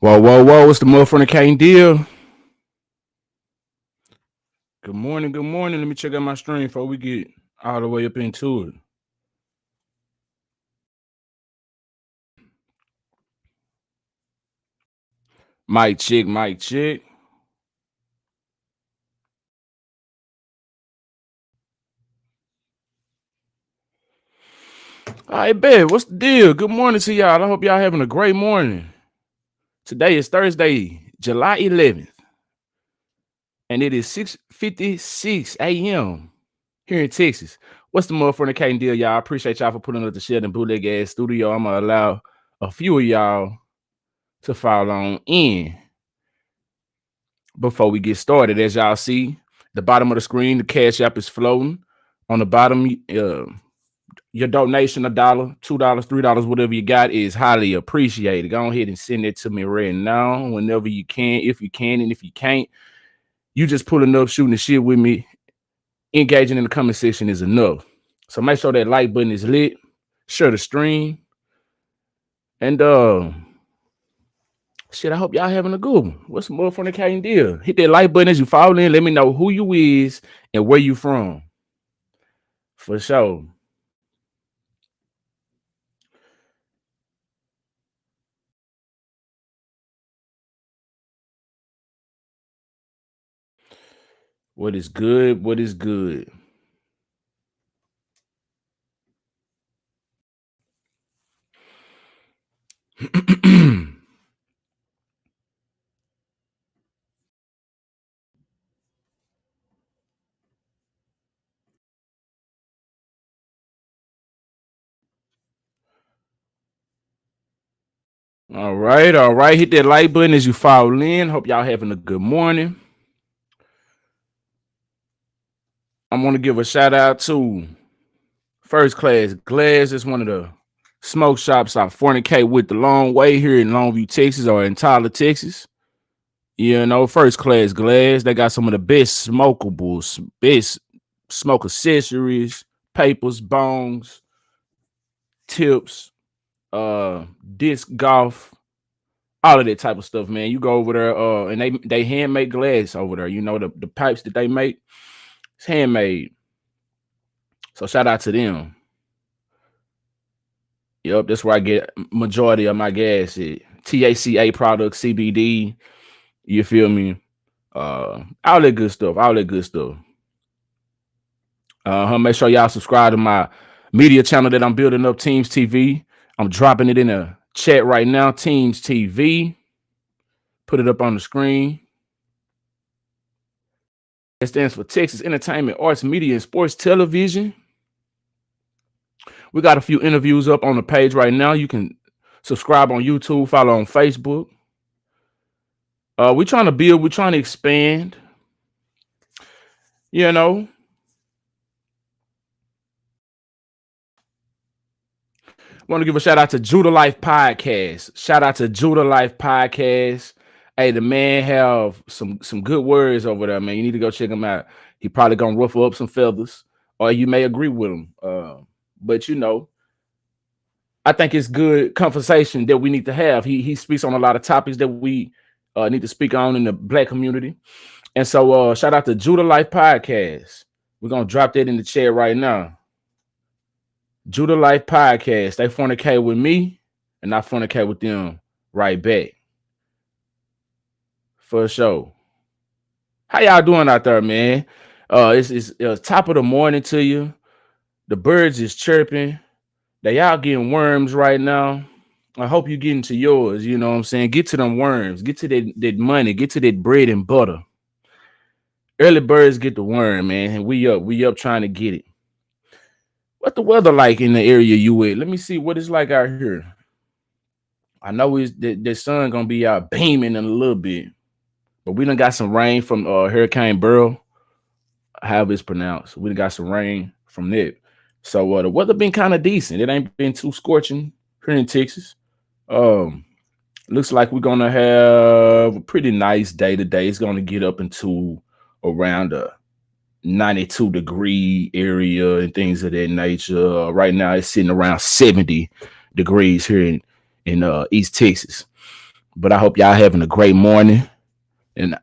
Whoa, whoa, whoa. What's the motherfucking cane deal? Good morning, good morning. Let me check out my stream before we get all the way up into it. Mic check, mic check. All right, bet. What's the deal? Good morning to y'all. I hope y'all having a great morning. Today is Thursday, July 11th, and it is 6:56 a.m. here in Texas. What's the motherfucking cane deal, y'all? I appreciate y'all for putting up the Sheldon Bootleg Ass Studio. I'm going to allow a few of y'all to follow on in before we get started. As y'all see, the bottom of the screen, the Cash App is floating. On the bottom, your donation, $1, $2, $3, whatever you got, is highly appreciated. Go ahead and send it to me right now, whenever you can, if you can, and if you can't, you just pulling up, shooting the shit with me, engaging in the comment section is enough. So make sure that like button is lit, share the stream, and shit, I hope y'all having a good one. What's the motherfucking cane deal? Hit that like button as you follow in. Let me know who you is and where you from. For sure. What is good? What is good? All right, all right. Hit that like button as you follow in. Hope y'all having a good morning. I want to give a shout out to First Class Glass. It's one of the smoke shops out Fornicate with the long way here in Longview, Texas, or in Tyler, Texas. You know, First Class Glass. They got some of the best smokables, best smoke accessories, papers, bongs, tips, disc golf, all of that type of stuff, man. You go over there, and they handmade glass over there. You know, the pipes that they make, it's handmade. So shout out to them. Yep, that's where I get majority of my gas at. THCA products, CBD. You feel me? All that good stuff. All that good stuff. Make sure y'all subscribe to my media channel that I'm building up, Teams TV. I'm dropping it in the chat right now, Teams TV. Put it up on the screen. It stands for Texas Entertainment, Arts, Media, and Sports Television. We got a few interviews up on the page right now. You can subscribe on YouTube, follow on Facebook. We're trying to build, we're trying to expand. You know, want to give a shout out to Judah Life Podcast. Shout out to Judah Life Podcast. Hey, the man have some good words over there, man. You need to go check him out. He probably gonna ruffle up some feathers, or you may agree with him. But you know, I think it's good conversation that we need to have. He speaks on a lot of topics that we need to speak on in the Black community. And so shout out to Judah Life Podcast. We're gonna drop that in the chat right now. Judah Life Podcast. They fornicate with me, and I fornicate with them right back. For sure. How y'all doing out there, man? It's top of the morning to you. The birds is chirping. They out getting worms right now. I hope you getting to yours. You know what I'm saying? Get to them worms. Get to that money. Get to that bread and butter. Early birds get the worm, man. And we up trying to get it. What the weather like in the area you at? Let me see what it's like out here. I know it's the sun gonna be out beaming in a little bit, but we done got some rain from Hurricane Burrow, however it's pronounced. We done got some rain from that. So the weather been kind of decent. It ain't been too scorching here in Texas. Looks like we're gonna have a pretty nice day today. It's gonna get up into around a 92-degree area and things of that nature. Right now it's sitting around 70 degrees here in East Texas. But I hope y'all having a great morning and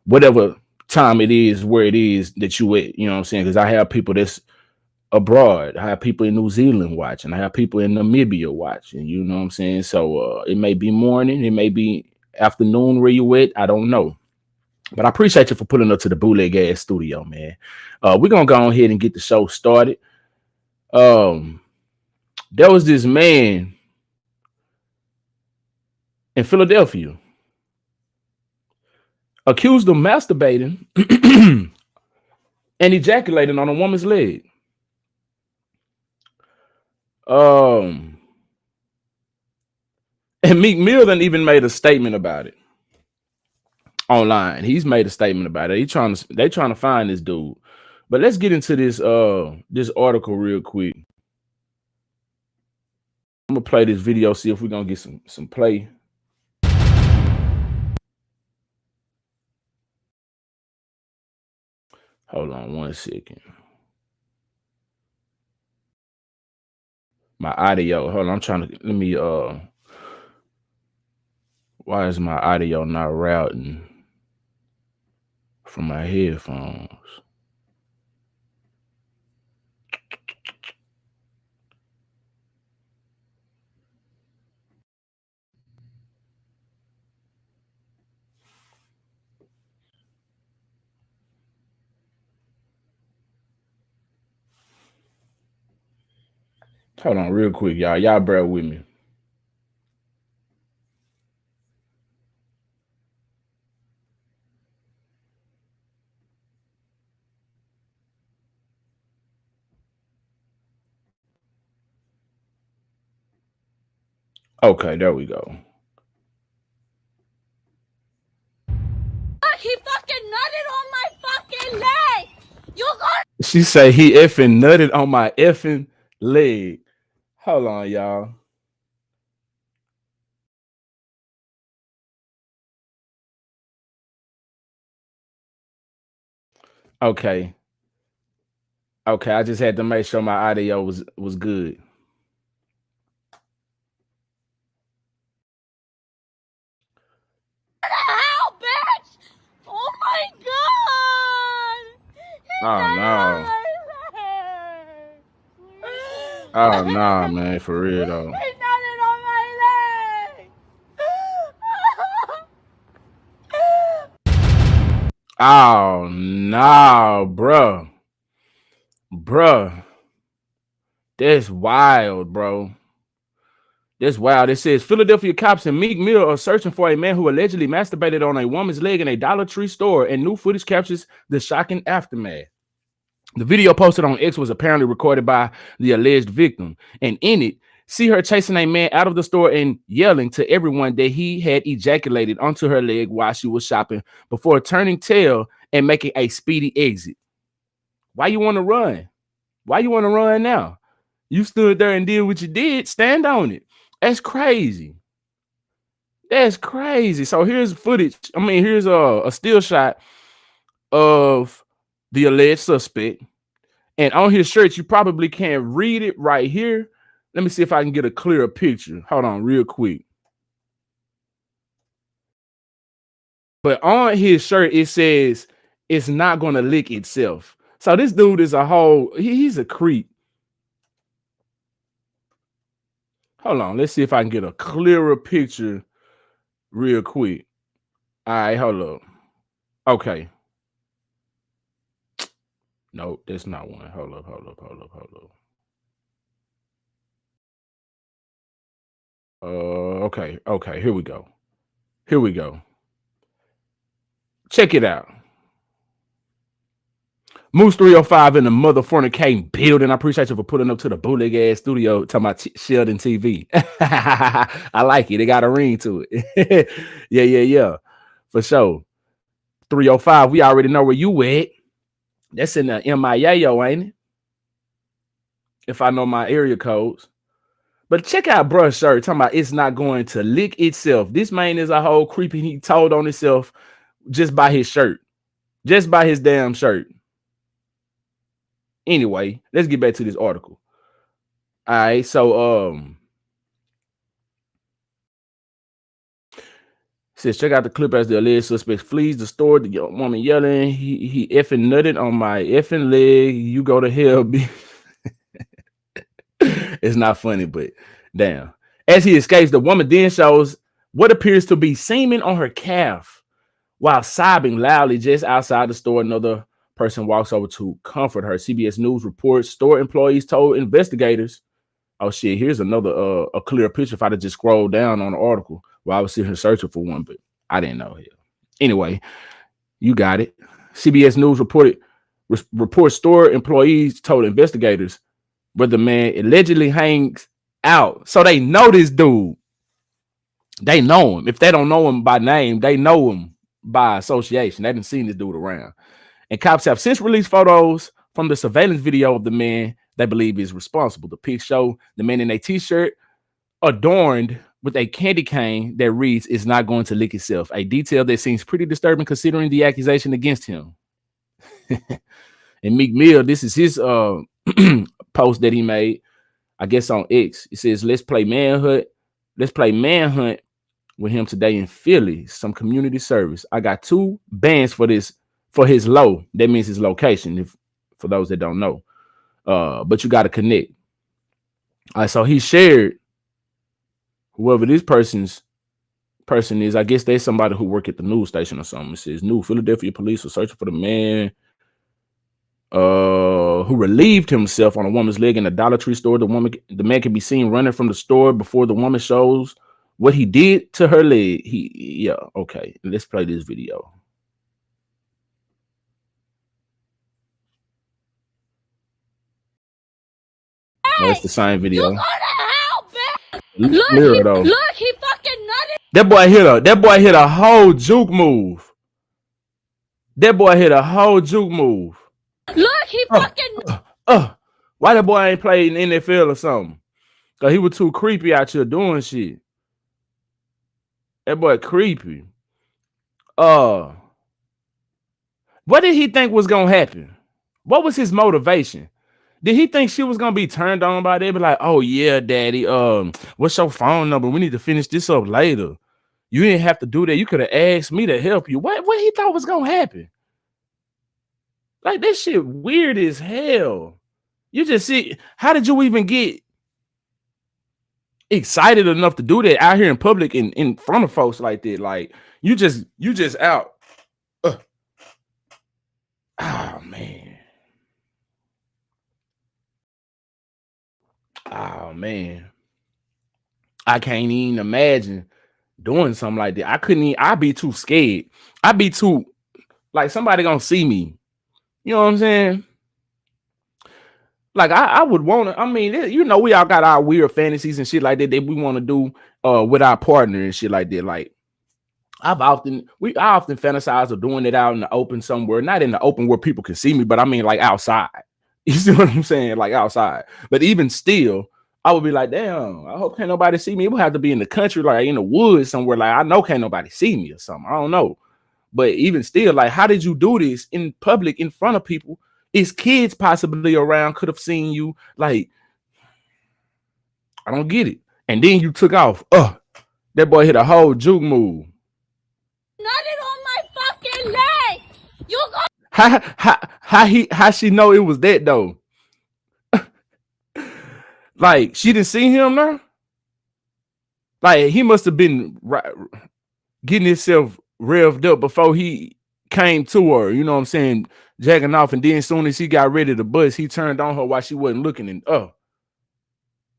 whatever time it is, where it is that you at. You know what I'm saying? Because I have people that's abroad. I have people in New Zealand watching. I have people in Namibia watching. You know what I'm saying? So it may be morning, it may be afternoon where you at. I don't know. But I appreciate you for pulling up to the Bootleg Ass Studio, man. We're gonna go ahead and get the show started. Um, there was this man in Philadelphia accused of masturbating and ejaculating on a woman's leg. Um, and Meek Mill done even made a statement about it online. He's made a statement about it. They trying to find this dude. But let's get into this article real quick. I'm gonna play this video, see if we're gonna get some play. Hold on 1 second. My audio. Hold on, I'm trying to let me why is my audio not routing from my headphones? Hold on real quick, y'all. Y'all bear with me. Okay, there we go. He fucking nutted on my fucking leg. You got. She say he effing nutted on my effing leg. Hold on, y'all. Okay. Okay, I just had to make sure my audio was good. What the hell, bitch? Oh my god. He Oh nutted on no. my Oh leg. nah, man, for real though. He nutted on my leg. Oh no, bruh. Bruh. That's wild, bro. That's wild. It says Philadelphia cops and Meek Mill are searching for a man who allegedly masturbated on a woman's leg in a Dollar Tree store, and new footage captures the shocking aftermath. The video posted on X was apparently recorded by the alleged victim, and in it, see her chasing a man out of the store and yelling to everyone that he had ejaculated onto her leg while she was shopping before turning tail and making a speedy exit. Why you want to run? Why you want to run now? You stood there and did what you did. Stand on it. That's crazy. That's crazy. So here's footage. I mean, here's a still shot of the alleged suspect. And on his shirt, you probably can't read it right here. Let me see if I can get a clearer picture. Hold on, real quick. But on his shirt, it says it's not going to lick itself. So this dude is a whole, he's a creep. Hold on, let's see if I can get a clearer picture real quick. All right, hold up. Okay. Nope, that's not one. Hold up. Okay, here we go. Here we go. Check it out. Moose 305 in the motherfucking building. I appreciate you for putting up to the Bootleg Ass Studio talking about Sheldon TV. I like it. It got a ring to it. Yeah. For sure. 305, we already know where you at. That's in the MIA, ain't it? If I know my area codes. But check out bruh's shirt talking about it's not going to lick itself. This man is a whole creepy. He told on himself just by his shirt. Just by his damn shirt. Anyway, let's get back to this article. All right, so Says check out the clip as the alleged suspect flees the store. The young woman yelling, "He effing nutted on my effing leg. You go to hell, bitch." It's not funny, but damn. As he escapes, the woman then shows what appears to be semen on her calf while sobbing loudly just outside the store. Another person walks over to comfort her. CBS News reports store employees told investigators, oh shit, here's another a clear picture if I'd have just scrolled down on the article while I was sitting here searching for one, but I didn't know here. Anyway, you got it. CBS News reports store employees told investigators where the man allegedly hangs out. So they know this dude. They know him. If they don't know him by name, they know him by association. They haven't seen this dude around. And cops have since released photos from the surveillance video of the man they believe is responsible. The pics show the man in a t-shirt adorned with a candy cane that reads, "It's not going to lick itself." A detail that seems pretty disturbing considering the accusation against him. And Meek Mill, this is his post that he made, I guess on X. It says, let's play manhunt with him today in Philly. Some community service. I got 2 bands for this, for his low. That means his location, if for those that don't know. But you got to connect. All right, so he shared whoever this person is. I guess there's somebody who work at the news station or something. It says, new Philadelphia police are searching for the man who relieved himself on a woman's leg in a Dollar Tree store. The man can be seen running from the store before the woman shows what he did to her leg. Okay. Let's play this video. No, it's the same video. You go to hell, bitch. Look, He fucking nutted. That boy hit a whole juke move. Look, he fucking. Why that boy ain't played in NFL or something? Cause he was too creepy out here doing shit. That boy creepy. What did he think was gonna happen? What was his motivation? Did he think she was gonna be turned on by that? Be like, oh yeah, daddy. What's your phone number? We need to finish this up later. You didn't have to do that. You could have asked me to help you. What he thought was gonna happen? Like, this shit weird as hell. You just see, how did you even get excited enough to do that out here in public in front of folks like that? Like, you just out. Oh man. Oh man. I can't even imagine doing something like that. I couldn't even, I'd be too scared. I'd be too, like, somebody gonna see me. You know what I'm saying? Like, I would want to, I mean, you know, we all got our weird fantasies and shit like that we want to do with our partner and shit like that. Like, I often fantasize of doing it out in the open somewhere, not in the open where people can see me, but I mean like outside. You see what I'm saying? Like outside. But even still, I would be like, damn, I hope can't nobody see me. It would have to be in the country, like in the woods somewhere. Like, I know can't nobody see me or something. I don't know. But even still, like, how did you do this in public in front of people? Is kids possibly around could have seen you? Like, I don't get it. And then you took off. That boy hit a whole juke move. Nutted on my fucking leg. You go. How she know it was that though? Like, she didn't see him now. Like, he must have been getting himself revved up before he came to her. You know what I'm saying? Jacking off, and then as soon as he got ready to bust, he turned on her while she wasn't looking. And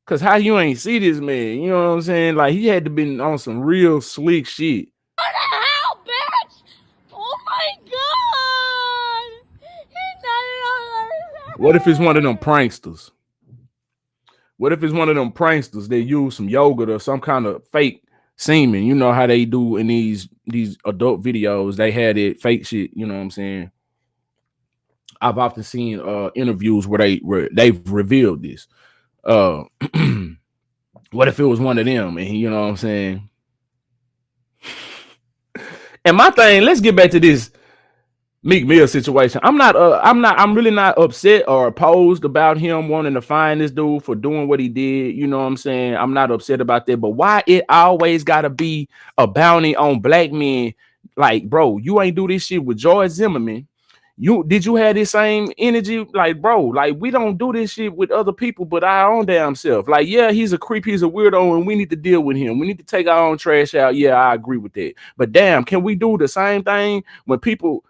cause how you ain't see this man? You know what I'm saying? Like, he had to been on some real slick shit. What the hell, bitch? Oh my god! He nutted on my leg. What if it's one of them pranksters? What if it's one of them pranksters that use some yogurt or some kind of fake semen? You know how they do in these adult videos. They had it fake shit. You know what I'm saying? I've often seen interviews where they've revealed this. What if it was one of them? And you know what I'm saying? And my thing, let's get back to this Meek Mill situation. I'm really not upset or opposed about him wanting to find this dude for doing what he did. You know what I'm saying? I'm not upset about that. But why it always gotta be a bounty on black men? Like, bro, you ain't do this shit with George Zimmerman. You have this same energy? Like, bro, like we don't do this shit with other people but our own damn self. Like, yeah, he's a creep, he's a weirdo, and we need to deal with him. We need to take our own trash out. Yeah, I agree with that. But damn, can we do the same thing when people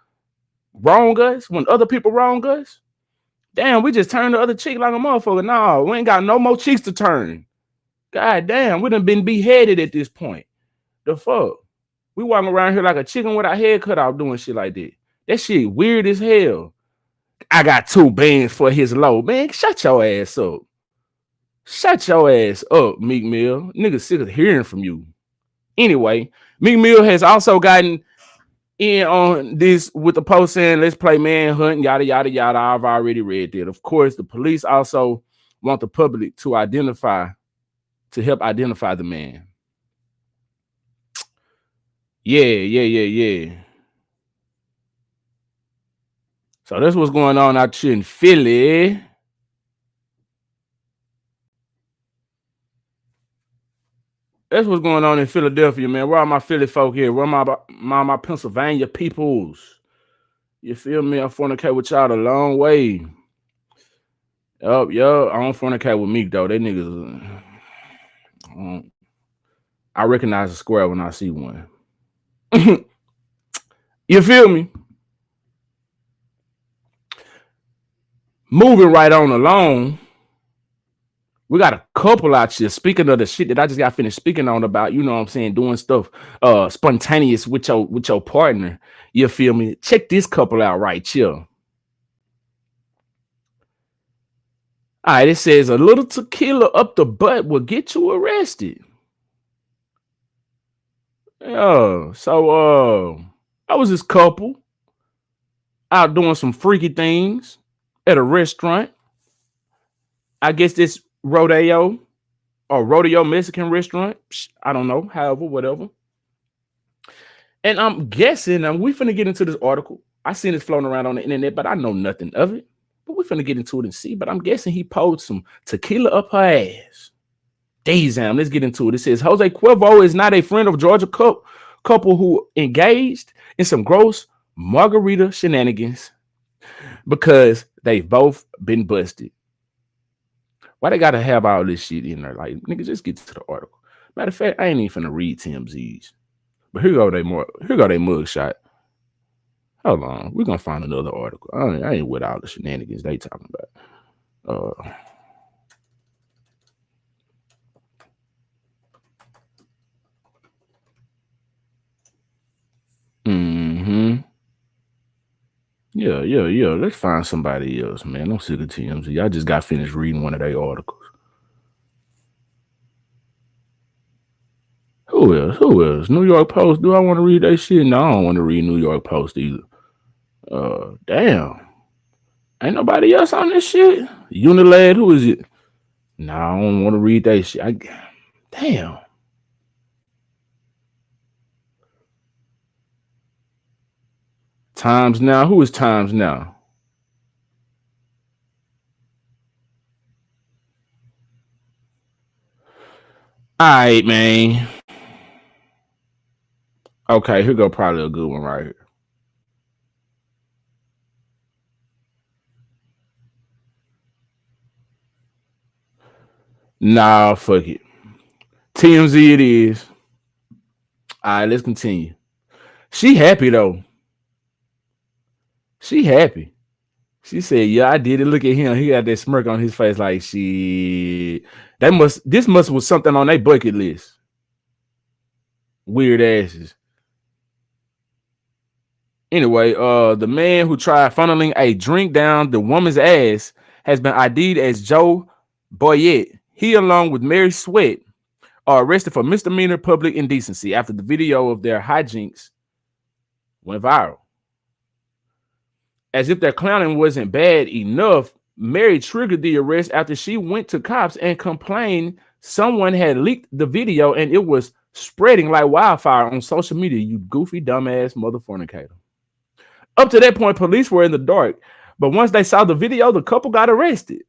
wrong us, when other people wrong us? Damn, we just turn the other cheek like a motherfucker. No, we ain't got no more cheeks to turn. God damn, we done been beheaded at this point. The fuck? We walking around here like a chicken with our head cut off doing shit like that. That shit weird as hell. I got 2 bands for his low. Man, shut your ass up. Shut your ass up, Meek Mill. Niggas sick of hearing from you. Anyway, Meek Mill has also gotten in on this with the post saying, let's play manhunt, yada, yada, yada. I've already read that. Of course, the police also want the public to help identify the man. Yeah. So that's what's going on out here in Philly. That's what's going on in Philadelphia, man. Where are my Philly folk here? Where are my Pennsylvania peoples? You feel me? I fornicate with y'all a long way. Yup. I don't fornicate with Meek, though. They niggas... I recognize a square when I see one. You feel me? Moving right on along, we got a couple out here. Speaking of the shit that I just got finished speaking on about, you know what I'm saying, doing stuff spontaneous with your partner. You feel me? Check this couple out right here. All right, it says a little tequila up the butt will get you arrested. Yeah, so I was this couple out doing some freaky things at a restaurant. I guess this rodeo Mexican restaurant. I don't know, however, whatever. And I'm guessing, and we finna get into this article. I seen it floating around on the internet, but I know nothing of it. But we finna get into it and see. But I'm guessing he poured some tequila up her ass. Damn, let's get into it. It says Jose Cuervo is not a friend of Georgia couple who engaged in some gross margarita shenanigans because they've both been busted. Why they gotta have all this shit in there? Like, nigga, just get to the article. Matter of fact, I ain't even finna read TMZ's. But here go they mugshot. Hold on, we're gonna find another article. I ain't with all the shenanigans they talking about. Yeah. Let's find somebody else, man. I'm sick of TMZ. I just got finished reading one of their articles. Who else? New York Post. Do I want to read that shit? No, I don't want to read New York Post either. Damn. Ain't nobody else on this shit? Unilad, who is it? No, I don't want to read that shit. Damn. Times Now. Who is Times Now? All right, man. Okay, here go probably a good one right here. Nah, fuck it. TMZ it is. All right, let's continue. She happy though. She happy. She said, "Yeah, I did it. Look at him. He got that smirk on his face, like shit. This must was something on their bucket list. Weird asses." Anyway, the man who tried funneling a drink down the woman's ass has been ID'd as Joe Boyette. He, along with Mary Sweat, are arrested for misdemeanor public indecency after the video of their hijinks went viral. As if their clowning wasn't bad enough, Mary triggered the arrest after she went to cops and complained someone had leaked the video and it was spreading like wildfire on social media. You goofy, dumbass motherfornicator. Up to that point, police were in the dark. But once they saw the video, the couple got arrested.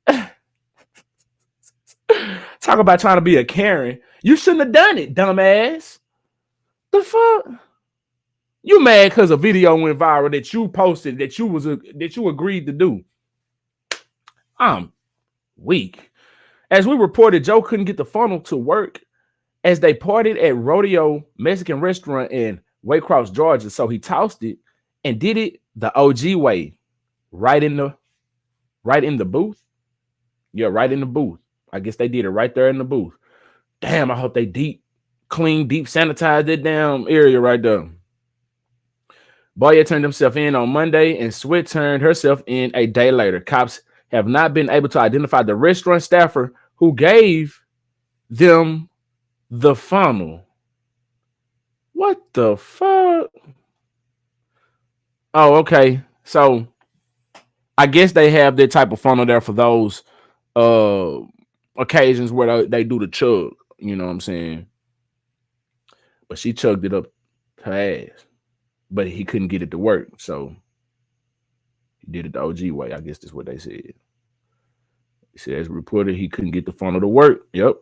Talk about trying to be a Karen. You shouldn't have done it, dumbass. The fuck? You mad because a video went viral that you posted that you agreed to do? I'm weak. As we reported, Joe couldn't get the funnel to work as they partied at Rodeo Mexican restaurant in Waycross, Georgia. So he tossed it and did it the OG way, right in the booth. Yeah, right in the booth. I guess they did it right there in the booth. Damn, I hope they deep sanitized that damn area right there. Boya turned himself in on Monday, and Sweat turned herself in a day later. Cops have not been able to identify the restaurant staffer who gave them the funnel. What the fuck? Oh, okay. So I guess they have that type of funnel there for those occasions where they do the chug. You know what I'm saying? But she chugged it up her ass. But he couldn't get it to work. So he did it the OG way. I guess that's what they said. He said, as reported, he couldn't get the funnel to work. Yep.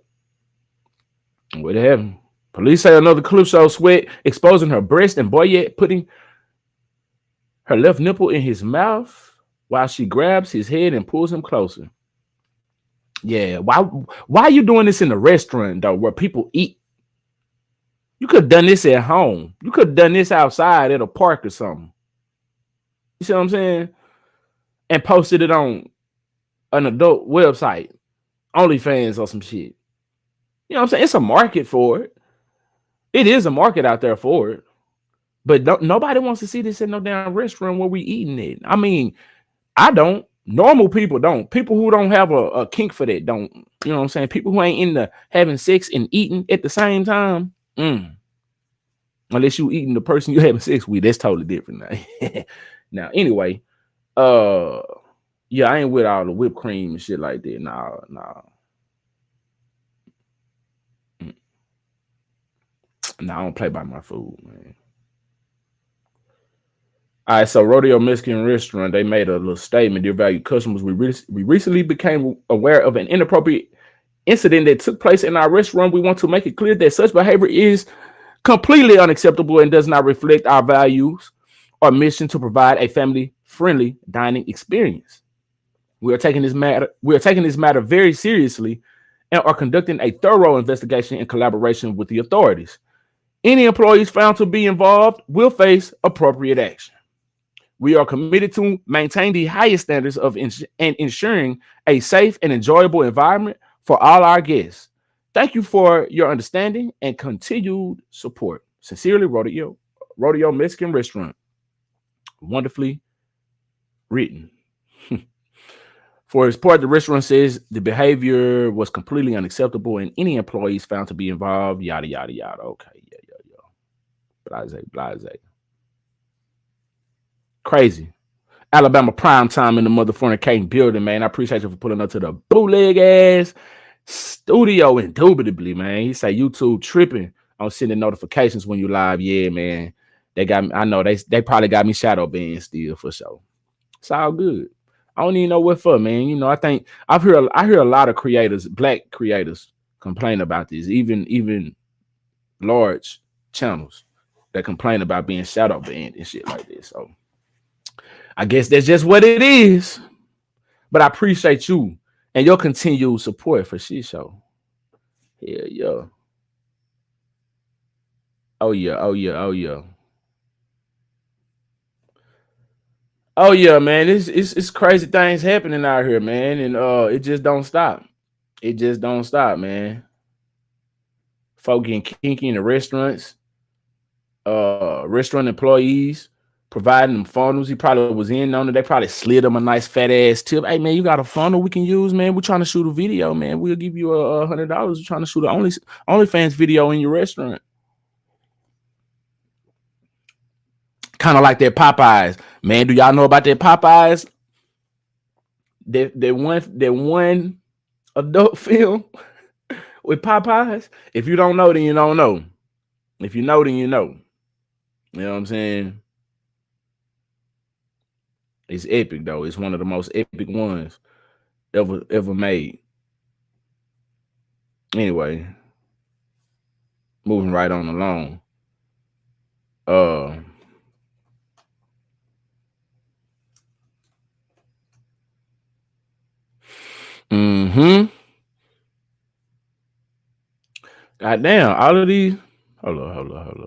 What happened? Police say another clip shows Sweat exposing her breast and Boyette putting her left nipple in his mouth while she grabs his head and pulls him closer. Yeah, why are you doing this in a restaurant though, where people eat? You could have done this at home. You could have done this outside at a park or something. You see what I'm saying? And posted it on an adult website, OnlyFans or some shit. You know what I'm saying? It's a market for it. It is a market out there for it. But nobody wants to see this in no damn restaurant where we eating it. I mean, I don't. Normal people don't. People who don't have a kink for that don't. You know what I'm saying? People who ain't into having sex and eating at the same time. Unless you eating the person you having sex with, that's totally different now. Now, anyway, yeah, I ain't with all the whipped cream and shit like that. Nah. Nah, I don't play by my food, man. All right, so Rodeo Mexican Restaurant, they made a little statement. Dear valued customers, we recently became aware of an inappropriate incident that took place in our restaurant. We want to make it clear that such behavior is completely unacceptable and does not reflect our values or mission to provide a family-friendly dining experience. We are taking this matter very seriously and are conducting a thorough investigation in collaboration with the authorities. Any employees found to be involved will face appropriate action. We are committed to maintain the highest standards of and ensuring a safe and enjoyable environment for all our guests. Thank you for your understanding and continued support. Sincerely, Rodeo Mexican Restaurant. Wonderfully written. For his part, the restaurant says the behavior was completely unacceptable and any employees found to be involved, yada, yada, yada. Okay, yeah. Blase. Crazy. Alabama prime time in the motherfucking building, man. I appreciate you for pulling up to the bootleg ass studio indubitably, man. He say YouTube tripping on sending notifications when you live. Yeah, man. They got me. I know they probably got me shadow banned still for sure. It's all good. I don't even know what for, man. You know, I think I hear a lot of creators, black creators, complain about this. Even large channels that complain about being shadow banned and shit like this. So I guess that's just what it is. But I appreciate you and your continued support for Shit Show. Yeah. Oh yeah. Oh yeah, man. It's crazy things happening out here, man. And it just don't stop. It just don't stop, man. Folk getting kinky in the restaurants, restaurant employees providing them funnels. He probably was in on it. They probably slid him a nice fat ass tip. Hey man, you got a funnel we can use, man. We're trying to shoot a video, man. We'll give you $100. We're trying to shoot an OnlyFans video in your restaurant. Kind of like that Popeyes, man. Do y'all know about that Popeyes? That one adult film with Popeyes. If you don't know, then you don't know. If you know, then you know. You know what I'm saying? It's epic though. It's one of the most epic ones ever made. Anyway, moving right on along. Uh, mm-hmm. God damn, all of these. Hold on.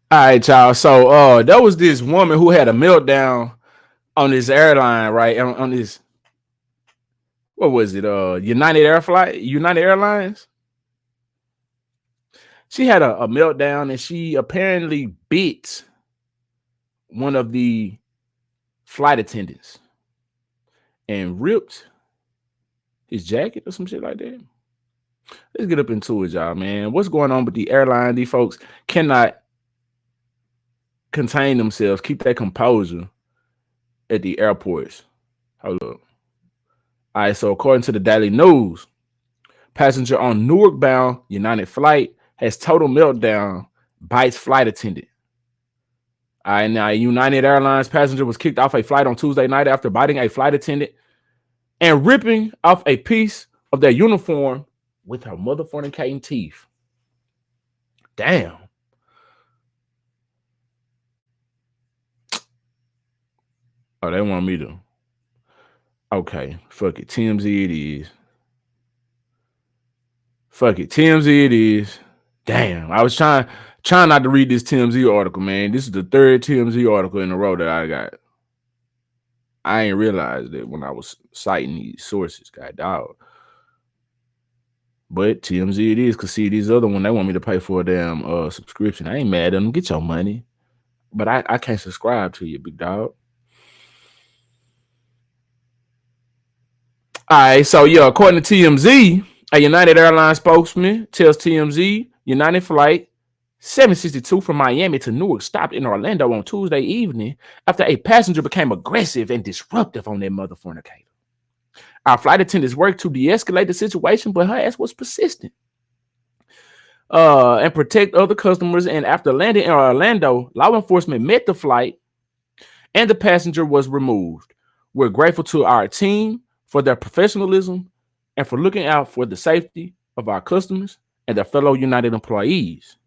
All right, y'all. So there was this woman who had a meltdown on this airline, right? On this, what was it? United Airlines. She had a meltdown and she apparently bit one of the flight attendants and ripped his jacket or some shit like that. Let's get up into it, y'all, man. What's going on with the airline? These folks cannot contain themselves, keep their composure at the airports. Hold up. All right, so according to the Daily News, passenger on Newark bound United flight has total meltdown, bites flight attendant. All right, now a United Airlines passenger was kicked off a flight on Tuesday night after biting a flight attendant and ripping off a piece of their uniform with her motherfucking teeth. Damn. Oh, they want me to. Okay, fuck it. TMZ it is. Fuck it. TMZ it is. Damn. I was trying not to read this TMZ article, man. This is the third TMZ article in a row that I got. I ain't realized that when I was citing these sources, god dog. But TMZ it is, cause see these other one, they want me to pay for a damn subscription. I ain't mad at them. Get your money. But I can't subscribe to you, big dog. All right, so yeah, according to TMZ, a United Airlines spokesman tells TMZ United flight 762 from Miami to Newark stopped in Orlando on Tuesday evening after a passenger became aggressive and disruptive on their motherfucker. Our flight attendants worked to de-escalate the situation, but her ass was persistent. And protect other customers. And after landing in Orlando, law enforcement met the flight and the passenger was removed. We're grateful to our team for their professionalism and for looking out for the safety of our customers and their fellow United employees.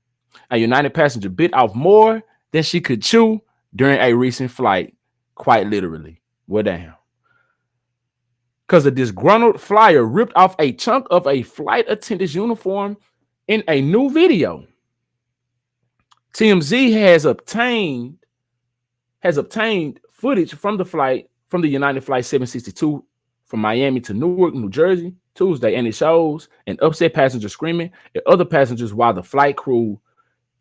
A United passenger bit off more than she could chew during a recent flight, quite literally. Well, damn. Because a disgruntled flyer ripped off a chunk of a flight attendant's uniform in a new video. TMZ has obtained footage from the United Flight 762 from Miami to Newark, New Jersey, Tuesday, and it shows an upset passenger screaming at other passengers while the flight crew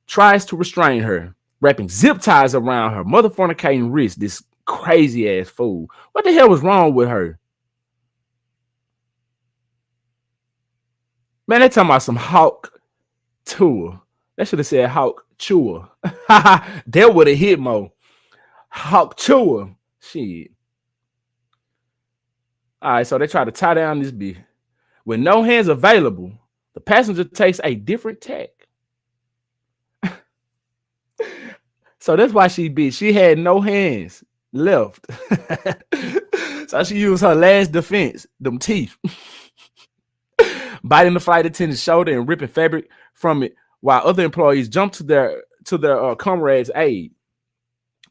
tries to restrain her, wrapping zip ties around her motherfucking wrist. This crazy ass fool. What the hell was wrong with her? Man, they talking about some Hawk tour. They should have said Hawk Chewer. That would have hit more. Hawk Chewer. Shit. All right, so they try to tie down this bitch. With no hands available, the passenger takes a different tack. So that's why she bit. She had no hands left. So she used her last defense, them teeth. Biting the flight attendant's shoulder and ripping fabric from it while other employees jumped to their comrades' aid.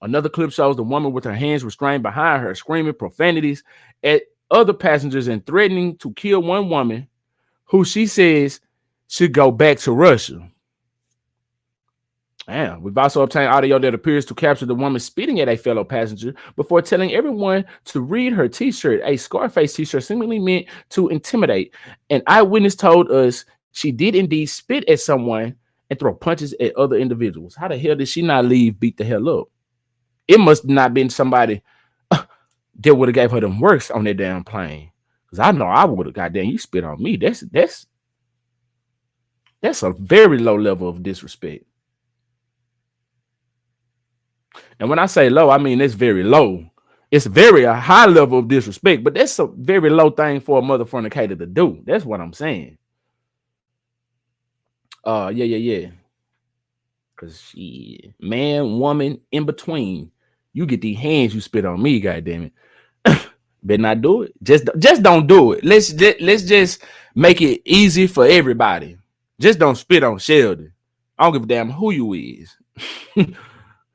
Another clip shows the woman with her hands restrained behind her, screaming profanities at other passengers and threatening to kill one woman who she says should go back to Russia. Damn. We've also obtained audio that appears to capture the woman spitting at a fellow passenger before telling everyone to read her t-shirt, a Scarface t-shirt seemingly meant to intimidate. An eyewitness told us she did indeed spit at someone and throw punches at other individuals. How the hell did she not leave, beat the hell up? It must not been somebody They would have gave her them works on that damn plane. Cause I know I would have goddamn you spit on me. That's a very low level of disrespect. And when I say low, I mean it's very low. It's very a high level of disrespect, but that's a very low thing for a mother fornicator to do. That's what I'm saying. Yeah. Cause she man, woman, in between. You get these hands you spit on me, goddamn it. Better not do it. Just don't do it. Let's just make it easy for everybody. Just don't spit on Sheldon. I don't give a damn who you is.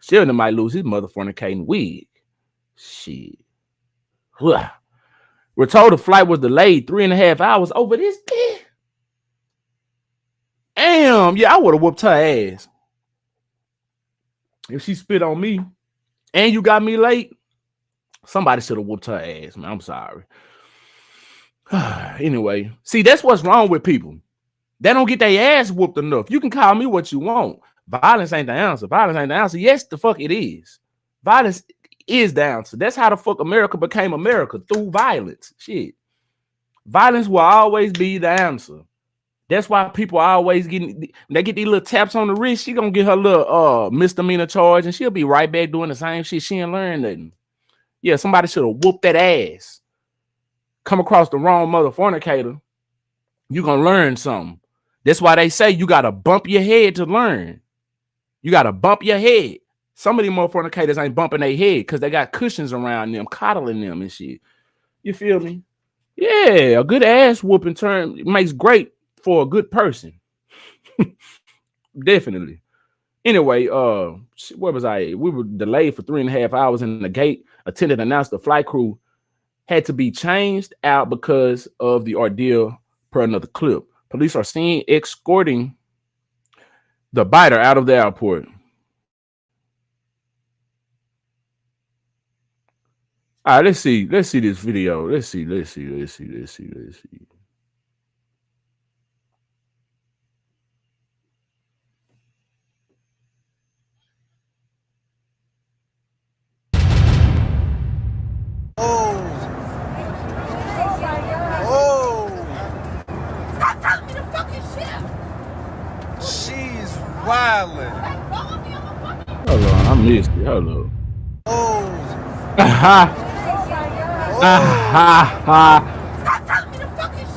Sheldon might lose his mother fornicating wig. Shit. We're told the flight was delayed 3.5 hours over this. Damn, yeah, I would have whooped her ass. If she spit on me and you got me late, somebody should have whooped her ass, man. I'm sorry. Anyway, see, that's what's wrong with people. They don't get their ass whooped enough. You can call me what you want. Violence ain't the answer. Violence ain't the answer. Yes, the fuck it is. Violence is the answer. That's how the fuck America became America, through violence. Shit. Violence will always be the answer. That's why people are always getting, they get these little taps on the wrist. She gonna get her little misdemeanor charge and she'll be right back doing the same shit. She ain't learned nothing. Yeah, somebody should have whooped that ass. Come across the wrong mother fornicator, you gonna learn something. That's why they say you gotta bump your head to learn. You gotta bump your head. Some of these mother fornicators ain't bumping their head because they got cushions around them, coddling them and shit. You feel me? Yeah, a good ass whooping term makes great for a good person. Definitely. Anyway, where was I? We were delayed for 3.5 hours in the gate. Attendant announced the flight crew had to be changed out because of the ordeal, per another clip. Police are seen escorting the biter out of the airport. All right, let's see this video. Let's see. Stop telling me to fucking shift. She's wildin'. Hold on, I missed it. Hold on. Stop telling me to fucking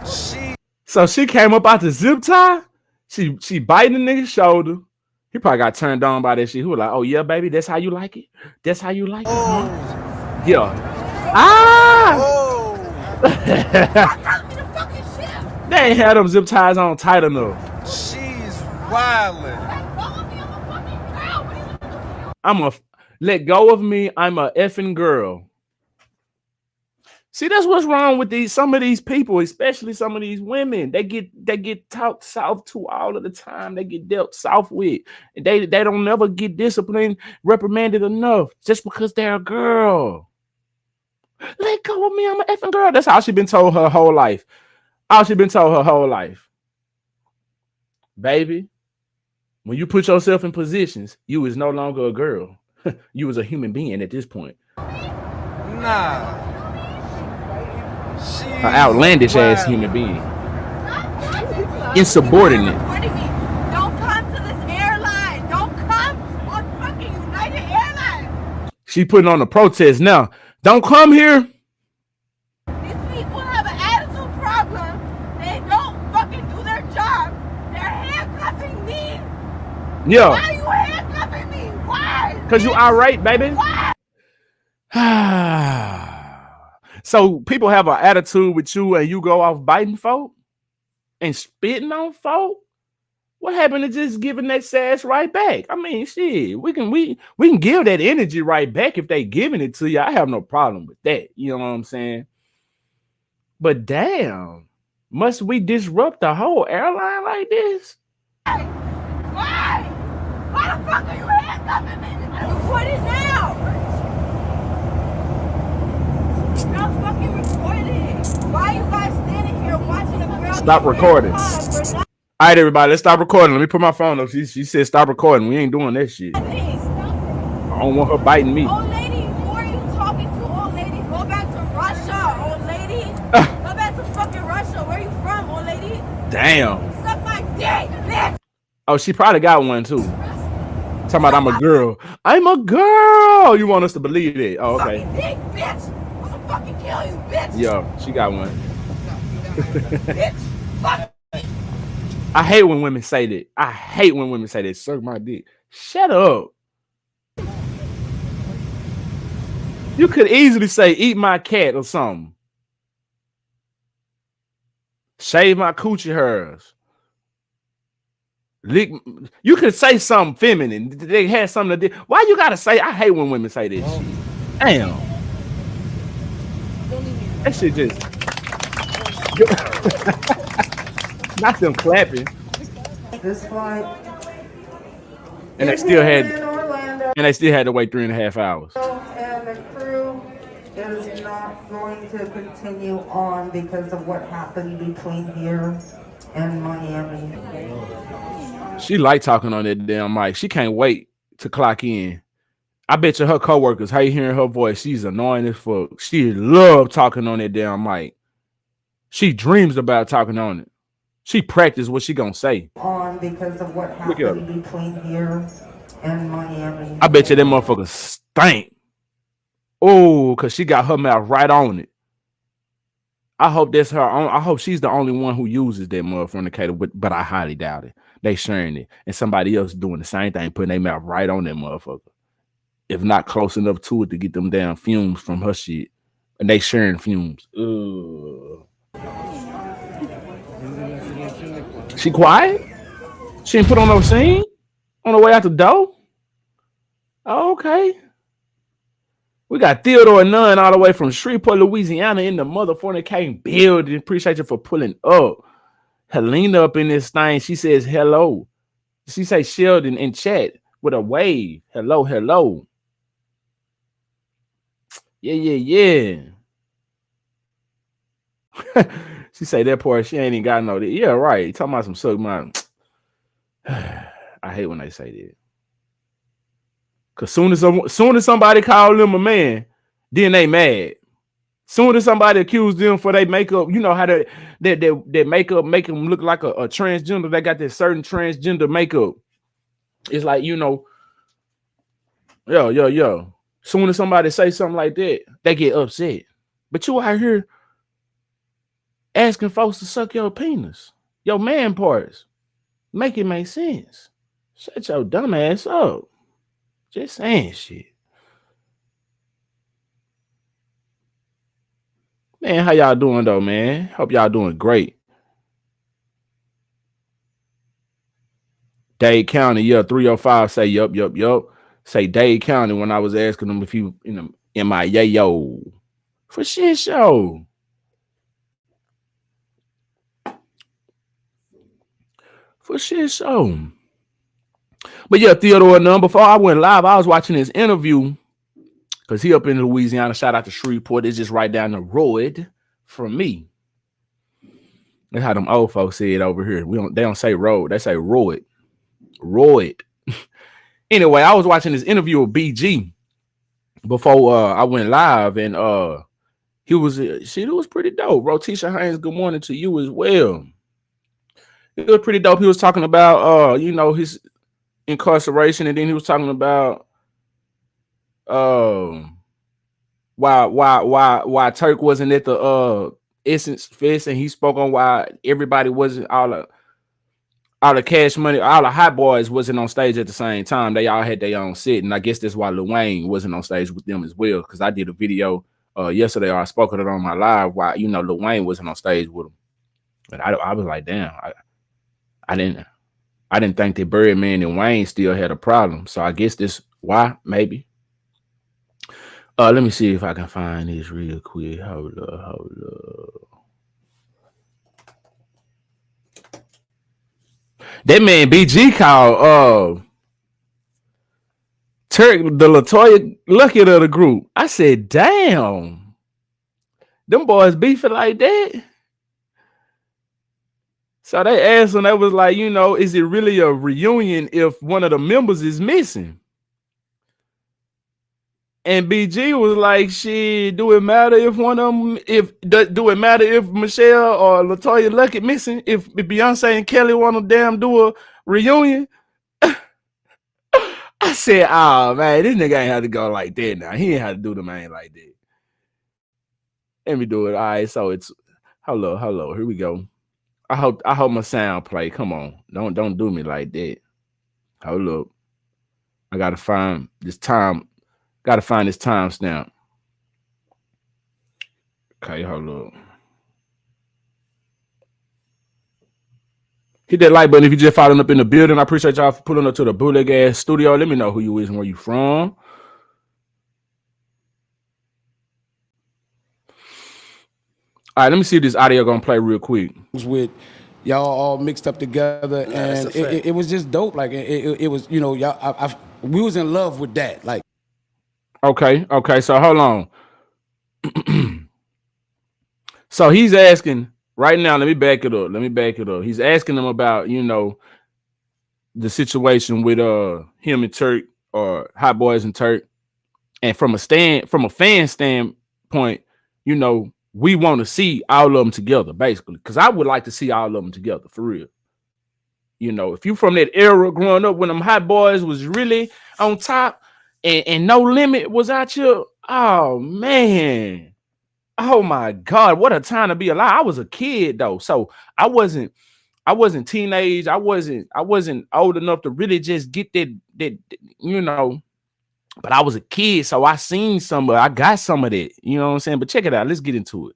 shift. So she came up out the zip tie. She biting the nigga's shoulder. He probably got turned on by that shit. He was like, "Oh yeah, baby, that's how you like it. That's how you like it, huh?" Yeah. Stop telling me to fucking shift. They ain't had them zip ties on tight enough. She's wildin'. Let go of me. I'm a effing girl. See, that's what's wrong with some of these people, especially some of these women. They get talked soft to all of the time. They get dealt soft with. They don't never get disciplined, reprimanded enough just because they're a girl. Let go of me. I'm an effing girl. That's how she been told her whole life. All she been told her whole life. Baby, when you put yourself in positions, you is no longer a girl. You was a human being at this point. Nah. An outlandish ass human being. Insubordinate. Don't come to this airline. Don't come on fucking United Airlines. She putting on a protest now. Don't come here. These people have an attitude problem. They don't fucking do their job. They're handcuffing me. Yeah. Why are you handcuffing me? Why? Because you irate, baby. Why? So people have an attitude with you and you go off biting folk and spitting on folk. What happened to just giving that sass right back? I mean, shit, we can give that energy right back if they giving it to you. I have no problem with that. You know what I'm saying? But damn, must we disrupt the whole airline like this? Why? Why the fuck are you handcuffing me? Record it now. Stop fucking recording. Why are you guys standing here watching a girl? Stop recording. All right, everybody, let's stop recording. Let me put my phone up. She said stop recording. We ain't doing that shit. I don't want her biting me. Old lady, who are you Damn. Suck my dick, bitch. Oh, she probably got one too. Talking about I'm a girl. I'm a girl. You want us to believe it? Oh, okay. Fucking dick, bitch. I'm gonna fucking kill you, bitch. Yo, she got one. Bitch. Fuck. I hate when women say that. I hate when women say that. Suck my dick. Shut up. You could easily say eat my cat or something. Shave my coochie hairs. Lick. You could say something feminine. They had something to do. Why you gotta say? I hate when women say this shit. Damn. That shit just. Not them clapping. This flight And they is still had. in Orlando, And they still had to wait 3.5 hours. and the crew is not going to continue on because of what happened between here and Miami. She like talking on that damn mic. She can't wait to clock in. I bet you her coworkers hate hearing her voice. She's annoying as fuck. She love talking on that damn mic. She dreams about talking on it. She practice what she gonna say. On because of what Look at her. happened between here and Miami. I bet you that motherfucker stink. Oh, cause she got her mouth right on it. I hope that's her own. I hope she's the only one who uses that motherfucker, but I highly doubt it. They sharing it, and somebody else doing the same thing, putting their mouth right on that motherfucker. If not close enough to it to get them damn fumes from her shit, and they sharing fumes. Ugh. She quiet? She ain't put on no scene on the way out the door. Oh, okay. We got Theodore Nunn all the way from Shreveport, Louisiana in the motherfucking building. Appreciate you for pulling up. Helena up in this thing. She says hello. She say Sheldon in chat with a wave. Hello, hello. Yeah. She say that part. She ain't even got no. Yeah, right. Talking about some suck my. I hate when they say that. Cause soon as somebody call them a man, then they mad. Soon as somebody accuse them for their makeup, you know how that makeup make them look like a transgender. They got this certain transgender makeup. It's like, you know, yo. Soon as somebody say something like that, they get upset. But you out here asking folks to suck your penis, your man parts. Make it make sense. Shut your dumb ass up. Just saying shit. Man, how y'all doing though, man? Hope y'all doing great. Dade County, yeah, 305 say yup. Say Dade County when I was asking them if he in my yayo. For shit show. For shit show. But yeah, Theodore Nunn, before I went live, I was watching his interview because he up in Louisiana. Shout out to Shreveport. It's just right down the road from me. That's how them old folks say it over here. They don't say road, they say road. Road. Anyway, I was watching this interview with BG before I went live, and it was pretty dope. Rotisha Haynes, good morning to you as well. It was pretty dope. He was talking about his incarceration, and then he was talking about why Turk wasn't at the Essence Fest, and he spoke on why everybody wasn't all the Cash Money, all the hot boys wasn't on stage at the same time. They all had their own set, and I guess that's why Lil Wayne wasn't on stage with them as well. Because I did a video yesterday, or I spoke on it on my live, why Lil Wayne wasn't on stage with him. But I was like, damn, I didn't think that Birdman and Wayne still had a problem. So I guess this why, maybe. Let me see if I can find this real quick. Hold up. That man BG called Turk the Latoya Lucky of the group. I said, damn, them boys beefing like that. So they asked him, they was like, is it really a reunion if one of the members is missing? And BG was like, "Shit, do it matter if one of them? Do it matter if Michelle or Latoya Luckett missing? If Beyonce and Kelly want to damn do a reunion?" I said, "Oh man, this nigga ain't had to go like that. Now he ain't had to do the man like that. Let me do it. All right, so it's hello. Here we go. I hope my sound play. Come on, don't do me like that. Hold up. I gotta find this time. Gotta find this timestamp. Okay, hold up. Hit that like button if you just following up in the building. I appreciate y'all for pulling up to the Bootleg Ass Studio. Let me know who you is and where you from. All right, let me see if this audio gonna play real quick. With y'all all mixed up together, and it was just dope. Like it was, you know, y'all. We was in love with that. Like, okay. So hold on. So he's asking right now. Let me back it up. He's asking them about, you know, the situation with him and Turk or Hot Boys and Turk, and from a fan standpoint, you know, we want to see all of them together, basically, because I would like to see all of them together for real. You know, if you from that era growing up when them Hot Boys was really on top and No Limit was out here, oh man, oh my God, what a time to be alive. I was a kid though, so I wasn't teenage. I wasn't old enough to really just get that you know. But I was a kid, so I seen I got some of that. You know what I'm saying? But check it out. Let's get into it.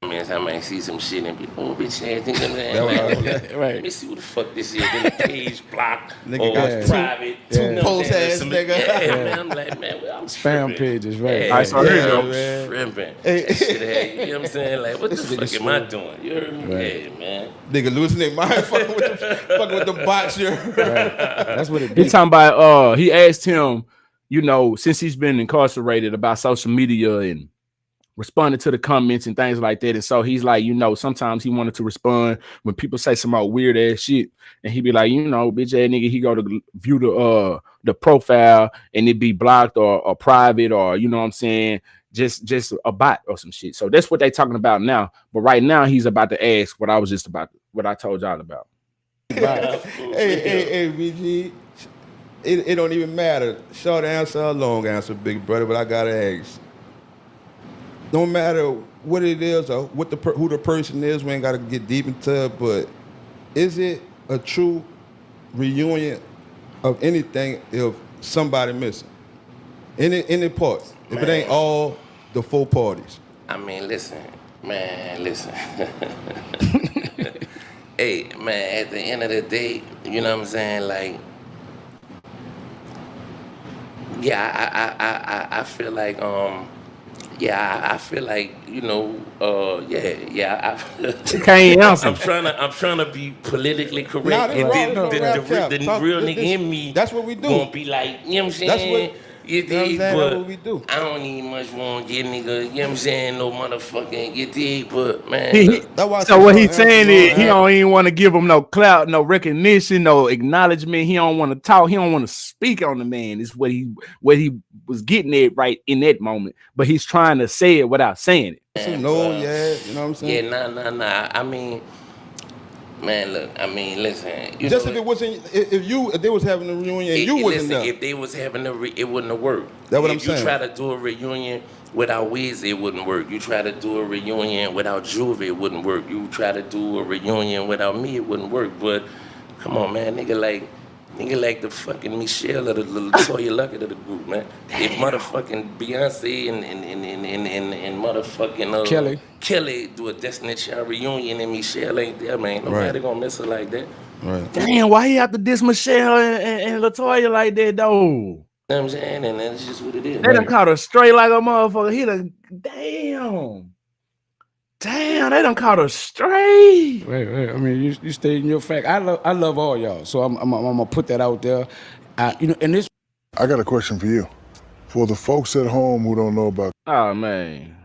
Man, I might see some shit and be, oh, bitch, I think I'm like, right. Let me see what the fuck this is. Then the page block Nigga or got private. two post ass nigga. Yeah, man, I'm like, man, I'm Spam tripping. pages, right? Yeah, All right, so here you go. I'm tripping. That shit had, you know what I'm saying? Like, what the fuck am I doing? You heard me? Right. Yeah, man. Nigga losing their mind fucking with the box here. Right. That's what it He be. talking about he asked him, you know, since he's been incarcerated, about social media and responding to the comments and things like that. And so he's like, you know, sometimes he wanted to respond when people say some old weird ass shit, and he'd be like, you know, bitch ass nigga, he go to view the profile and it be blocked or private, or you know what I'm saying, just a bot or some shit. So that's what they talking about now. But right now he's about to ask what I told y'all about. Hey, BG. It don't even matter. Short answer or long answer, big brother, but I gotta ask. Don't matter what it is or what who the person is, we ain't gotta get deep into it, but is it a true reunion of anything if somebody missing? Any part. If it ain't all the four parties. I mean, listen. Hey, man, at the end of the day, you know what I'm saying? Like, yeah, I feel like, I feel like, you know, Can't answer. I'm trying to be politically correct. Nah, And then the real nigga in me that's what we do. gonna be like, you know what I'm saying? That's what that's what we do. I don't even much want to get nigga, you know what I'm saying, no motherfucking, you dig, but man. So what he's saying is he don't even want to give him no clout, no recognition, no acknowledgement. He don't want to talk. He don't want to speak on the man. Is what he was getting at right in that moment. But he's trying to say it without saying it. You know what I'm saying? Yeah, nah. I mean, man, look, I mean, listen. Just if it wasn't, if they was having a reunion and you wasn't there. If they was having it wouldn't have worked. That's what I'm saying. If you try to do a reunion without Wiz, it wouldn't work. You try to do a reunion without Juve, it wouldn't work. You try to do a reunion without me, it wouldn't work. But come on, man, nigga like the fucking Michelle or the little Toya Luckett of the group, man. If motherfucking Beyonce and motherfucking Kelly do a Destiny Child reunion and Michelle ain't there, man, nobody gonna miss her like that. Right. Damn, why he have to diss Michelle and Latoya like that though? You know what I'm saying? And that's just what it is. They done caught her straight like a motherfucker. He done, damn, they done caught her straight. Right. I mean, you stayed in your fact. I love all y'all, so I'm gonna put that out there. You know, and this. I got a question for you. For the folks at home who don't know about. Oh man.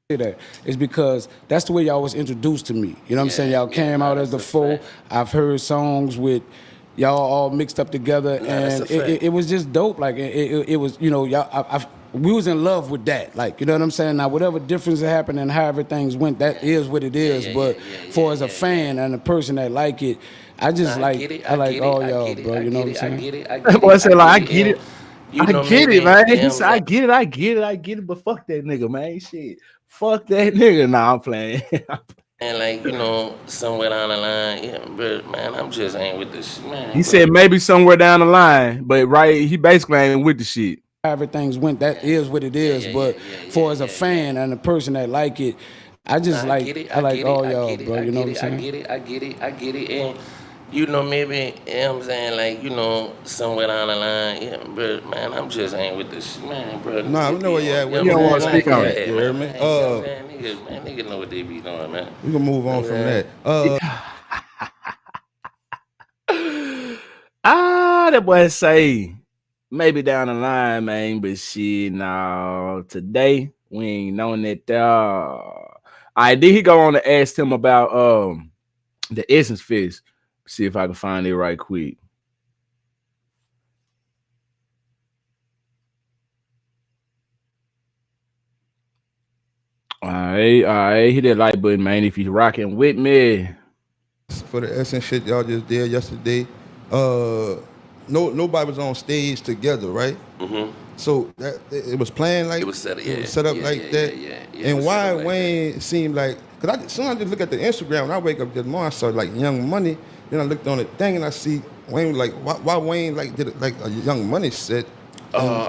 That is because that's the way y'all was introduced to me. You know what I'm saying? Y'all came out as the four. I've heard songs with y'all all mixed up together, Nah, that's a and fact. it was just dope. Like it was, you know, y'all. We was in love with that. Like, you know what I'm saying? Now, whatever difference that happened and however things went, that is what it is. But for as a fan and a person that like it, I Nah, just I get like it. I I like get it. all I y'all, get it. bro. I You know what get I'm it. I saying? get it. I That get boy it. I said get like, I it. get And it. you I know, get it, maybe man. you He know what said, I'm I saying? get it, I get it, I get it. But fuck that nigga, man. Shit. Fuck that nigga. Nah, I'm playing. And like, you know, somewhere down the line, yeah, but man, I'm just ain't with this shit, He man, said bro. maybe somewhere down the line, but right, he basically ain't with the shit. However things went, that is what it is. But for as a fan and a person that like it, I just Nah, I get it. I I like get it. all I y'all, get it. bro. I You know get what I'm it. I saying? get it. I get it. I get it. And you know, maybe you know what I'm saying, like, you know, somewhere down the line, yeah, but man, I'm just ain't with this shit, man, bro. Nah, we Nigga know be where you on, at. you know We You what can don't I'm want saying? to move on speak Like, from on that. it. yeah, You hear man, me? man, you know what I'm saying? Nigga know what they be doing, man. We can move You know on what I'm from saying? that. That boy say maybe down the line, man. But shit, no. Today we ain't knowing that. I did he go on to ask him about the Essence Fest. See if I can find it right quick. All right. Hit that like button, man. If you rocking with me. For the Essence shit y'all just did yesterday, uh, nobody was on stage together, right? So that it was planned It like was set up, it was yeah, set up yeah, like yeah, yeah, that. yeah, yeah. It And was set why up like that. Wayne seemed like, cause sometimes I just look at the Instagram when I wake up this morning, I saw like Young Money. Then I looked on the thing and I see Wayne like why Wayne like did it like a Young Money set. And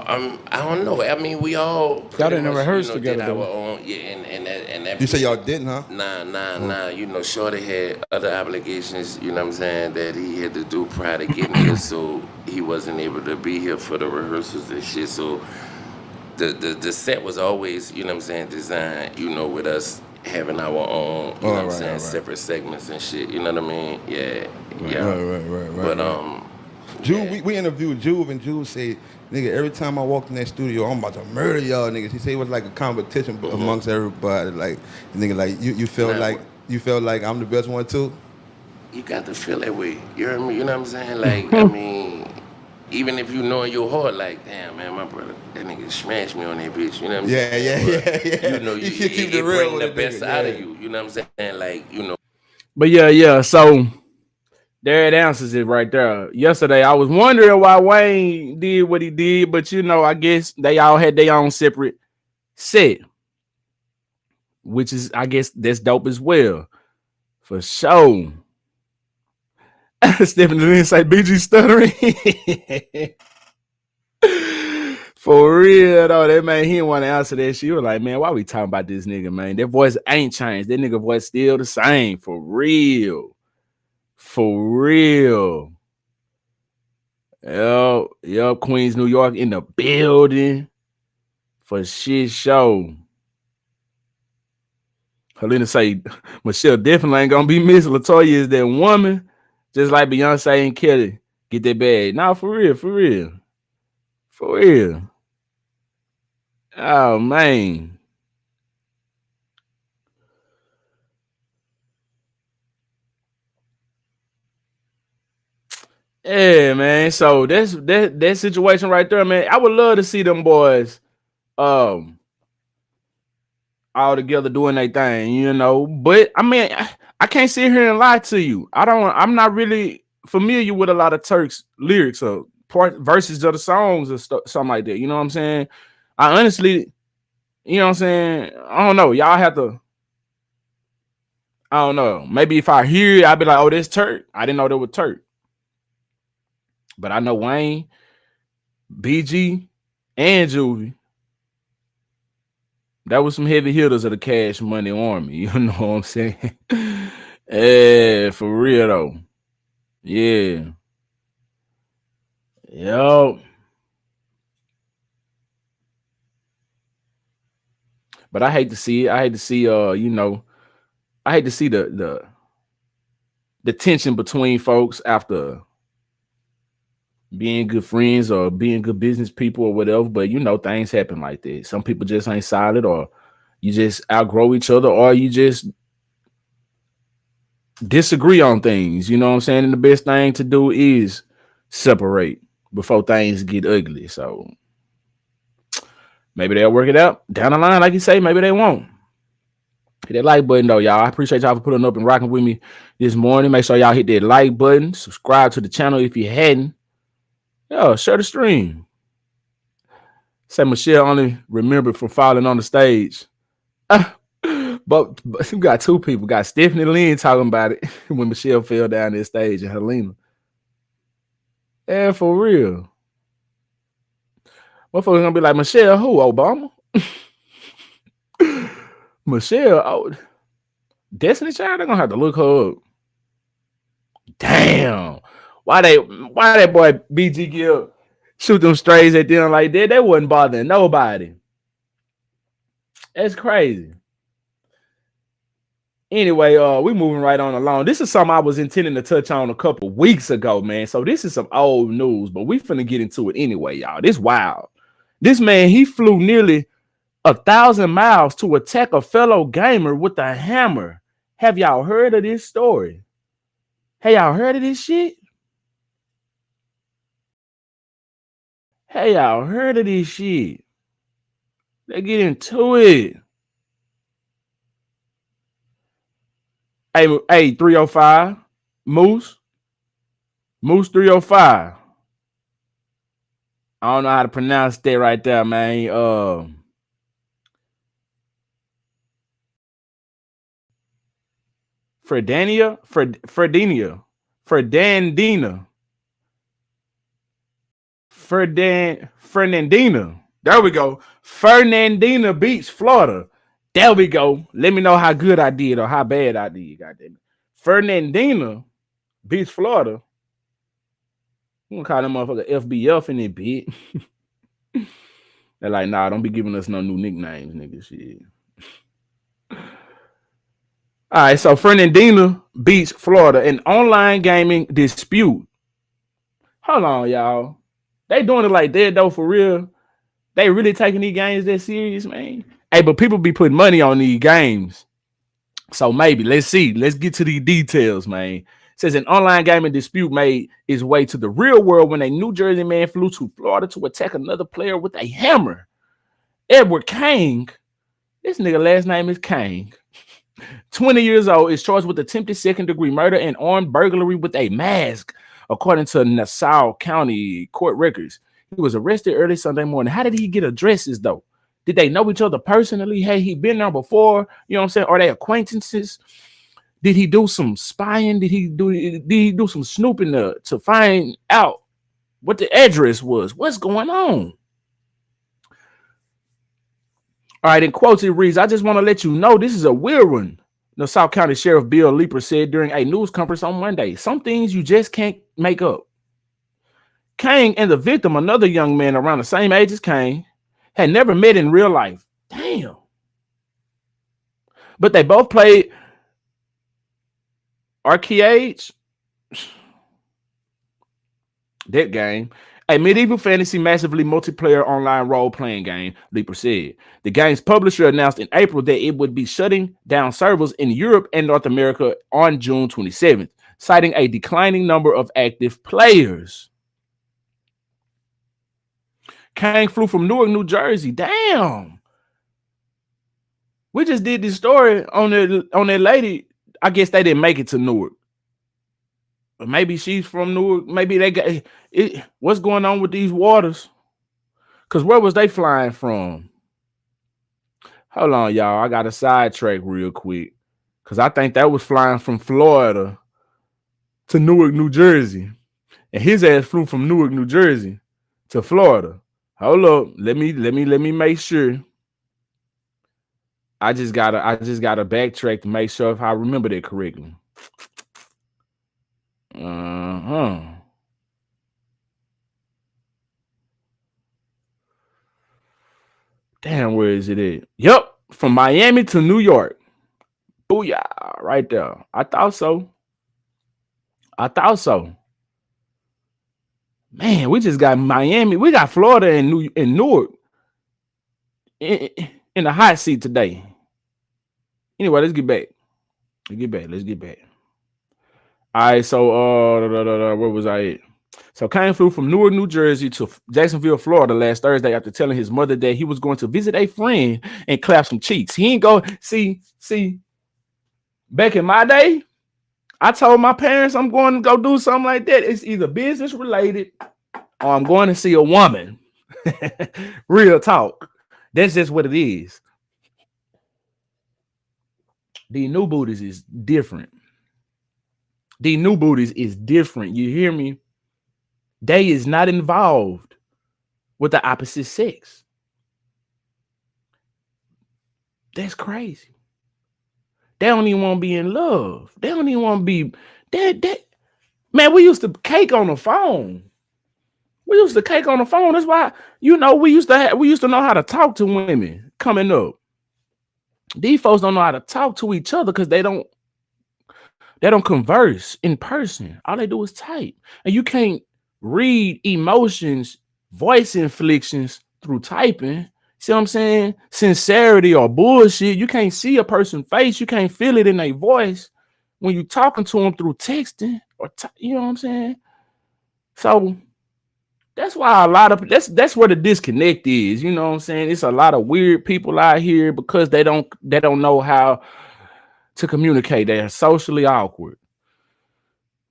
I don't know. I mean, we all Y'all pretty didn't much, you rehearse know, did together our though. own, yeah, and that you say y'all being, didn't, huh? nah. You know, Shorty had other obligations. You know what I'm saying, that he had to do prior to getting here, so he wasn't able to be here for the rehearsals and shit. So the set was always, you know what I'm saying, designed, you know, with us having our own, you know what All I'm right, saying, all right, separate segments and shit. You know what I mean? Yeah, yeah. right, But right. Juve, yeah. we interviewed Juve, and Juve said, nigga, every time I walked in that studio, I'm about to murder y'all niggas. He said it was like a competition amongst everybody. Like, nigga, like Now, you felt like I'm the best one too. you got to feel that way. You hear me? You know what I'm saying? Like, I mean, even if you know in your heart, like, damn, man, my brother, that nigga smashed me on that bitch. You know what I'm Yeah, saying? yeah, But yeah, yeah. you know, You should keep it it real bring with the a best nigga. out of Yeah. you. You know what I'm saying? Like, you know. But yeah. So there it answers it right there. Yesterday, I was wondering why Wayne did what he did, but you know, I guess they all had their own separate set, which is, I guess, that's dope as well. For sure. Stephanie didn't say BG stuttering. For real though, that man, he didn't want to answer that shit. He was like, man, why we talking about this nigga, man? That voice ain't changed. That nigga voice still the same. For real. For real. Yep, Queens, New York in the building. For shit show. Helena say Michelle definitely ain't gonna be Miss Latoya is that woman, just like Beyonce and Kelly. Get that bag. Nah, for real, for real. For real. Oh man. Yeah, man. So that situation right there, man. I would love to see them boys um all together doing their thing, you know. But I mean, I can't sit here and lie to you. I'm not really familiar with a lot of Turks lyrics or part verses of the songs or stuff, something like that. You know what I'm saying? I honestly, you know what I'm saying? I don't know. Y'all have to, I don't know. Maybe if I hear it, I'd be like, oh, this Turk. I didn't know that was Turk. But I know Wayne, BG, and Juvie. That was some heavy hitters of the Cash Money Army. You know what I'm saying? Yeah, for real though. Yeah. Yo. But I hate to see it. I hate to see you know, I hate to see the tension between folks after being good friends or being good business people or whatever. But you know, things happen like that. Some people just ain't solid, or you just outgrow each other, or you just disagree on things. You know what I'm saying? And the best thing to do is separate before things get ugly. So maybe they'll work it out down the line, like you say. Maybe they won't. Hit that like button though, y'all. I appreciate y'all for putting up and rocking with me this morning. Make sure y'all hit that like button. Subscribe to the channel if you hadn't. Yo, share the stream. Say Michelle only remembered from falling on the stage. but we got two people. Got Stephanie Lynn talking about it when Michelle fell down that stage and Helena. Yeah, for real. Motherfuckers gonna be like, Michelle, who? Obama? Michelle, oh, Destiny Child, they're gonna have to look her up. Damn. Why that boy BG Gill shoot them strays at them like that? They wasn't bothering nobody. That's crazy. Anyway, we moving right on along. This is something I was intending to touch on a couple weeks ago, man. So this is some old news, but we finna get into it anyway, y'all. This wild. This man, he flew nearly 1,000 miles to attack a fellow gamer with a hammer. Have y'all heard of this story? Hey, y'all heard of this shit? Hey, y'all heard of this shit? Let's get into it. Hey, 305, Moose 305. I don't know how to pronounce that right there, man. Ferdandina. Fernandina. There we go. Fernandina Beach, Florida. There we go. Let me know how good I did or how bad I did. Goddamn it. Fernandina Beach, Florida. I'm gonna call them motherfucker FBF in it, bit. They're like, nah, don't be giving us no new nicknames, nigga. Shit. All right, so Fernandina Beach, Florida, an online gaming dispute. Hold on, y'all. They doing it like that though, for real. They really taking these games that serious, man. Hey, but people be putting money on these games. So maybe, let's see. Let's get to the details, man. It says an online gaming dispute made its way to the real world when a New Jersey man flew to Florida to attack another player with a hammer. Edward King, this nigga last name is King, 20 years old, is charged with attempted second-degree murder and armed burglary with a mask, according to Nassau County court records. He was arrested early Sunday morning. How did he get addresses, though? Did they know each other personally? Hey, he been there before? You know what I'm saying? Are they acquaintances? Did he do some spying? Did he do some snooping to find out what the address was? What's going on? All right, in quotes, it reads, I just want to let you know this is a weird one. Nassau County Sheriff Bill Leeper said during a news conference on Monday. Some things you just can't make up. Kane and the victim, another young man around the same age as Kane, had never met in real life. Damn. But they both played arcades. That game. A medieval fantasy, massively multiplayer online role-playing game, Leeper said. The game's publisher announced in April that it would be shutting down servers in Europe and North America on June 27th, citing a declining number of active players. Kang flew from Newark, New Jersey. Damn. We just did this story on that lady. I guess they didn't make it to Newark. But maybe she's from Newark. Maybe they got it. What's going on with these waters? Because where was they flying from? Hold on, y'all. I got a sidetrack real quick. Because I think that was flying from Florida to Newark, New Jersey. And his ass flew from Newark, New Jersey to Florida. Hold up. Let me make sure. I just gotta backtrack to make sure if I remember that correctly. Damn, where is it at? Yep, from Miami to New York. Booyah, right there. I thought so. Man, we just got Miami. We got Florida and Newark in the hot seat today. Anyway, let's get back. Let's get back. All right, so where was I at? So Kane flew from Newark, New Jersey to Jacksonville, Florida last Thursday after telling his mother that he was going to visit a friend and clap some cheeks. He ain't go see. Back in my day, I told my parents I'm going to go do something like that. It's either business related or I'm going to see a woman. Real talk. That's just what it is. The new booties is different. The new booties is different. You hear me? They is not involved with the opposite sex. That's crazy. They don't even want to be in love. They don't even want to be that. Man, we used to cake on the phone. We used to cake on the phone. That's why, we used to know how to talk to women coming up. These folks don't know how to talk to each other because they don't converse in person. All they do is type. And you can't read emotions, voice inflections through typing. See what I'm saying? Sincerity or bullshit. You can't see a person's face. You can't feel it in their voice when you're talking to them through texting or you know what I'm saying? So that's why that's where the disconnect is. You know what I'm saying? It's a lot of weird people out here because they don't know how to communicate. They're socially awkward.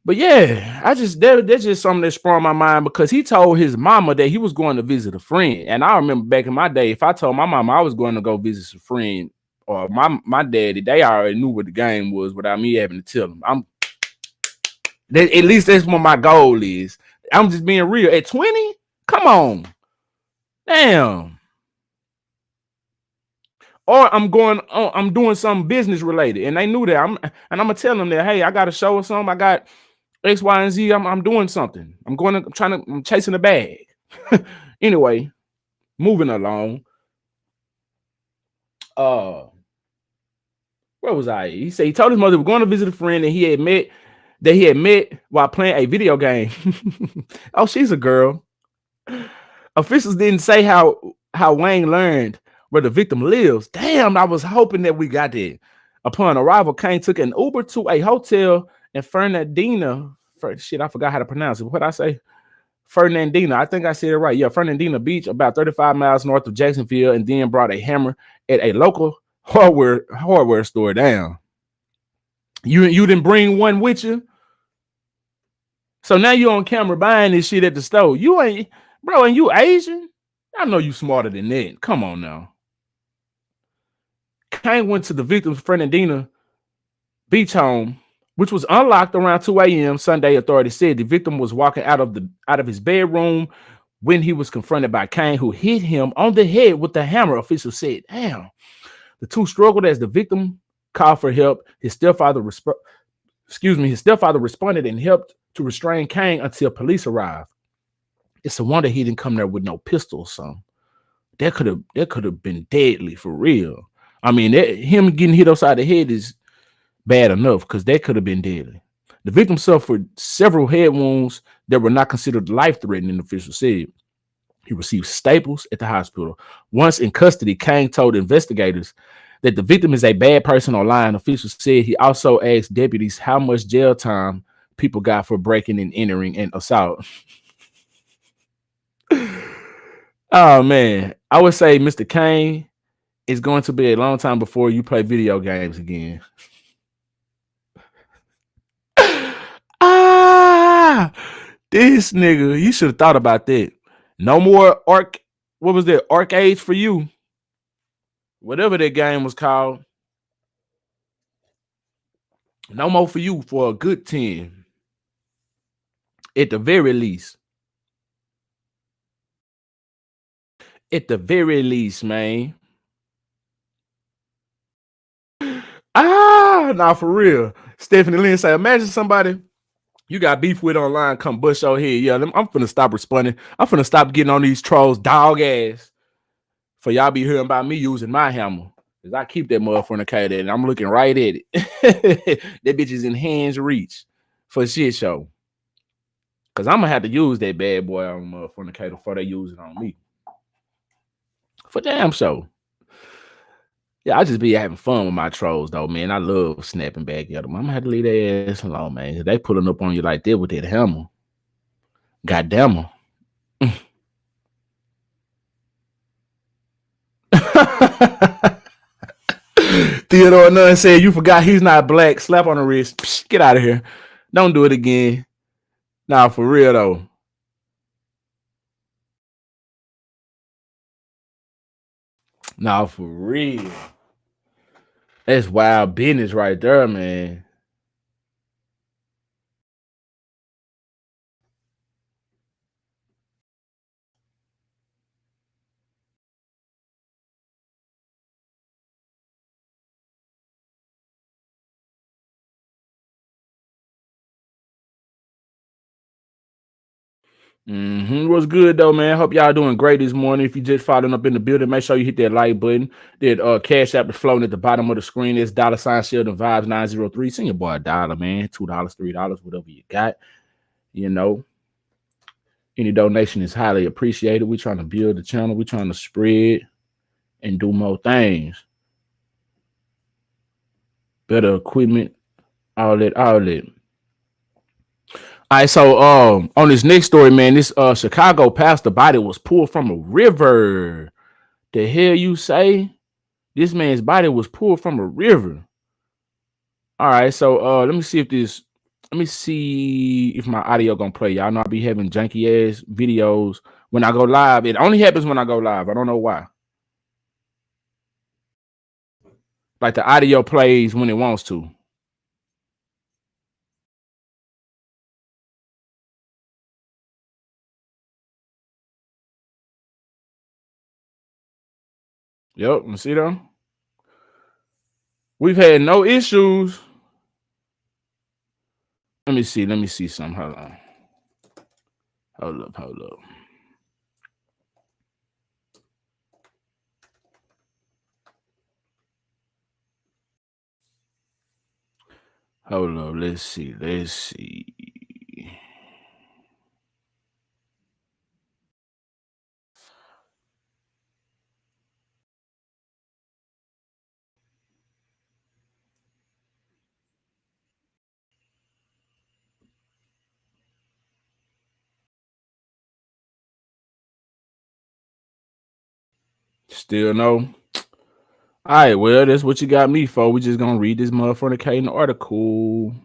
But yeah, that's just something that sprung my mind because he told his mama that he was going to visit a friend. And I remember back in my day, if I told my mama I was going to go visit a friend or my daddy, they already knew what the game was without me having to tell them. At least that's what my goal is. I'm just being real. At 20, come on. Damn. Or I'm doing something business related. And they knew that. I'm gonna tell them that, hey, I got a show or something. I got X, Y, and Z. I'm doing something. I'm chasing a bag. Anyway, moving along. Where was I? He said he told his mother he was going to visit a friend that he had met while playing a video game. Oh, she's a girl. Officials didn't say how Wayne learned where the victim lives. Damn, I was hoping that we got that. Upon arrival, Kane took an Uber to a hotel in Fernandina. Shit, I forgot how to pronounce it. What I say? Fernandina. I think I said it right. Yeah, Fernandina Beach, about 35 miles north of Jacksonville, and then brought a hammer at a local hardware store. Damn. You didn't bring one with you? So now you on camera buying this shit at the store. You ain't, bro, and you Asian? I know you smarter than that. Come on now. Kane went to the victim's Fernandina Beach home, which was unlocked around 2 a.m. Sunday. Authorities said the victim was walking out of his bedroom when he was confronted by Kane, who hit him on the head with the hammer. Officials said, damn. The two struggled as the victim called for help. His stepfather responded and helped to restrain Kane until police arrived. It's a wonder he didn't come there with no pistol or something. That could have been deadly for real. I mean, him getting hit upside the head is bad enough because that could have been deadly. The victim suffered several head wounds that were not considered life-threatening, officials said. He received staples at the hospital. Once in custody, Kane told investigators that the victim is a bad person online. Officials said he also asked deputies how much jail time people got for breaking and entering and assault. Oh, man. I would say Mr. Kane, it's going to be a long time before you play video games again. This nigga, you should have thought about that. No more what was that? Arcade for you. Whatever that game was called. No more for you for a good 10. At the very least. At the very least, man. Nah, for real. Stephanie Lynn say, imagine somebody you got beef with online come bust your head. Yeah, I'm finna stop responding. I'm finna stop getting on these trolls dog ass for y'all be hearing about me using my hammer. Because I keep that motherfucker cated and I'm looking right at it. That bitch is in hands reach for shit show. Because I'm going to have to use that bad boy on motherfucker before they use it on me. For damn show. Yeah, I just be having fun with my trolls though, man. I love snapping back at them. I'm gonna have to leave their ass alone, man. They pulling up on you like that with that hammer. Goddamn them. Theodore Nunn said, "You forgot he's not black." Slap on the wrist. Psh, get out of here. Don't do it again. Nah, for real though. Nah, for real. That's wild business right there, man. What's good though, man? Hope y'all doing great this morning. If you just following up in the building, make sure you hit that like button. That cash app is floating at the bottom of the screen. It's $ Sheldon Vibes 903. Send your boy $1, man. $2, $3, whatever you got. You know, any donation is highly appreciated. We're trying to build the channel. We're trying to spread and do more things. Better equipment, all that, all that. All right, so on this next story, man, this Chicago pastor body was pulled from a river. The hell you say? This man's body was pulled from a river. All right, so let me see if my audio gonna play. Y'all know I be having janky ass videos when I go live. It only happens when I go live. I don't know why. Like the audio plays when it wants to. Yep, you see them? We've had no issues. Let me see something. Hold on. Hold up. Hold up. Let's see. Still no. All right, well, that's what you got me for. We just gonna read this motherfucking article.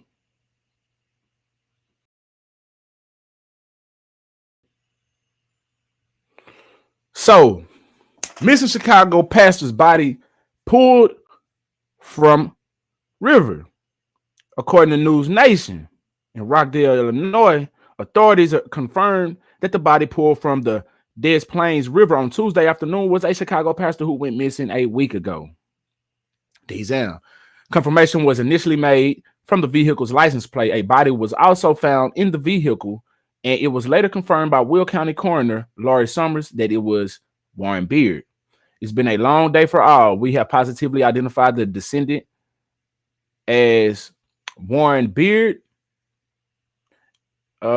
So, missing Chicago pastor's body pulled from river, according to News Nation. In Rockdale, Illinois, authorities confirmed that the body pulled from the Des Plaines River on Tuesday afternoon was a Chicago pastor who went missing a week ago. Damn. Confirmation was initially made from the vehicle's license plate. A body was also found in the vehicle, and it was later confirmed by Will County coroner Laurie Summers that it was Warren Beard. It's been a long day for all. We have positively identified the descendant as Warren Beard. What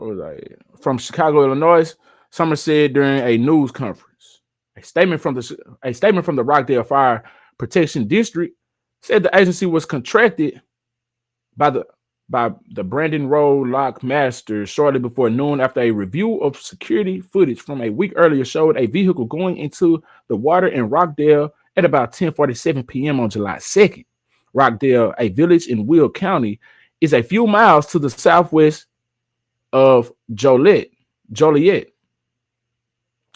was I? From Chicago, Illinois. Summers said during a news conference. A statement from the Rockdale Fire Protection District said the agency was contracted by the Brandon Road Lock Master shortly before noon after a review of security footage from a week earlier showed a vehicle going into the water in Rockdale at about 10:47 p.m. on July 2nd. Rockdale, a village in Will County, is a few miles to the southwest of Joliet.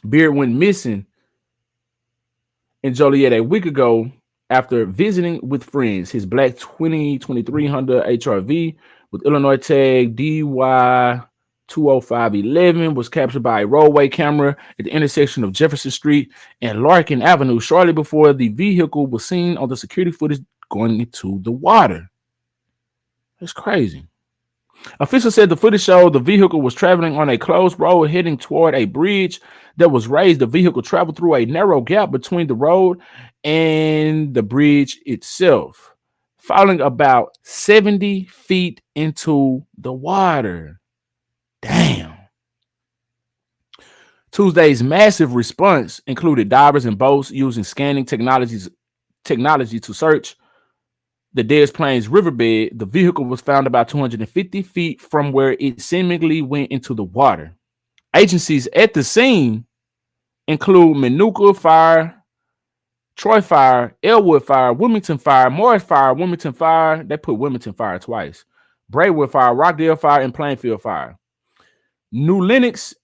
Beard went missing in Joliet a week ago after visiting with friends. His black 2023 Honda HRV with Illinois tag DY 20511 was captured by a roadway camera at the intersection of Jefferson Street and Larkin Avenue shortly before the vehicle was seen on the security footage going into the water. That's crazy. Officials said the footage showed the vehicle was traveling on a closed road heading toward a bridge that was raised. The vehicle traveled through a narrow gap between the road and the bridge itself, falling about 70 feet into the water. Damn. Tuesday's massive response included divers and boats using scanning technology to search the Des Plaines riverbed. The vehicle was found about 250 feet from where it seemingly went into the water. Agencies at the scene include Manuka Fire, Troy Fire, Elwood Fire, Wilmington Fire, Morris Fire, Wilmington Fire. They put Wilmington Fire twice. Braywood Fire, Rockdale Fire, and Plainfield Fire. New Lenox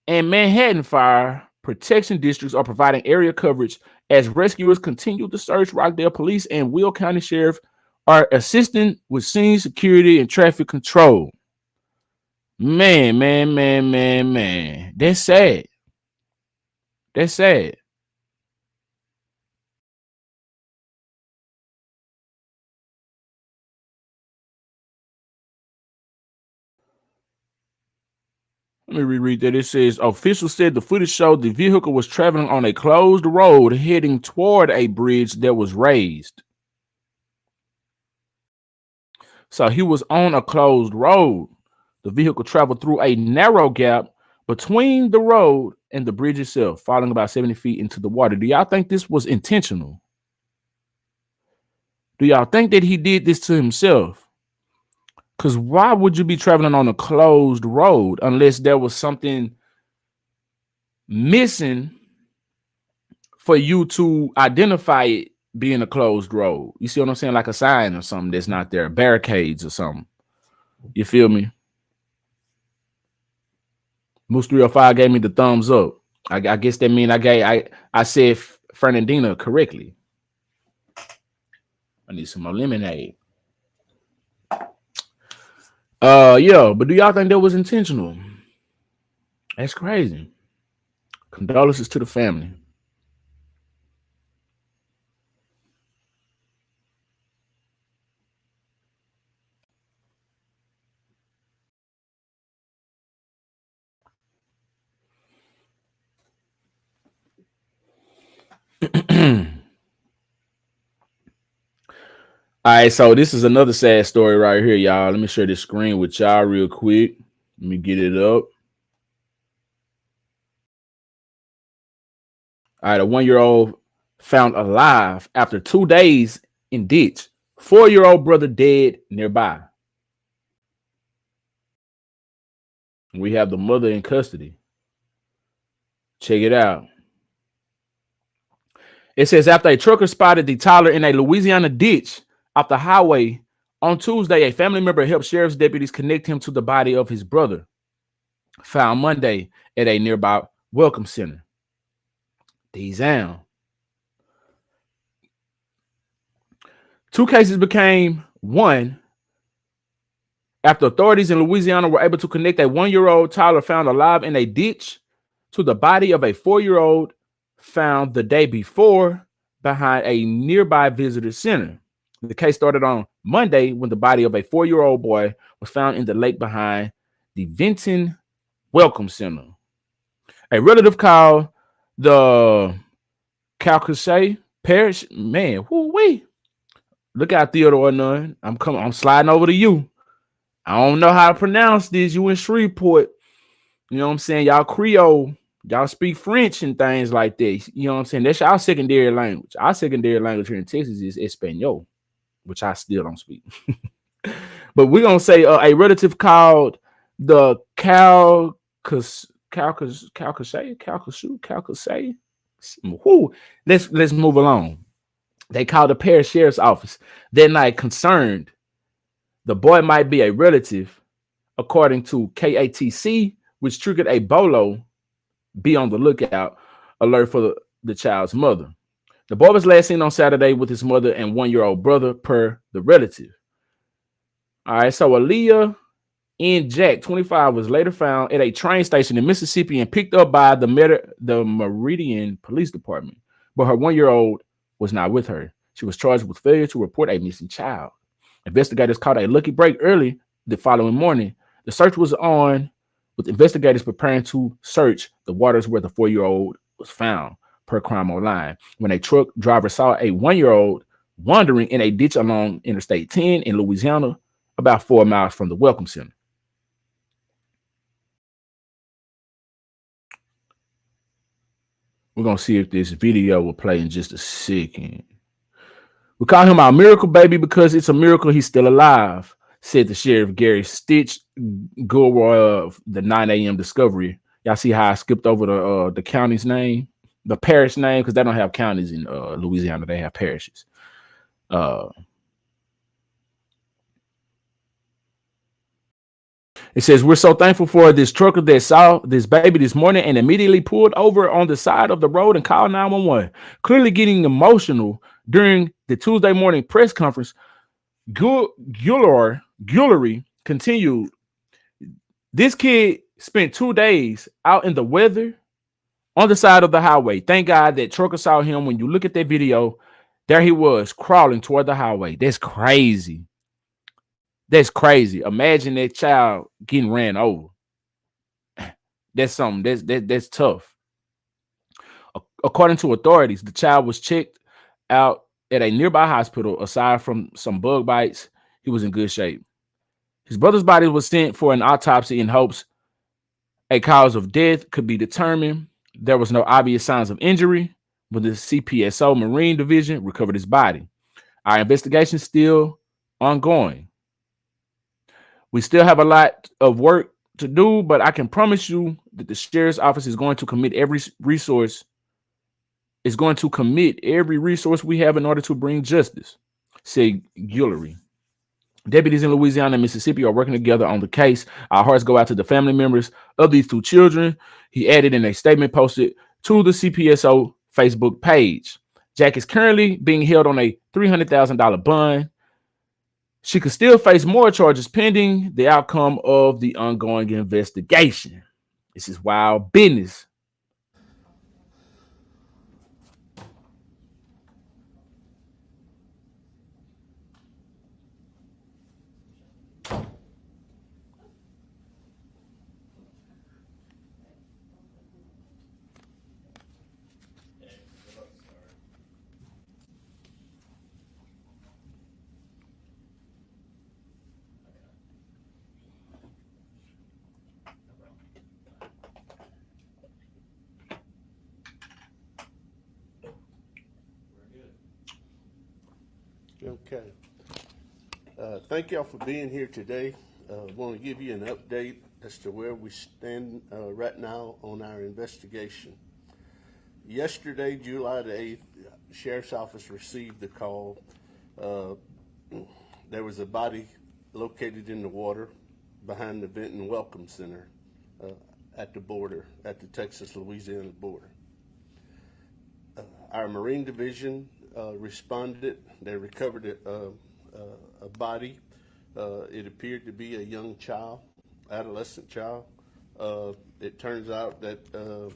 and Manhattan Fire Protection Districts are providing area coverage as rescuers continue to search. Rockdale Police and Will County Sheriff are assisting with scene security and traffic control. Man. That's sad. That's sad. Let me reread that. It says officials said the footage showed the vehicle was traveling on a closed road heading toward a bridge that was raised. So he was on a closed road. The vehicle traveled through a narrow gap between the road and the bridge itself, falling about 70 feet into the water. Do y'all think this was intentional? Do y'all think that he did this to himself? Because why would you be traveling on a closed road unless there was something missing for you to identify it being a closed road? You see what I'm saying? Like a sign or something that's not there, barricades or something. You feel me? Moose 305 gave me the thumbs up. I guess that means I said Fernandina correctly. I need some more lemonade. Yeah, but do y'all think that was intentional? That's crazy. Condolences to the family. All right, so this is another sad story right here, y'all. Let me share this screen with y'all real quick. Let me get it up. All right, a 1-year-old found alive after 2 days in ditch. 4-year-old brother dead nearby. We have the mother in custody. Check it out. It says after a trucker spotted the toddler in a Louisiana ditch off the highway on Tuesday, a family member helped sheriff's deputies connect him to the body of his brother, found Monday at a nearby welcome center. Damn. 2 cases became one after authorities in Louisiana were able to connect a 1-year-old toddler found alive in a ditch to the body of a 4-year-old found the day before behind a nearby visitor center. The case started on Monday when the body of a 4-year-old boy was found in the lake behind the Vinton Welcome Center. A relative called the Calcasieu Parish. Man, whoo-wee. Look out, Theodore Nunn. I'm sliding over to you. I don't know how to pronounce this. You in Shreveport. You know what I'm saying? Y'all Creole. Y'all speak French and things like that. You know what I'm saying? That's our secondary language. Our secondary language here in Texas is Espanol, which I still don't speak. But we're going to say a relative called the Calcasieu. Let's move along. They called the parish sheriff's office that night concerned the boy might be a relative, according to KATC, which triggered a BOLO, be on the lookout, alert for the child's mother. The boy was last seen on Saturday with his mother and 1-year-old brother, per the relative. All right, so Aaliyah N. Jack, 25, was later found at a train station in Mississippi and picked up by the Meridian Police Department, but her 1-year-old was not with her. She was charged with failure to report a missing child. Investigators caught a lucky break early the following morning. The search was on, with investigators preparing to search the waters where the 4-year-old was found, per Crime Online, when a truck driver saw a 1-year-old wandering in a ditch along Interstate 10 in Louisiana, about 4 miles from the Welcome Center. We're gonna see if this video will play in just a second. We call him our miracle baby because it's a miracle he's still alive, said the sheriff Gary Stitch Gilroy of the 9 a.m. Discovery. Y'all see how I skipped over the county's name, the parish name, because they don't have counties in Louisiana. They have parishes. It says, we're so thankful for this trucker that saw this baby this morning and immediately pulled over on the side of the road and called 911. Clearly getting emotional during the Tuesday morning press conference, Guillory continued. This kid spent 2 days out in the weather on the side of the highway. Thank God that trucker saw him. When you look at that video, there he was crawling toward the highway. That's crazy. That's crazy. Imagine that child getting ran over. That's something. That's tough. According to authorities, the child was checked out at a nearby hospital. Aside from some bug bites, he was in good shape. His brother's body was sent for an autopsy in hopes a cause of death could be determined. There was no obvious signs of injury, but the CPSO Marine Division recovered his body. Our investigation is still ongoing. We still have a lot of work to do, but I can promise you that the sheriff's office is going to commit every resource we have in order to bring justice, said Guillory. Deputies in Louisiana and Mississippi are working together on the case. Our hearts go out to the family members of these 2 children, he added in a statement posted to the CPSO Facebook page. Jack is currently being held on a $300,000 bond. She could still face more charges pending the outcome of the ongoing investigation. This is wild business. Okay. Thank y'all for being here today. I want to give you an update as to where we stand right now on our investigation. Yesterday, July the 8th, the Sheriff's Office received the call. There was a body located in the water behind the Benton Welcome Center at the border, at the Texas-Louisiana border. Our Marine Division responded. They recovered a body. It appeared to be a young child, adolescent child. It turns out that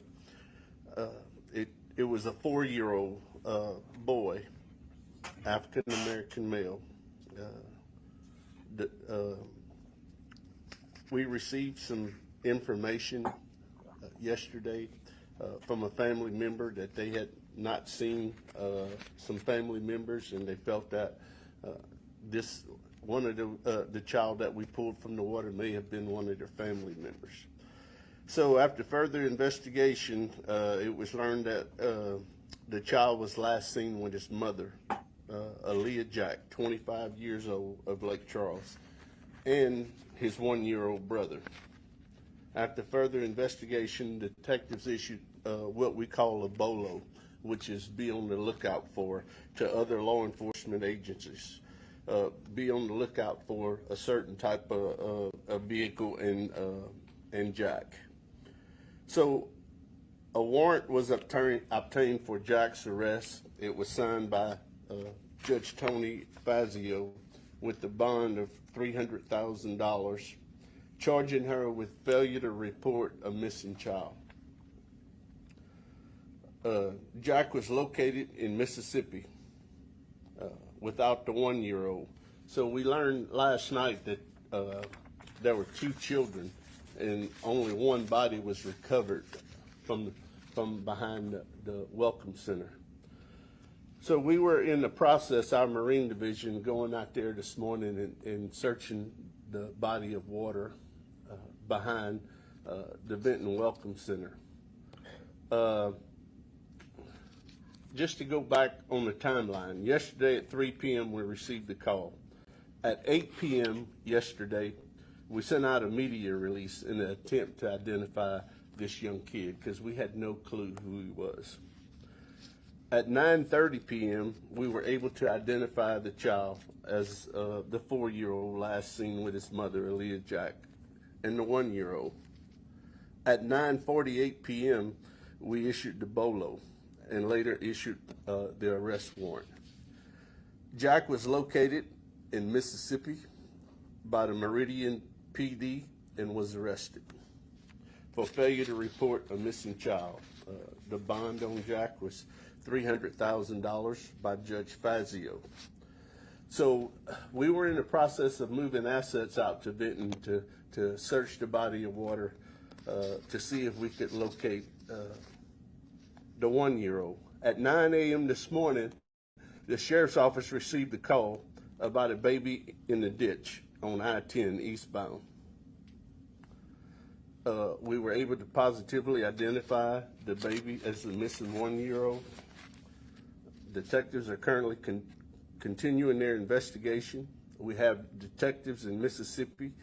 it was a 4-year-old boy, African-American male. We received some information yesterday from a family member that they had not seen some family members, and they felt that this one of the child that we pulled from the water may have been one of their family members. So after further investigation, it was learned that the child was last seen with his mother, Aaliyah Jack, 25 years old, of Lake Charles, and his 1-year-old brother. After further investigation, detectives issued what we call a BOLO, which is be on the lookout for, to other law enforcement agencies. Be on the lookout for a certain type of vehicle and Jack. So a warrant was obtained for Jack's arrest. It was signed by Judge Tony Fazio with the bond of $300,000, charging her with failure to report a missing child. Jack was located in Mississippi without the 1-year-old. So we learned last night that there were 2 children and only one body was recovered from behind the Welcome Center. So we were in the process, our Marine Division, going out there this morning and searching the body of water behind the Benton Welcome Center. just to go back on the timeline, yesterday at 3 p.m. we received the call. At 8 p.m. yesterday, we sent out a media release in an attempt to identify this young kid because we had no clue who he was. At 9:30 p.m., we were able to identify the child as the 4-year-old last seen with his mother, Aaliyah Jack, and the 1-year-old. At 9:48 p.m., we issued the BOLO and later issued the arrest warrant. Jack was located in Mississippi by the Meridian PD and was arrested for failure to report a missing child. The bond on Jack was $300,000 by Judge Fazio. So we were in the process of moving assets out to Benton to search the body of water to see if we could locate the 1-year-old. At 9 a.m. this morning, the sheriff's office received a call about a baby in the ditch on I-10 eastbound. We were able to positively identify the baby as the missing 1-year-old. Detectives are currently continuing their investigation. We have detectives in Mississippi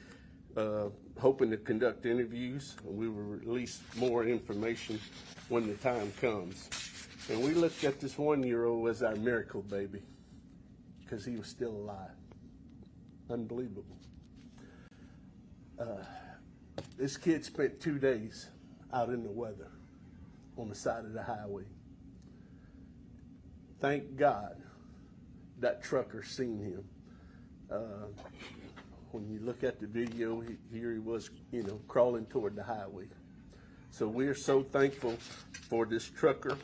hoping to conduct interviews, and we will release more information when the time comes. And we looked at this 1-year-old as our miracle baby because he was still alive. Unbelievable. This kid spent 2 days out in the weather on the side of the highway. Thank God that trucker seen him. When you look at the video, here he was, crawling toward the highway. So we are so thankful for this trucker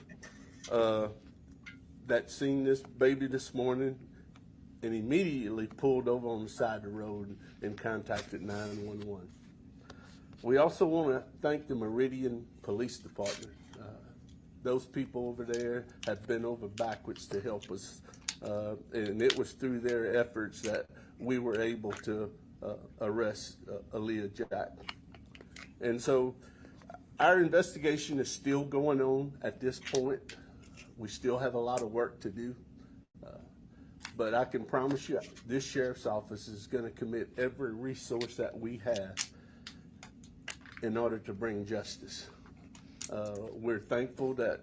that seen this baby this morning and immediately pulled over on the side of the road and contacted 911. We also want to thank the Meridian Police Department. Those people over there have been over backwards to help us, and it was through their efforts that we were able to arrest Aaliyah Jack. And so our investigation is still going on at this point. We still have a lot of work to do, but I can promise you this sheriff's office is going to commit every resource that we have in order to bring justice. We're thankful that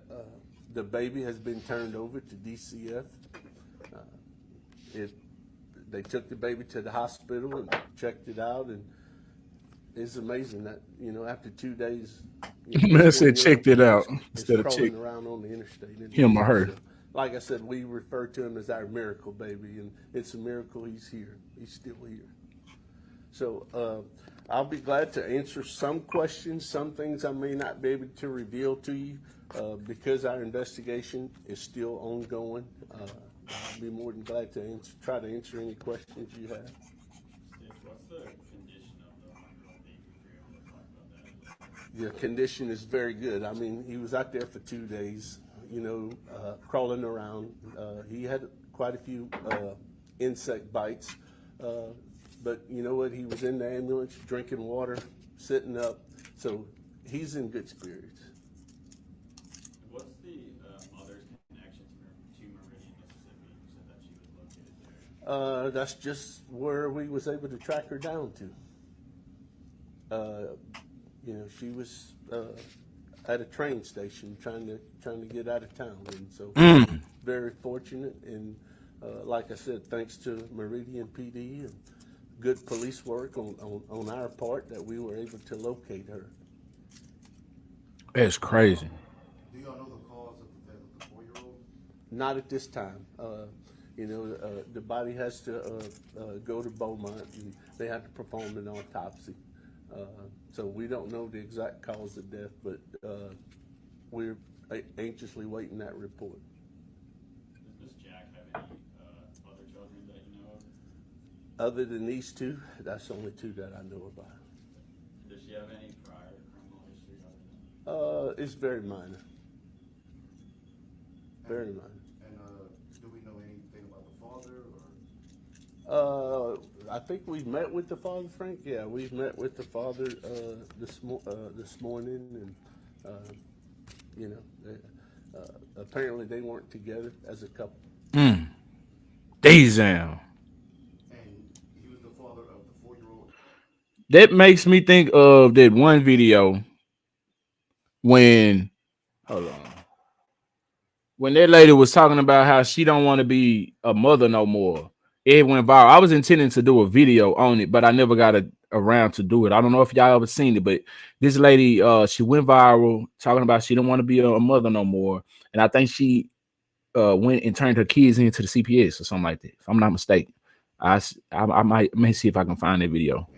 the baby has been turned over to DCF. They took the baby to the hospital and checked it out, and it's amazing that after 2 days, Man said checked it out instead of crawling check around on the interstate. him or her. So, like I said, we refer to him as our miracle baby, and it's a miracle he's here. He's still here. So I'll be glad to answer some questions, some things I may not be able to reveal to you because our investigation is still ongoing. I'll be more than glad to try to answer any questions you have. What's the condition of the 1-year-old baby, if you're able to talk about that? The condition is very good. I mean, he was out there for 2 days, crawling around. He had quite a few insect bites. But you know what? He was in the ambulance, drinking water, sitting up. So he's in good spirits. What's the mother's connection to Meridian, Mississippi? You said that she was located there. That's just where we was able to track her down to. She was at a train station trying to get out of town, and so very fortunate. And like I said, thanks to Meridian PD and good police work on our part that we were able to locate her. That's crazy. Do y'all know the cause of the death of the 4-year-old? Not at this time. The body has to go to Beaumont and they have to perform an autopsy. So we don't know the exact cause of death, but we're anxiously waiting that report. Does Miss Jack have any other children that you know of? Other than these two, that's the only 2 that I know about. Does she have any prior criminal history other than? It's very minor. Very minor. And do we know anything about the father? I think we've met with the father, Frank. Yeah, we've met with the father this morning, and Apparently, they weren't together as a couple. Mm. Damn. And he was the father of the 4-year-old. That makes me think of that one video when hold on. When that lady was talking about how she don't want to be a mother no more. It went viral. I was intending to do a video on it, but I never got around to do it. I don't know if y'all ever seen it, but this lady, she went viral talking about she don't want to be a mother no more, and I think she went and turned her kids into the CPS or something like that. If I'm not mistaken, I may see if I can find that video.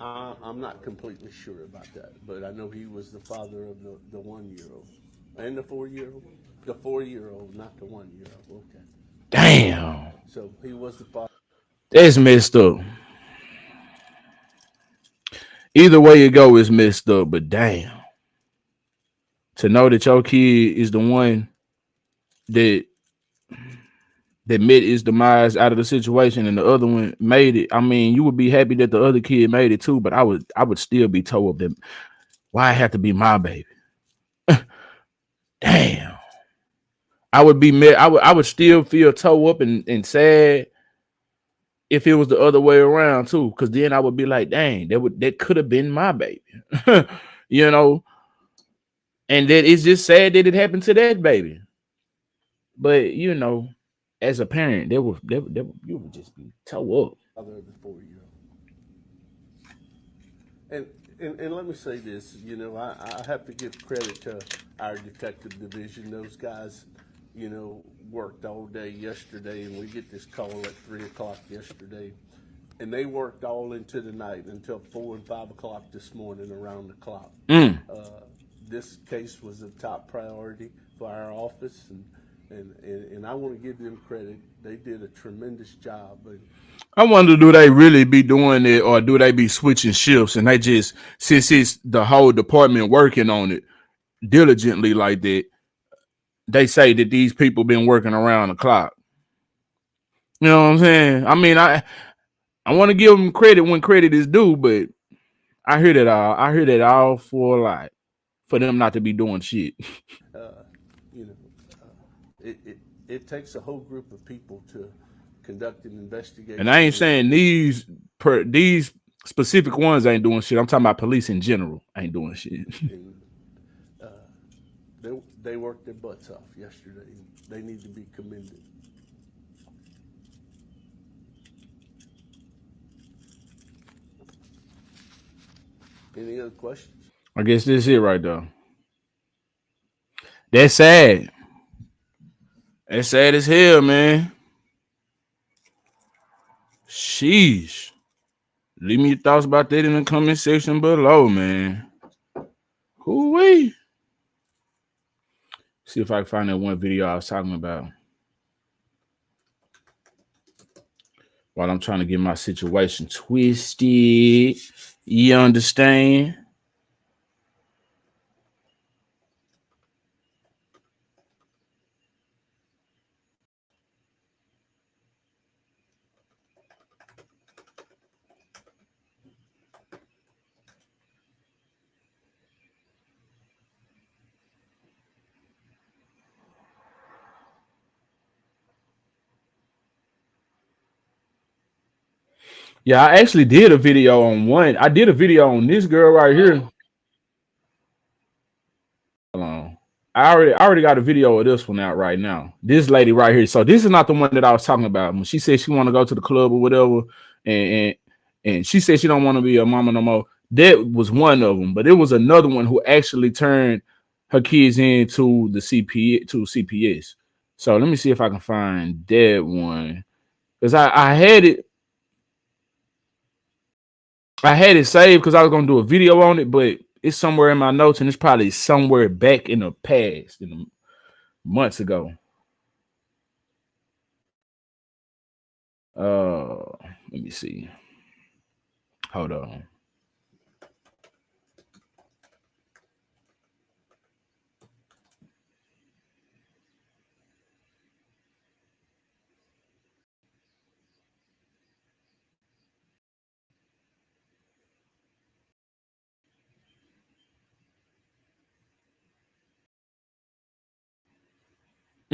And I'm not completely sure about that, but I know he was the father of the 1-year-old and the 4-year-old. The 4-year-old, not the 1-year-old. Okay. Damn, So he was the father. that's messed up. Either way you go, it's messed up. But damn, to know that your kid is the one that met his demise out of the situation and the other one made it. I mean, you would be happy that the other kid made it too, but I would still be told that why it had to be my baby. Damn. I would be mad. I would still feel toe up and sad if it was the other way around too. Cause then I would be like, dang, that could have been my baby. you know, and that it's just sad that it happened to that baby. But as a parent, you would just be toe up. Father of the 4-year-old. And, and let me say this, I have to give credit to our detective division. Those guys, worked all day yesterday, and we get this call at 3 o'clock yesterday, and they worked all into the night until 4 and 5 o'clock this morning around the clock. Mm. This case was a top priority for our office, and I want to give them credit. They did a tremendous job. I wonder, do they really be doing it, or do they be switching shifts and they just, since it's the whole department working on it diligently like that, they say that these people been working around the clock. You know what I'm saying? I mean, I want to give them credit when credit is due, but I hear that all. I hear that all for like for them not to be doing shit. uh, you know, it takes a whole group of people to conduct an And I investigation. ain't saying these specific ones ain't doing shit. I'm talking about police in general ain't doing shit. And uh, they worked their butts off yesterday. They need to be commended. Any other questions? I guess this is it right there. That's sad. That's sad as hell, man. Sheesh. Leave me your thoughts about that in the comment section below, man. Hoo-wee. See if I can find that one video I was talking about while I'm trying to get my situation twisted. You understand? Yeah, I actually did a video on one. I did a video on this girl right here. Hold on. I already got a video of this one out right now. This lady right here. So this is not the one that I was talking about. When she said she want to go to the club or whatever, and and, and she said she don't want to be a mama no more. That was one of them, but it was another one who actually turned her kids into the CPS. So let me see if I can find that one because I had it saved because I was gonna do a video on it, but it's somewhere in my notes and it's probably somewhere back in the past, months ago. Let me see. Hold on.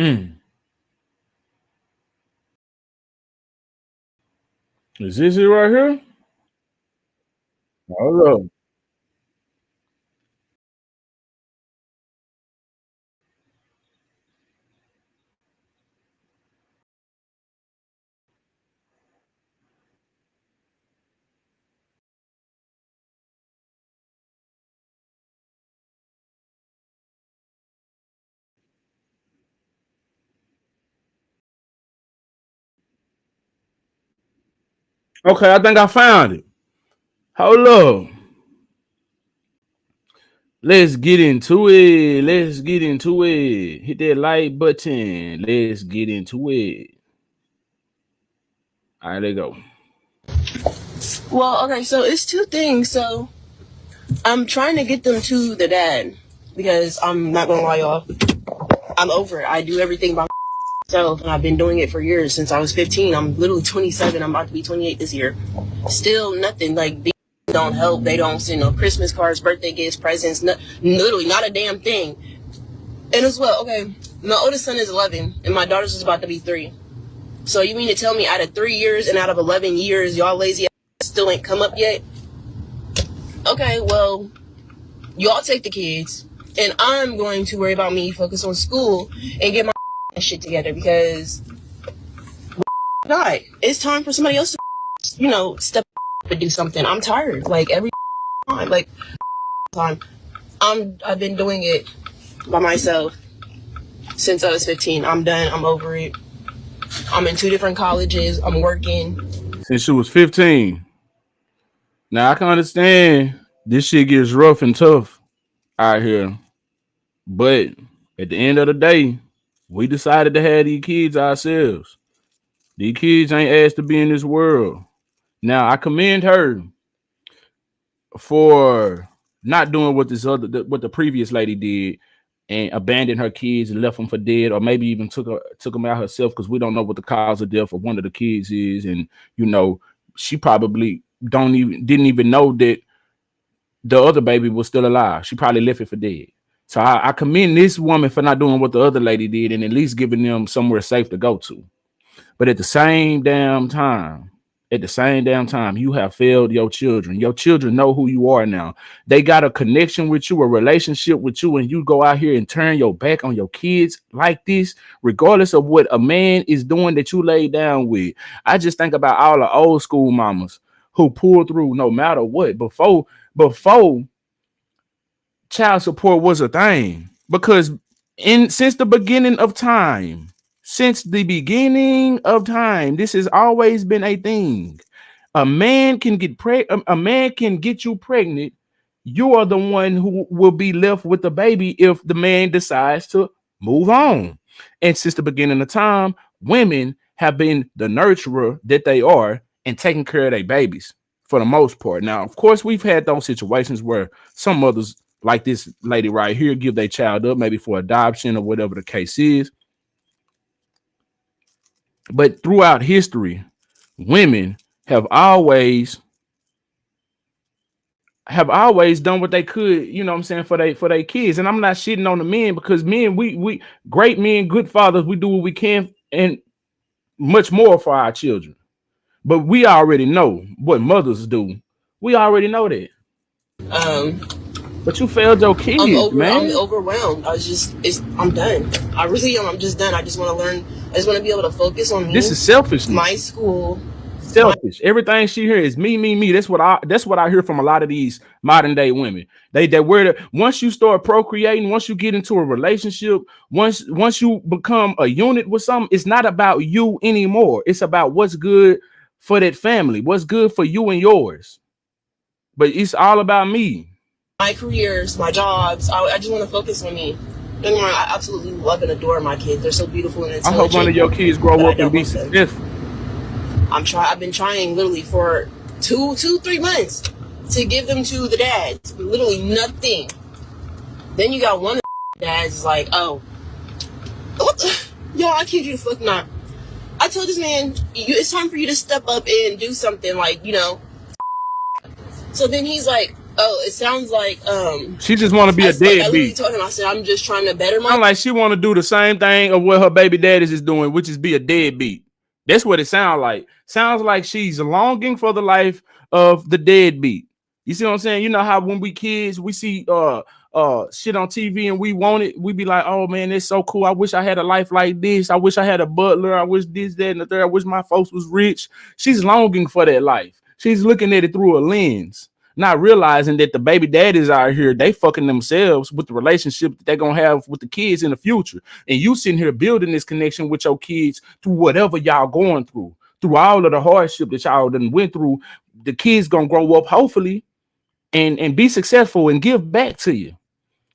Mm. Is this it right here? Hold up. Okay, I think I found it. Hold up. Let's get into it. Let's get into it. Hit that like button. Let's get into it. All right, there you go. Well, okay, so it's two things. So I'm trying to get them to the dad because I'm not gonna lie, y'all. I'm over it. I do everything by myself, and I've been doing it for years since I was 15. I'm literally 27. I'm about to be 28 this year. Still nothing. Like these don't help. They don't send no Christmas cards, birthday gifts, presents. Literally not a damn thing. And as well, okay, my oldest son is 11, and my daughter's is about to be 3. So you mean to tell me out of 3 years and out of 11 years, y'all lazy ass still ain't come up yet? Okay, well, y'all take the kids, and I'm going to worry about me, focus on school, and get my shit together because not. It's time for somebody else to, step up and do something. I'm tired. Like every time, I've been doing it by myself since I was 15. I'm done. I'm over it. I'm in 2 different colleges. I'm working. Since she was 15. Now I can understand this shit gets rough and tough out here. But at the end of the day, we decided to have these kids ourselves. These kids ain't asked to be in this world. Now I commend her for not doing what what the previous lady did and abandoned her kids and left them for dead, or maybe even took them out herself, because we don't know what the cause of death of one of the kids is, and she probably didn't even know that the other baby was still alive. She probably left it for dead. So I commend this woman for not doing what the other lady did and at least giving them somewhere safe to go to. But at the same damn time, you have failed your children. Your children know who you are now. They got a connection with you, a relationship with you, and you go out here and turn your back on your kids like this, regardless of what a man is doing that you lay down with. I just think about all the old school mamas who pulled through no matter what before child support was a thing, because since the beginning of time, this has always been a thing. A man can get you pregnant. You are the one who will be left with the baby if the man decides to move on. And since the beginning of time, women have been the nurturer that they are and taking care of their babies for the most part. Now, of course, we've had those situations where some mothers, like this lady right here, give their child up maybe for adoption or whatever the case is. But throughout history, women have always done what they could, what I'm saying, for their kids. And I'm not shitting on the men, because men, we great men, good fathers, we do what we can and much more for our children. But we already know what mothers do. We already know that. Um, But you failed your kids, I'm man. overwhelmed. I'm done. I really am. I'm just done. I just want to learn. I just want to be able to focus on me. This is selfishness. My school. Selfish. Everything she hears is me, me, me. That's what I hear from a lot of these modern day women. They once you start procreating, once you get into a relationship, once you become a unit with something, it's not about you anymore. It's about what's good for that family, what's good for you and yours. But it's all about me. My careers, my jobs. I just want to focus on me. Don't get me wrong, I absolutely love and adore my kids. They're so beautiful and intelligent. I hope one of your kids grow up and be successful. I've been trying literally for 3 months to give them to the dads. Literally nothing. Then you got one of the dads like, oh, what the? Yo, I kid you the fuck not. I told this man, it's time for you to step up and do something, like, So then he's like, Oh, it sounds like She just want to be a I literally deadbeat. told him, I said, I'm just trying to better my. Sound like she want to do the same thing of what her baby daddies is doing, which is be a deadbeat. That's what it sounds like. Sounds like she's longing for the life of the deadbeat. You see what I'm saying? You know how when we kids, we see shit on TV and we want it, we be like, oh man, it's so cool. I wish I had a life like this. I wish I had a butler. I wish this, that, and the third. I wish my folks was rich. She's longing for that life. She's looking at it through a lens, not realizing that the baby daddies out here, they fucking themselves with the relationship that they're gonna have with the kids in the future. And you sitting here building this connection with your kids through whatever y'all going through all of the hardship that y'all done went through. The kids gonna grow up hopefully and be successful and give back to you.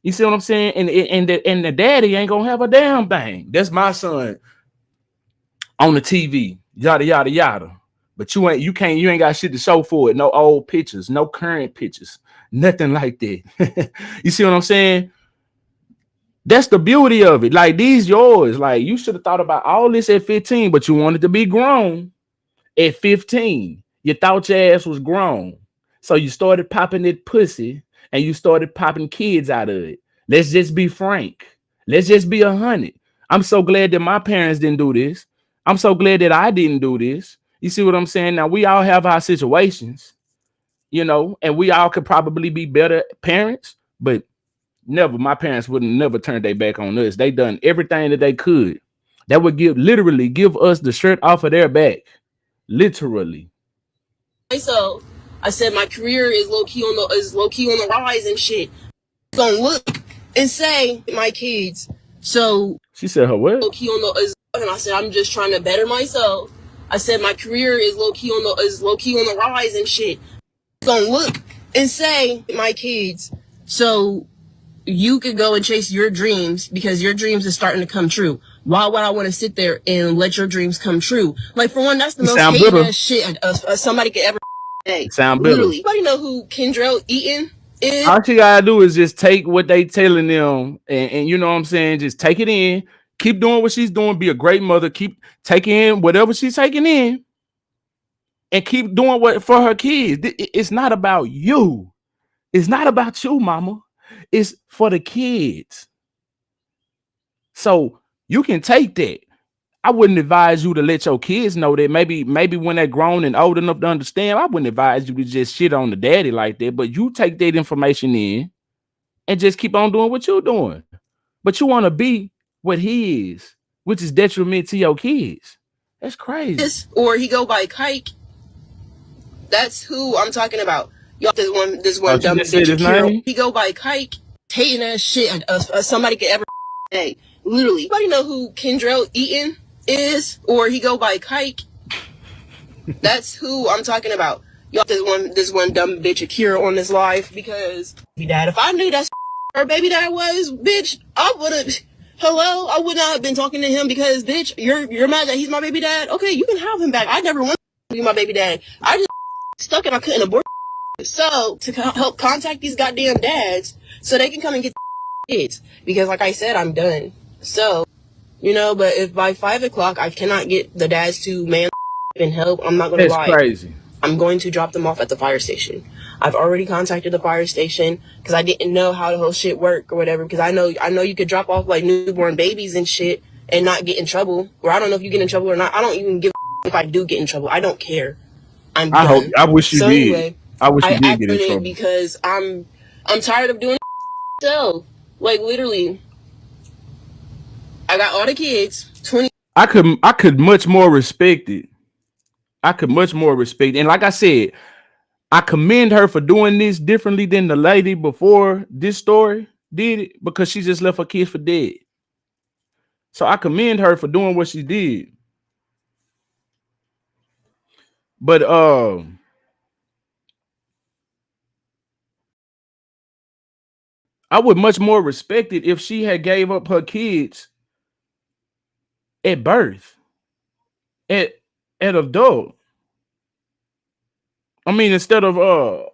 You see what I'm saying? And the daddy ain't gonna have a damn thing. That's my son on the TV, yada yada yada. But you ain't got shit to show for it. No old pictures, no current pictures, nothing like that. You see what I'm saying? That's the beauty of it. Like these yours. Like you should have thought about all this at 15, but you wanted to be grown at 15. You thought your ass was grown. So you started popping it pussy and you started popping kids out of it. Let's just be frank. Let's just be 100. I'm so glad that my parents didn't do this. I'm so glad that I didn't do this. You see what I'm saying? Now we all have our situations, and we all could probably be better parents, but never, my parents wouldn't never turn their back on us. They done everything that they could. That would literally give us the shirt off of their back. Literally. So I said my career is low key on the rise and shit. Gonna look and say my kids. So she said her what? Low key on the and I said I'm just trying to better myself. I said my career is low key on the rise and shit. Gonna look and say my kids. So you could go and chase your dreams because your dreams are starting to come true. Why would I want to sit there and let your dreams come true? Like for one, that's the most hated ass shit somebody could ever say. Sound literally. Anybody know who Kendrell Eaton is? All she gotta do is just take what they telling them, and you know what I'm saying. Just take it in. Keep doing what she's doing. Be a great mother. Keep taking in whatever she's taking in, and keep doing what for her kids. It's not about you. It's not about you, mama. It's for the kids. So you can take that. I wouldn't advise you to let your kids know that maybe when they're grown and old enough to understand, I wouldn't advise you to just shit on the daddy like that. But you take that information in and just keep on doing what you're doing. But you want to be what he is, which is detriment to your kids. That's crazy. Or he go by Kike. That's who I'm talking about. Y'all, this one dumb bitch. He go by Kike. Hating that shit somebody could ever say. Literally. Anybody know who Kendrell Eaton is? Or he go by Kike. That's who I'm talking about. Y'all, this one dumb bitch Akira on this live because dad. If I knew that's her baby dad was, bitch, I would have. Hello, I would not have been talking to him because, bitch, you're mad that he's my baby dad. Okay, you can have him back. I never wanted to be my baby dad. I just stuck and I couldn't abort. So to help contact these goddamn dads so they can come and get kids because, like I said, I'm done. So, but if by 5 o'clock I cannot get the dads to man and help, I'm not gonna lie. That's crazy. I'm going to drop them off at the fire station. I've already contacted the fire station because I didn't know how the whole shit work or whatever. Because I know you could drop off like newborn babies and shit and not get in trouble. Or I don't know if you get in trouble or not. I don't even give a if I do get in trouble. I don't care. I wish you did. Anyway, I wish you did get in trouble because I'm tired of doing so. Like literally, I got all the kids. 20. I could much more respect it. I could much more respect. And like I said, I commend her for doing this differently than the lady before this story did it because she just left her kids for dead. So I commend her for doing what she did. But I would much more respect it if she had gave up her kids at birth, at adult. I mean, instead of hold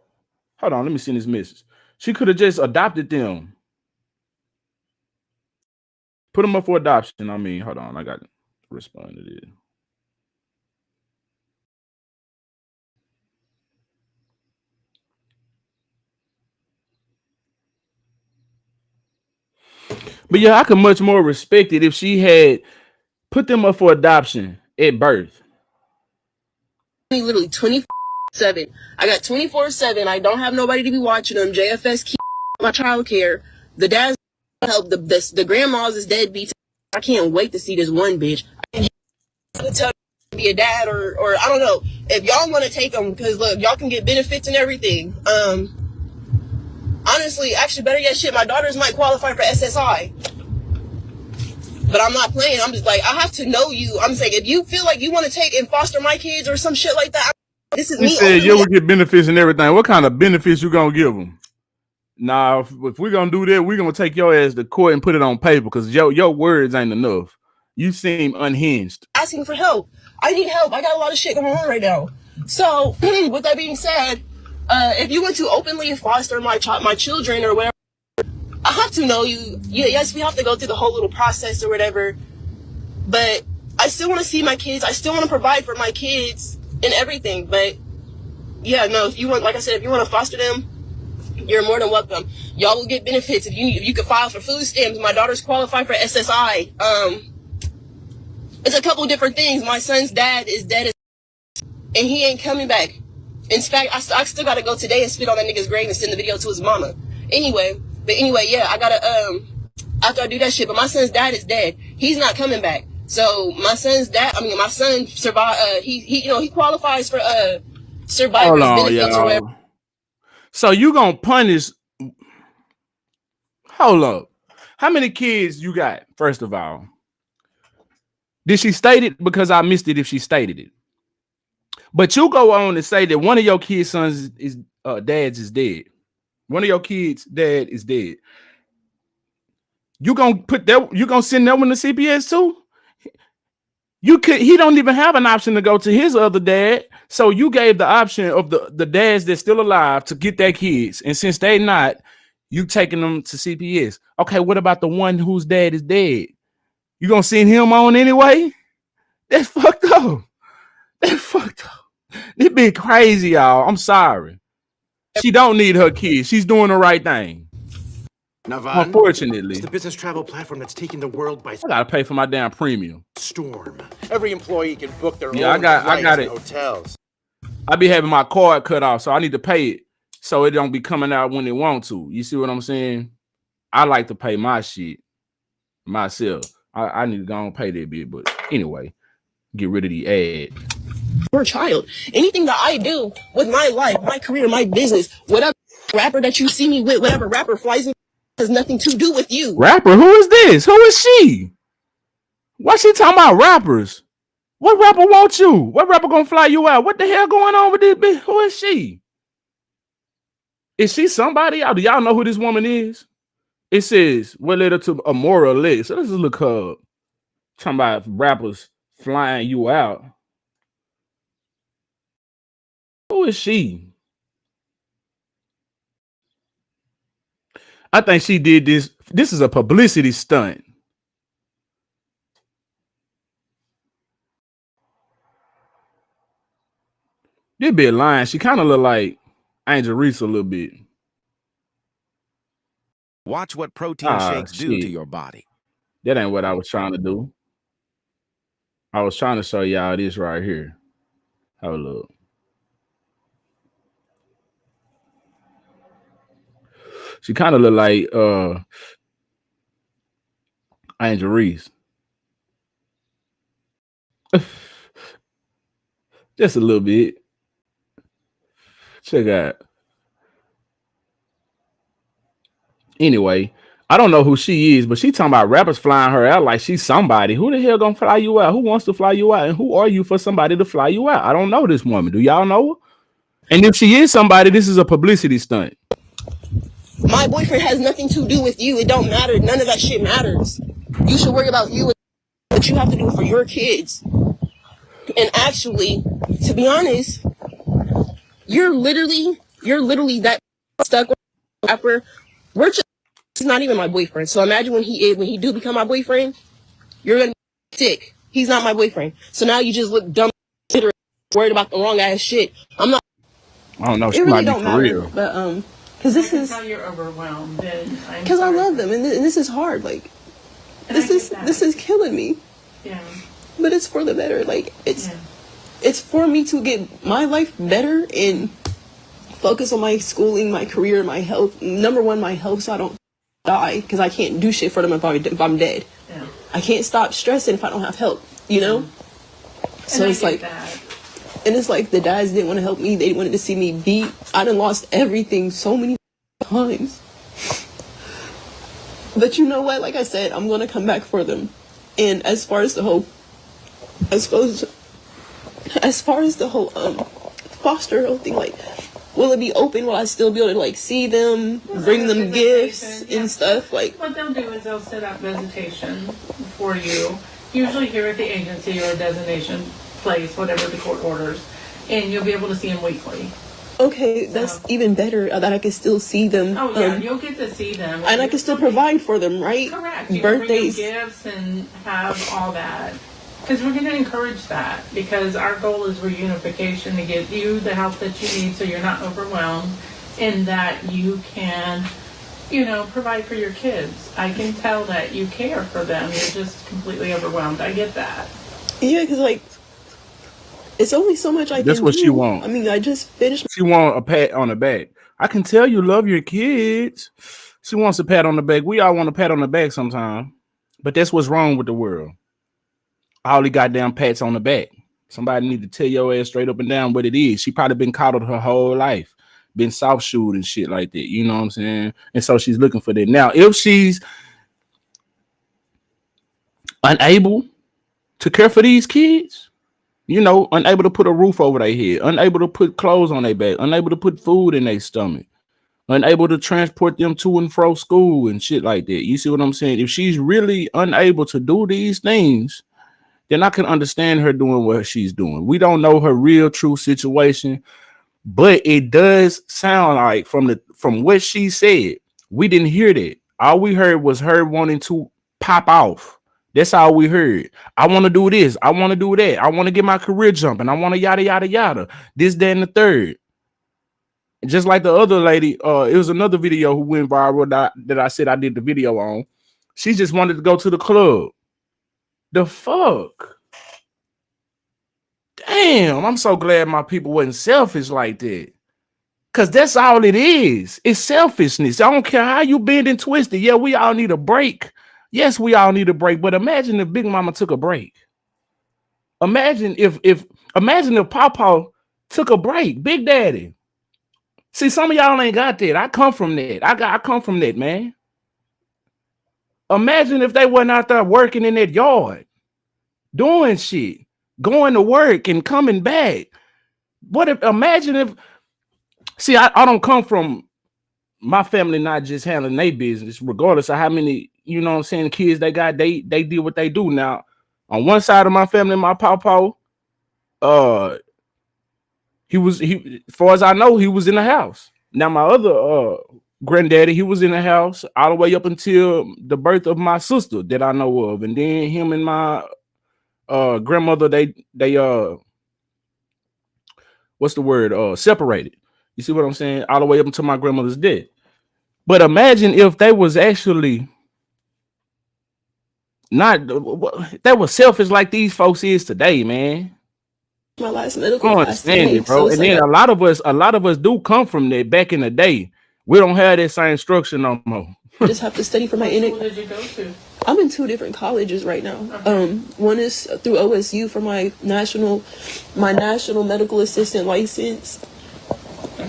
on, let me send this message. She could have just adopted them. Put them up for adoption. I mean, hold on, I got to respond to this. But yeah, I could much more respect it if she had put them up for adoption at birth. Literally 24/7. I got 24/7. I don't have nobody to be watching them. JFS keep my child care. The dad's help. The grandmas is deadbeats. I can't wait to see this one bitch. I can tell to be a dad or I don't know if y'all want to take them because look, y'all can get benefits and everything. Honestly, actually, better yet, shit, my daughters might qualify for SSI. But I'm not playing. I'm just like, I have to know you. I'm saying, if you feel like you want to take and foster my kids or some shit like that, this is He me. said you will get benefits and everything. What kind of benefits you gonna give them? Nah, if we're gonna do that, we're gonna take your ass to court and put it on paper because your words ain't enough. You seem unhinged. Asking for help. I need help. I got a lot of shit going on right now. So, with that being said, if you want to openly foster my children or whatever, I have to know you. Yeah, yes, we have to go through the whole little process or whatever. But I still want to see my kids. I still want to provide for my kids and everything. But yeah, no, if you want, like I said, if you want to foster them, you're more than welcome. Y'all will get benefits if you can file for food stamps. My daughters qualify for SSI. It's a couple different things. My son's dad is dead and he ain't coming back. In fact, I still gotta go today and spit on that nigga's grave and send the video to his mama. Anyway, yeah, I gotta after I do that shit. But my son's dad is dead. He's not coming back. So my son survived. He qualifies for survivor's benefits or whatever. So you gonna punish? Hold up. How many kids you got? First of all, did she state it? Because I missed it if she stated it. But you go on to say that one of your kids' sons is dads is dead. One of your kids' dad is dead. You gonna put that? You gonna send that one to CPS too? He don't even have an option to go to his other dad. So you gave the option of the dads that's still alive to get their kids. And since they not, you taking them to CPS. Okay, what about the one whose dad is dead? You gonna send him on anyway? That's fucked up. That's fucked up. This been crazy, y'all. I'm sorry. She don't need her kids. She's doing the right thing. Navan, unfortunately, it's the business travel platform that's taking the world by I gotta pay for my damn premium. storm. Every employee can book their Yeah, own I got flights it. and hotels. I be having my card cut off, so I need to pay it so it don't be coming out when it want to. You see what I'm saying? I like to pay my shit myself. I need to go and pay that bit, but anyway, get rid of the ad. Your child. Anything that I do with my life, my career, my business, whatever rapper that you see me with, whatever rapper flies in, has nothing to do with you. Rapper? Who is this? Who is she? Why she talking about rappers? What rapper wants you? What rapper gonna fly you out? What the hell going on with this bitch? Who is she? Is she somebody? Do y'all know who this woman is? It says, what led her to a moral list. So let's just look her up. Talking about rappers flying you out. Who is she? I think she did this. This is a publicity stunt. This be a line. She kind of look like Angel Reese a little bit. Watch what protein shakes do to your body. That ain't what I was trying to do. I was trying to show y'all this right here. Have a look. She kind of look like Angel Reese. Just a little bit. Check out. Anyway, I don't know who she is, but she talking about rappers flying her out like she's somebody. Who the hell gonna fly you out? Who wants to fly you out? And who are you for somebody to fly you out? I don't know this woman. Do y'all know her? And if she is somebody, this is a publicity stunt. My boyfriend has nothing to do with you. It don't matter. None of that shit matters. You should worry about you, what you have to do for your kids. And actually, to be honest, you're literally that stuck with rapper. He's not even my boyfriend. So imagine when he do become my boyfriend, you're gonna be sick. He's not my boyfriend. So now you just look dumb, worried about the wrong ass shit. I'm not. I don't know. She It really might be don't for matter. real. But Because this is how you're overwhelmed, and because I love them, and this is hard. Like this is killing me. Yeah. But it's for the better. Like it's for me to get my life better and focus on my schooling, my career, my health. Number one, my health, so I don't die, because I can't do shit for them if I'm dead. Yeah. I can't stop stressing if I don't have help. You know. So it's like. And it's like the dads didn't want to help me. They wanted to see me beat. I done lost everything so many times. But you know what? Like I said, I'm going to come back for them. And as far as the whole foster whole thing, like, will it be open? Will I still be able to like see them, bring them gifts and stuff? Like, what they'll do is they'll set up visitation for you, usually here at the agency or a designation place, whatever the court orders, and you'll be able to see them weekly. Okay, that's even better, that I can still see them. Oh yeah, you'll get to see them, and I can still provide for them, right? Correct. You Birthdays, can bring them gifts, and have all that, because we're going to encourage that, because our goal is reunification, to get you the help that you need so you're not overwhelmed, and that you can, provide for your kids. I can tell that you care for them. You're just completely overwhelmed. I get that. Yeah, because like, it's only so much I can do. That's what she want. I mean, I just finished. She want a pat on the back. I can tell you love your kids. She wants a pat on the back. We all want a pat on the back sometime. But that's what's wrong with the world. All the goddamn pats on the back. Somebody need to tell your ass straight up and down what it is. She probably been coddled her whole life. Been soft-shoed and shit like that. You know what I'm saying? And so she's looking for that. Now, if she's unable to care for these kids, unable to put a roof over their head, unable to put clothes on their back, unable to put food in their stomach, unable to transport them to and fro school and shit like that. You see what I'm saying? If she's really unable to do these things, then I can understand her doing what she's doing. We don't know her real true situation, but it does sound like from what she said, we didn't hear that. All we heard was her wanting to pop off. That's all we heard. I want to do this. I want to do that. I want to get my career jumping. I want to yada, yada, yada. This, that, and the third. And just like the other lady, it was another video who went viral that I said I did the video on. She just wanted to go to the club. The fuck? Damn, I'm so glad my people wasn't selfish like that. Because that's all it is. It's selfishness. I don't care how you bend and twisted. Yeah, we all need a break. Yes, we all need a break, but imagine if Big Mama took a break. Imagine if Pawpaw took a break, Big Daddy. See, some of y'all ain't got that. I come from that. I come from that, man. Imagine if they wasn't out there working in that yard, doing shit, going to work and coming back. Imagine if, see, I don't come from my family not just handling their business, regardless of how many, kids they got, they do what they do. Now, on one side of my family, my pawpaw, as far as I know, he was in the house. Now, my other granddaddy, he was in the house all the way up until the birth of my sister that I know of. And then him and my grandmother, they what's the word? Separated. You see what I'm saying? All the way up until my grandmother's death. But imagine if they was actually not, they were selfish like these folks is today, man. My last medical class today, bro. And then a lot of us do come from that back in the day. We don't have that same structure no more. I just have to study for my What did you go to? I'm in 2 different colleges right now. Okay. One is through OSU for my national medical assistant license.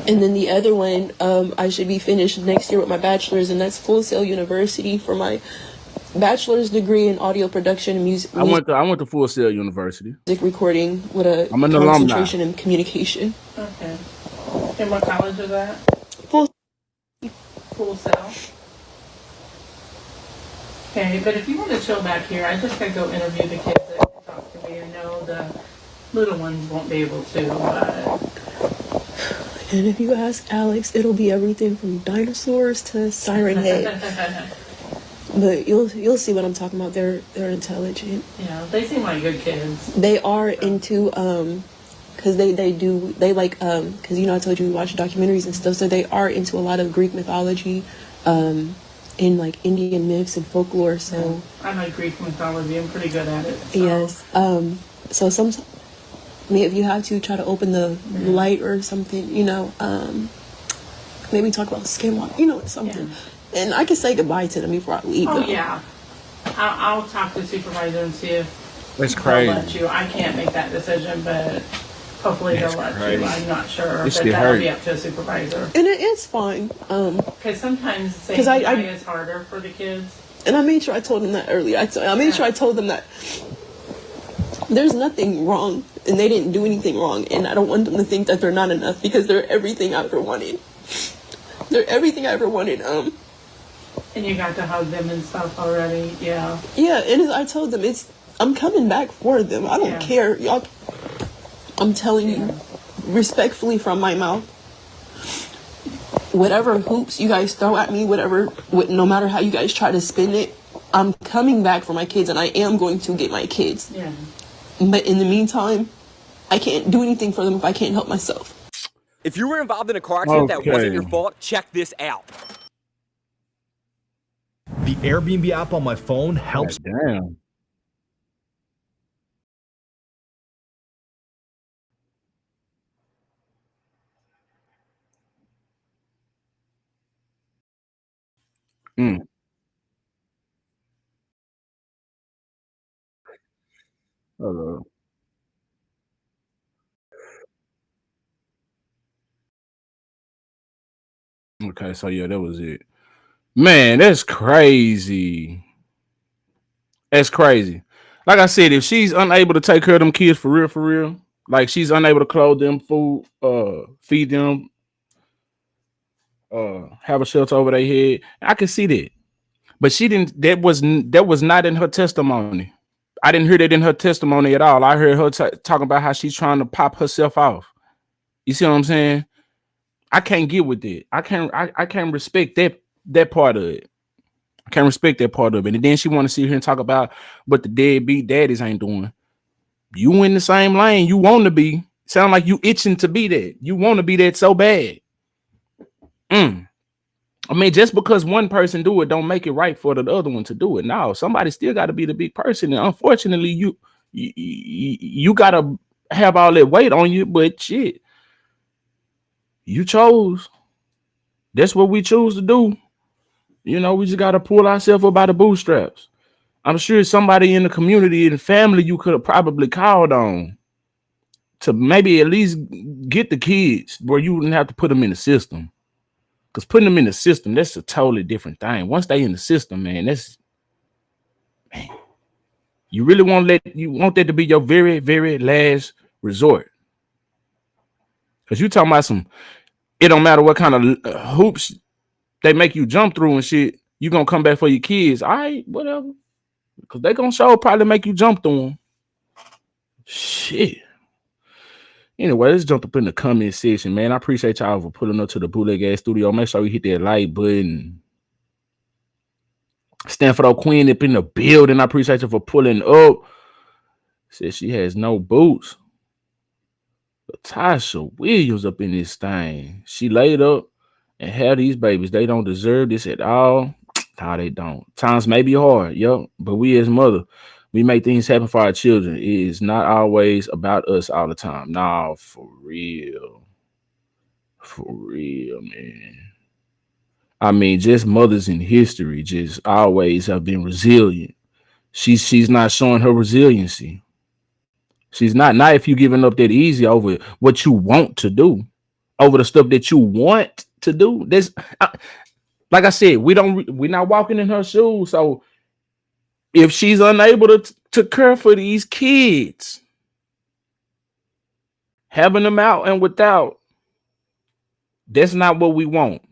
And then the other one, I should be finished next year with my bachelor's, and that's Full Sail University for my bachelor's degree in audio production and music. I went to Full Sail University. Music recording with a I'm an concentration alumni. in communication. Okay. And what college is that? Full Sail. Okay, but if you want to chill back here, I just gotta go interview the kids that talk to me. I know the little ones won't be able to, but... And if you ask Alex, it'll be everything from dinosaurs to Siren Head. But you'll see what I'm talking about. They're intelligent. Yeah, they seem like good kids. They are into because they like because I told you we watch documentaries and stuff, so they are into a lot of Greek mythology, and like Indian myths and folklore. So I like Greek mythology. I'm pretty good at it. So. Yes. So sometimes, if you have to try to open the light or something, maybe talk about skinwalker, something. Yeah. And I can say goodbye to them before I leave. Oh, yeah. I'll talk to the supervisor and see if That's crazy. they'll let you. I can't make that decision, but hopefully they'll let you. I'm not sure. But that'll be up to a supervisor. And it is fine. Because sometimes saying goodbye is harder for the kids. And I made sure I told them that earlier. I made sure I told them that there's nothing wrong, and they didn't do anything wrong, and I don't want them to think that they're not enough, because they're everything I ever wanted. They're everything I ever wanted. And you got to hug them and stuff already, yeah. Yeah, and I told them I'm coming back for them. I don't care, y'all. I'm telling you, respectfully from my mouth, whatever hoops you guys throw at me, no matter how you guys try to spin it, I'm coming back for my kids, and I am going to get my kids. Yeah. But in the meantime, I can't do anything for them if I can't help myself. If you were involved in a car accident that wasn't your fault, check this out. The Airbnb app on my phone helps. Damn. Hello. Okay, so yeah, that was it. Man, that's crazy. That's crazy. Like I said, if she's unable to take care of them kids for real, like she's unable to clothe them, food, feed them, have a shelter over their head, I can see that. But she didn't. That was not in her testimony. I didn't hear that in her testimony at all. I heard her talking about how she's trying to pop herself off. You see what I'm saying? I can't get with it. I can't respect that part of it. I can't respect that part of it. And then she want to sit here and talk about what the deadbeat daddies ain't doing. You in the same lane. You want to be. Sound like you itching to be that. You want to be that so bad. I mean, just because one person do it, don't make it right for the other one to do it. No, somebody still got to be the big person. And unfortunately, you got to have all that weight on you. But shit, you chose. That's what we choose to do. We just got to pull ourselves up by the bootstraps. I'm sure somebody in the community and family you could have probably called on to maybe at least get the kids where you wouldn't have to put them in the system. Because putting them in the system, that's a totally different thing. Once they in the system, man, you really want that to be your very, very last resort. Because you talking about it don't matter what kind of hoops they make you jump through and shit, you gonna come back for your kids. All right, whatever. Because they gonna probably make you jump through them. Shit. Anyway, let's jump up in the comment section, man. I appreciate y'all for pulling up to the Bootleg Ass Studio. Make sure you hit that like button. Stanford Queen up in the building. I appreciate you for pulling up. Says she has no boots. Tasha Williams up in this thing. She laid up and had these babies. They don't deserve this at all. No, they don't. Times may be hard, yep. But we as mother, we make things happen for our children. It is not always about us all the time. Nah, for real. For real, man. I mean, just mothers in history just always have been resilient. She's not showing her resiliency. She's not if you giving up that easy over what you want to do, over the stuff that you want to do. Like I said, we're not walking in her shoes. So if she's unable to care for these kids, having them out and without, that's not what we want.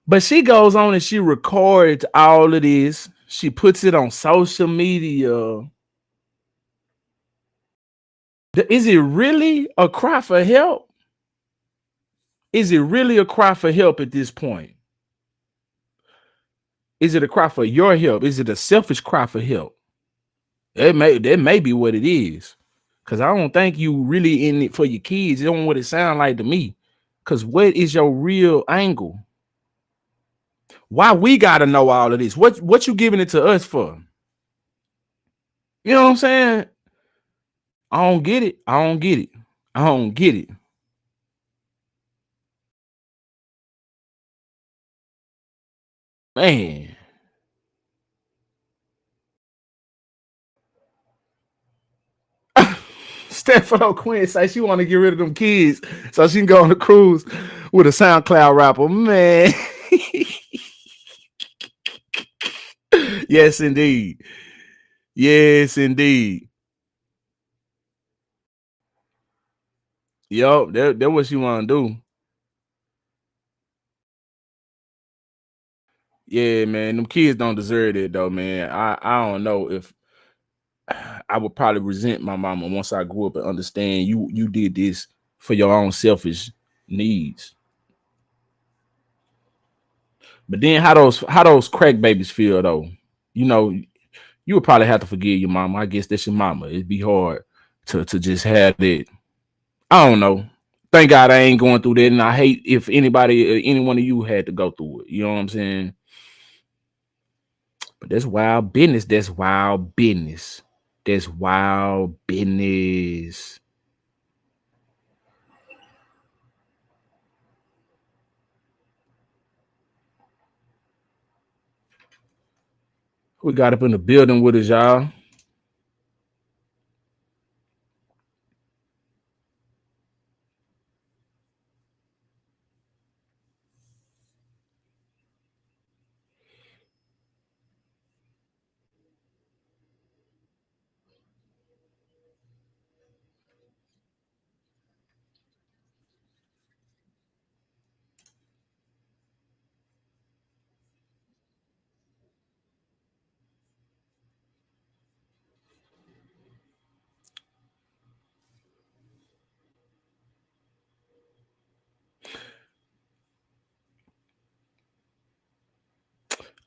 But she goes on and she records all of this. She puts it on social media. Is it really a cry for help? Is it really a cry for help at this point? Is it a cry for your help? Is it a selfish cry for help? That may be what it is. Cause I don't think you really in it for your kids. It don't what it sound like to me. Cause what is your real angle? Why we gotta know all of this? What you giving it to us for? You know what I'm saying? I don't get it. I don't get it. I don't get it. Man. Stefano Quinn say she want to get rid of them kids so she can go on the cruise with a SoundCloud rapper. Man. Yes, indeed. Yes, indeed. Yo, that what she want to do. Yeah, man. Them kids don't deserve it though, man. I don't know if I would probably resent my mama once I grew up and understand you did this for your own selfish needs. But then how those crack babies feel though? You know, you would probably have to forgive your mama. I guess that's your mama. It'd be hard to just have that. I don't know. Thank God I ain't going through that, and I hate if anybody, any one of you had to go through it. You know what I'm saying? But that's wild business. That's wild business. That's wild business. We got up in the building with us, y'all.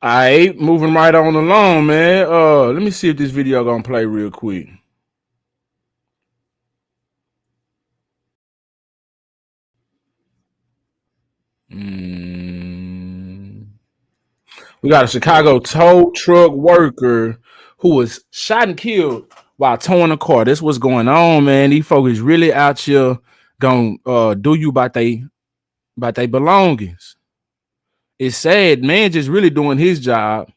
All right, moving right on along, man. Let me see if this video gonna play real quick. We got a Chicago tow truck worker who was shot and killed while towing a car. That's what's going on, man. These folks really out here gonna do you about they belongings. It's sad, man. Just really doing his job.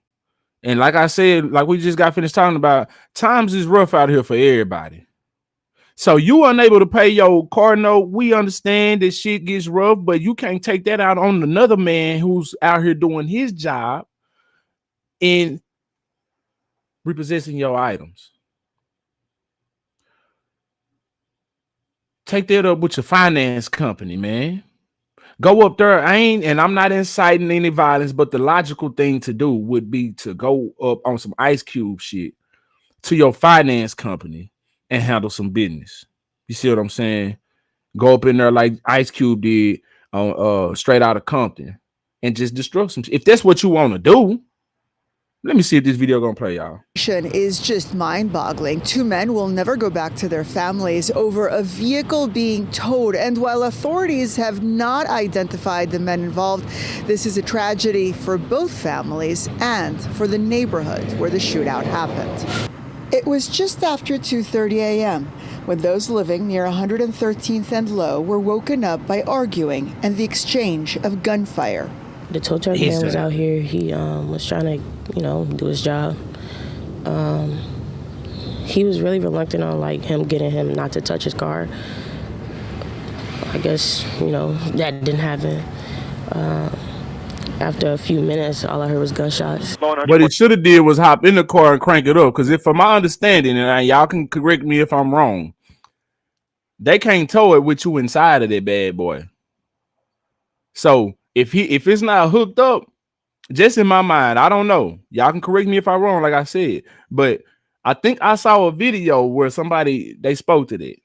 And like I said, like we just got finished talking about, times is rough out here for everybody. So you unable to pay your car note. We understand that shit gets rough, but you can't take that out on another man who's out here doing his job in repossessing your items. Take that up with your finance company, man. Go up there. I'm not inciting any violence, but the logical thing to do would be to go up on some Ice Cube shit to your finance company and handle some business. You see what I'm saying? Go up in there like Ice Cube did on Straight Outta Compton and just destroy some shit. If that's what you want to do. Let me see if this video gonna play, y'all. Is just mind-boggling. Two men will never go back to their families over a vehicle being towed. And while authorities have not identified the men involved, this is a tragedy for both families and for the neighborhood where the shootout happened. It was just after 2:30 a.m. when those living near 113th and Low were woken up by arguing and the exchange of gunfire. The tow truck man was out here. He was trying to, do his job. He was really reluctant on him getting him not to touch his car. I guess that didn't happen. After a few minutes, all I heard was gunshots. What he should have did was hop in the car and crank it up. Because if, from my understanding, and y'all can correct me if I'm wrong, they can't tow it with you inside of that bad boy. So if it's not hooked up, just in my mind, I don't know. Y'all can correct me if I'm wrong, like I said. But I think I saw a video where they spoke to that.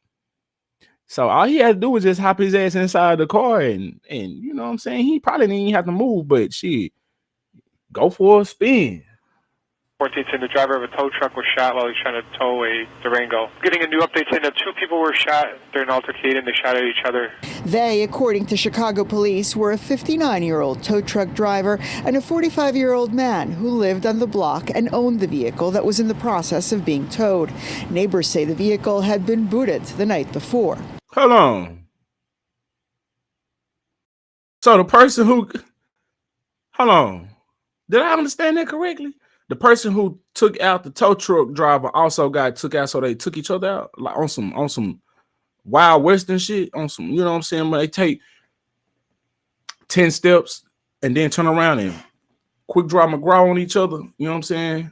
So all he had to do was just hop his ass inside the car and you know what I'm saying? He probably didn't even have to move, but shit, go for a spin. 14th, and the driver of a tow truck was shot while he was trying to tow a Durango. Getting a new update saying that 2 people were shot during an altercation. They shot at each other. They, according to Chicago police, were a 59-year-old tow truck driver and a 45-year-old man who lived on the block and owned the vehicle that was in the process of being towed. Neighbors say the vehicle had been booted the night before. Hold on. So the person who, hold on, did I understand that correctly? The person who took out the tow truck driver also got took out, so they took each other out like on some wild western shit, on some, you know what I'm saying? But they take 10 steps and then turn around and quick draw McGraw on each other. You know what I'm saying?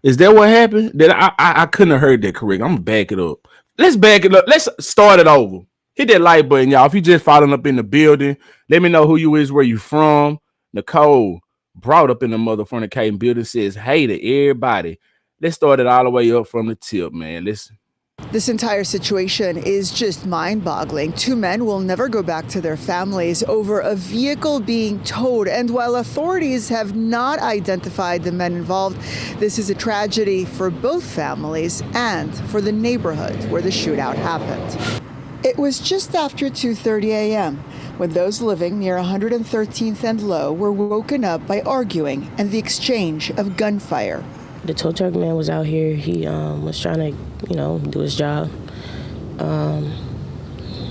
Is that what happened? That I couldn't have heard that correct. I'm gonna back it up. Let's back it up. Let's start it over. Hit that like button, y'all. If you just following up in the building, let me know who you is, where you from. Nicole brought up in the motherfucking building, says hey to everybody. Let's start it all the way up from the tip, man. Listen. This entire situation is just mind-boggling. 2 men will never go back to their families over a vehicle being towed. And while authorities have not identified the men involved, this is a tragedy for both families and for the neighborhood where the shootout happened. It was just after 2:30 a.m. when those living near 113th and Low were woken up by arguing and the exchange of gunfire. The tow truck man was out here. He was trying to, do his job.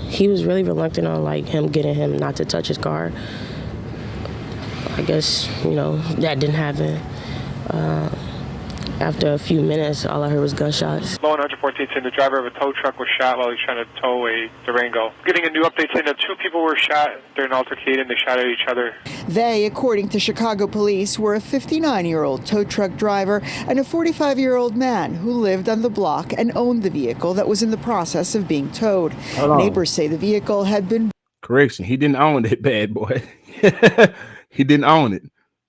He was really reluctant on him getting him not to touch his car. I guess, that didn't happen. After a few minutes, all I heard was gunshots. Low on 114th, and the driver of a tow truck was shot while he was trying to tow a Durango. Getting a new update saying that 2 people were shot during an altercation. They shot at each other. They, according to Chicago police, were a 59-year-old tow truck driver and a 45-year-old man who lived on the block and owned the vehicle that was in the process of being towed. Neighbors say the vehicle had been... Correction, he didn't own it, bad boy. He didn't own it.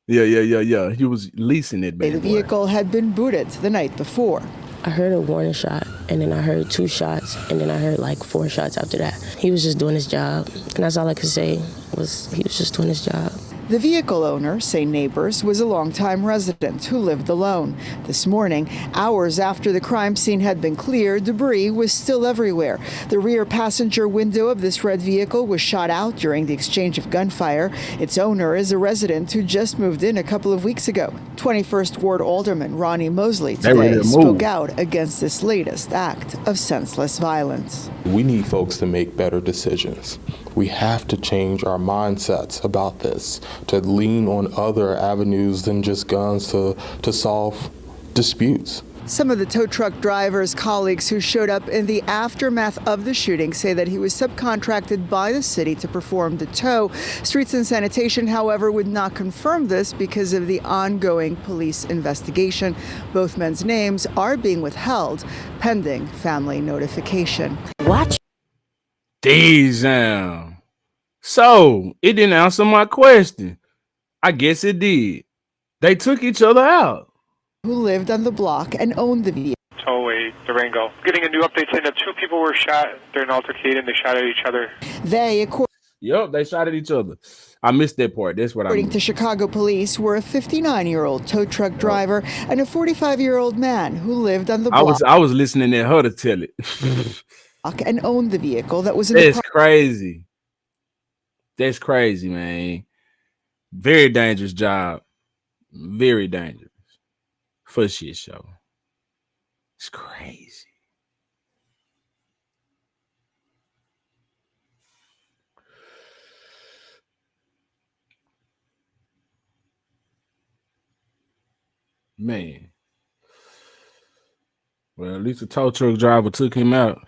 Yeah. He was leasing it, bad boy. The vehicle had been booted the night before. I heard a warning shot, and then I heard 2 shots, and then I heard 4 shots after that. He was just doing his job, and that's all I could say was he was just doing his job. The vehicle owner, say neighbors, was a longtime resident who lived alone. This morning, hours after the crime scene had been cleared, debris was still everywhere. The rear passenger window of this red vehicle was shot out during the exchange of gunfire. Its owner is a resident who just moved in a couple of weeks ago. 21st Ward Alderman Ronnie Mosley today spoke out against this latest act of senseless violence. We need folks to make better decisions. We have to change our mindsets about this, to lean on other avenues than just guns to solve disputes. Some of the tow truck driver's colleagues who showed up in the aftermath of the shooting say that he was subcontracted by the city to perform the tow. Streets and Sanitation, however, would not confirm this because of the ongoing police investigation. Both men's names are being withheld pending family notification. Watch. Damn. So it didn't answer my question. I guess it did. They took each other out. Who lived on the block and owned the vehicle. Tow a Durango. Getting a new update saying that 2 people were shot during an altercation. They shot at each other. They, they shot at each other. I missed that part. That's what I according to Chicago police, were a 59-year-old tow truck driver and a 45-year-old man who lived on the block. I was listening at her to tell it. And owned the vehicle that was in That's crazy. That's crazy, man. Very dangerous job. Very dangerous. For shit show. It's crazy. Man. Well, at least the tow truck driver took him out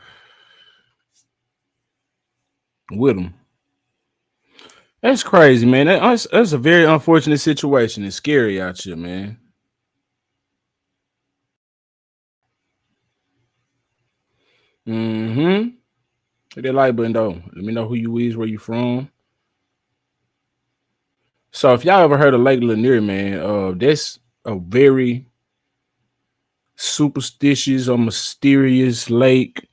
with him. That's crazy, man. That's a very unfortunate situation. It's scary out here, man. Hit that like button though. Let me know who you is, where you from. So if y'all ever heard of Lake Lanier, man, that's a very superstitious or mysterious lake.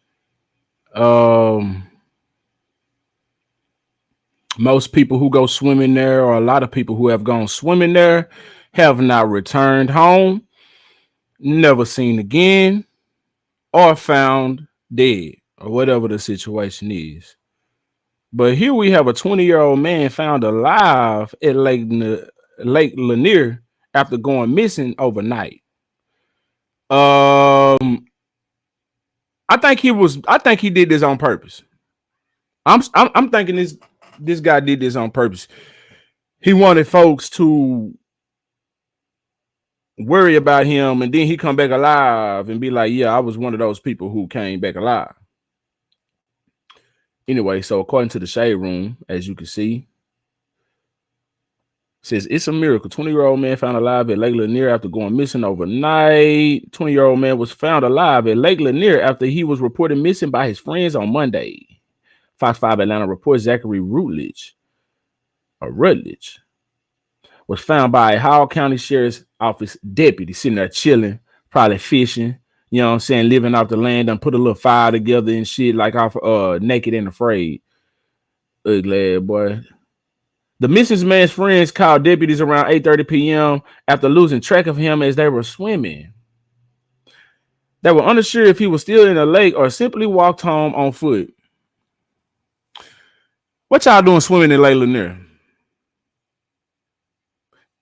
Most people who go swimming there, or a lot of people who have gone swimming there, have not returned home, never seen again, or found dead, or whatever the situation is. But here we have a 20-year-old man found alive at Lake Lanier after going missing overnight. I think he did this on purpose. I'm thinking this guy did this on purpose. He wanted folks to worry about him, and then he come back alive and be like, yeah, I was one of those people who came back alive. Anyway, so according to the Shade Room, as you can see, says it's a miracle. 20-year-old man found alive at Lake Lanier after going missing overnight. 20-year-old man was found alive at Lake Lanier after he was reported missing by his friends on Monday. Fox 5 Atlanta reports Zachary Rutledge was found by a Howell County Sheriff's Office deputy sitting there chilling, probably fishing, you know what I'm saying, living off the land and put a little fire together and shit, like off Naked and Afraid. Ugly boy. The missing man's friends called deputies around 8:30 p.m. after losing track of him as they were swimming. They were unsure if he was still in the lake or simply walked home on foot. What y'all doing swimming in Lake Lanier?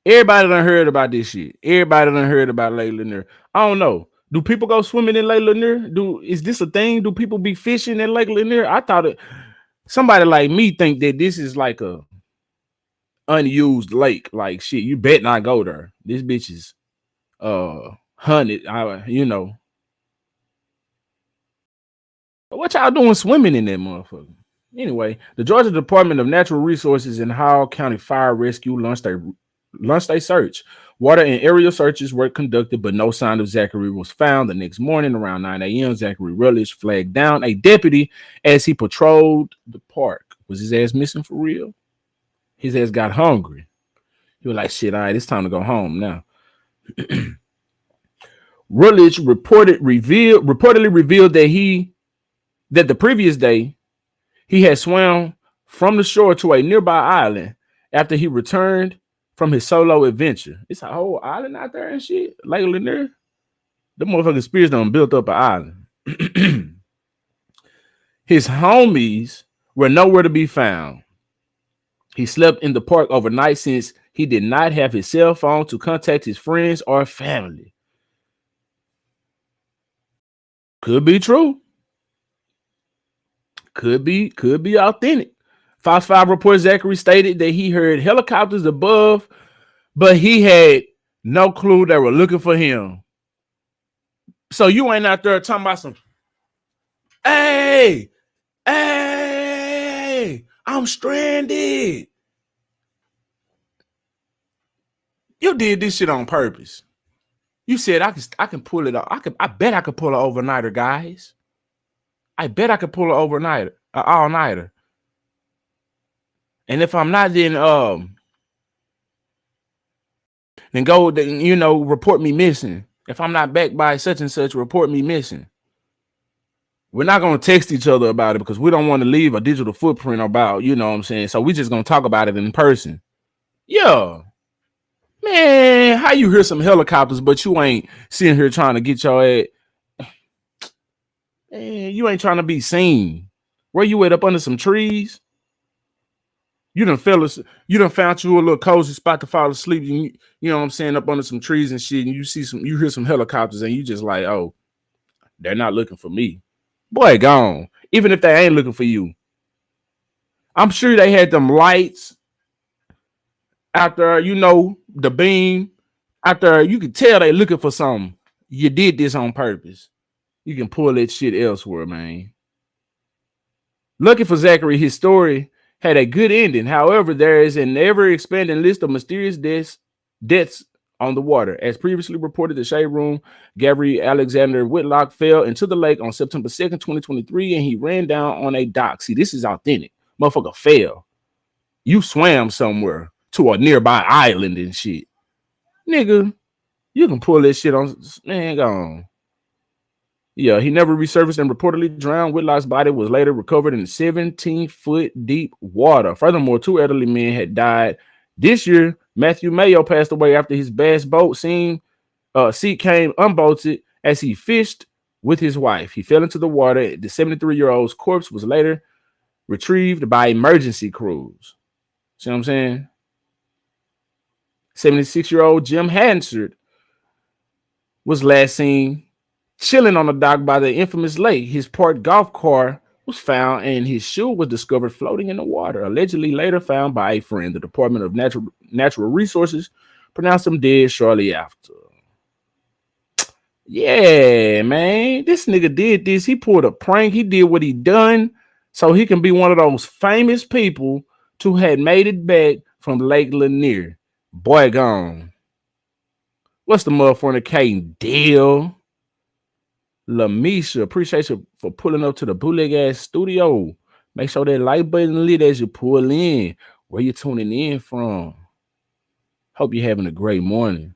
Everybody done heard about this shit. Everybody done heard about Lake Lanier. I don't know. Do people go swimming in Lake Lanier? Is this a thing? Do people be fishing in Lake Lanier? I thought somebody like me think that this is like a unused lake. Like shit, you bet not go there. This bitch is hunted. What y'all doing swimming in that motherfucker? Anyway, the Georgia Department of Natural Resources and Howell County Fire Rescue launched a search. Water and aerial searches were conducted, but no sign of Zachary was found. The next morning around 9 a.m., Zachary Rutledge flagged down a deputy as he patrolled the park. Was his ass missing for real? His ass got hungry. He was like, shit, all right, it's time to go home now. Rutledge reportedly revealed that the previous day he had swam from the shore to a nearby island after he returned from his solo adventure. It's a whole island out there and shit. Lake Lanier. The motherfucking Spears done built up an island. His homies were nowhere to be found. He slept in the park overnight since he did not have his cell phone to contact his friends or family. Could be true. Could be authentic. Fox 5 reports Zachary stated that he heard helicopters above, but he had no clue they were looking for him. So you ain't out there talking about some, hey, I'm stranded. You did this shit on purpose. You said I can pull it off. I bet I could pull an overnighter, guys. I bet I could pull an overnighter, an all-nighter. And if I'm not, then go, report me missing. If I'm not back by such and such, report me missing. We're not going to text each other about it because we don't want to leave a digital footprint about, you know what I'm saying? So we just going to talk about it in person. Yeah. Man, how you hear some helicopters, but you ain't sitting here trying to get your ass? Man, you ain't trying to be seen. Where you at, up under some trees? You done found you a little cozy spot to fall asleep. You know what I'm saying, up under some trees and shit, and you hear some helicopters, and you just like, oh, they're not looking for me. Boy, gone. Even if they ain't looking for you. I'm sure they had them lights out there, the beam out there. You can tell they looking for something. You did this on purpose. You can pull that shit elsewhere, man. Lucky for Zachary, his story had a good ending. However, there is an ever-expanding list of mysterious deaths on the water. As previously reported, the Shade Room, Gabriel Alexander Whitlock fell into the lake on September 2nd, 2023, and he ran down on a dock. See, this is authentic. Motherfucker fell. You swam somewhere to a nearby island and shit. Nigga, you can pull this shit on. Man, go on. Yeah, he never resurfaced and reportedly drowned. Whitlock's body was later recovered in 17-foot deep water. Furthermore, 2 elderly men had died This year, Matthew Mayo passed away after his bass boat seat came unbolted as he fished with his wife. He fell into the water. The 73-year-old's corpse was later retrieved by emergency crews. See what I'm saying? 76-year-old Jim Hansard was last seen chilling on the dock by the infamous lake. His parked golf car was found and his shoe was discovered floating in the water, allegedly later found by a friend. The Department of Natural Resources pronounced him dead shortly after. Yeah, man. This nigga did this. He pulled a prank. He did what he done so he can be one of those famous people who had made it back from Lake Lanier. Boy gone. What's the motherfucking deal? Lamisha, appreciate you for pulling up to the bootleg ass studio. Make sure that like button lit as you pull in. Where you tuning in from? Hope you're having a great morning.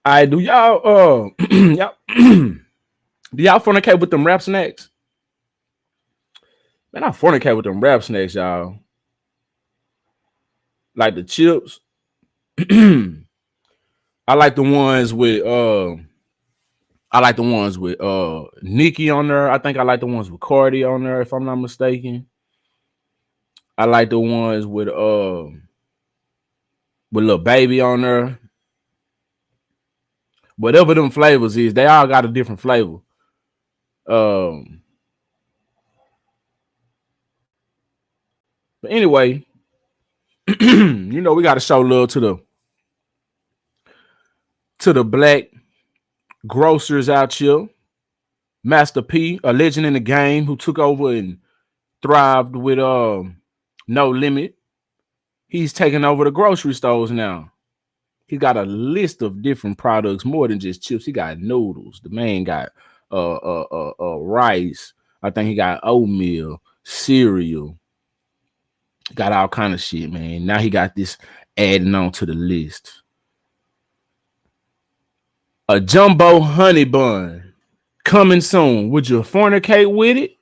I do y'all y'all do y'all fornicate with them rap snacks? Man, I fornicate with them rap snacks, y'all. Like the chips. I like the ones with Nicki on there. I think I like the ones with Cardi on there, if I'm not mistaken. I like the ones with Lil Baby on there. Whatever them flavors is, they all got a different flavor. But anyway, you know, we got to show love to the black grocers out here. Master P, a legend in the game who took over and thrived with No Limit. He's taking over the grocery stores now. He got a list of different products, more than just chips. He got noodles. The man got rice. I think he got oatmeal, cereal. Got all kind of shit, man. Now he got this adding on to the list. A jumbo honey bun coming soon. Would you fornicate with it?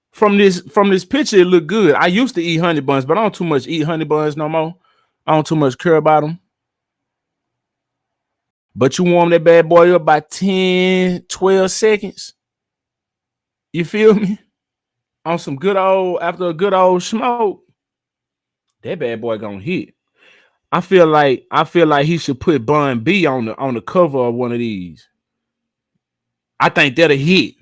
From this picture, it look good. I used to eat honey buns, but I don't too much eat honey buns no more. I don't too much care about them. But you warm that bad boy up by 10, 12 seconds. You feel me? On some good old, after a good old smoke, that bad boy gonna hit. I feel like he should put Bun B on the cover of one of these. I think that'll hit.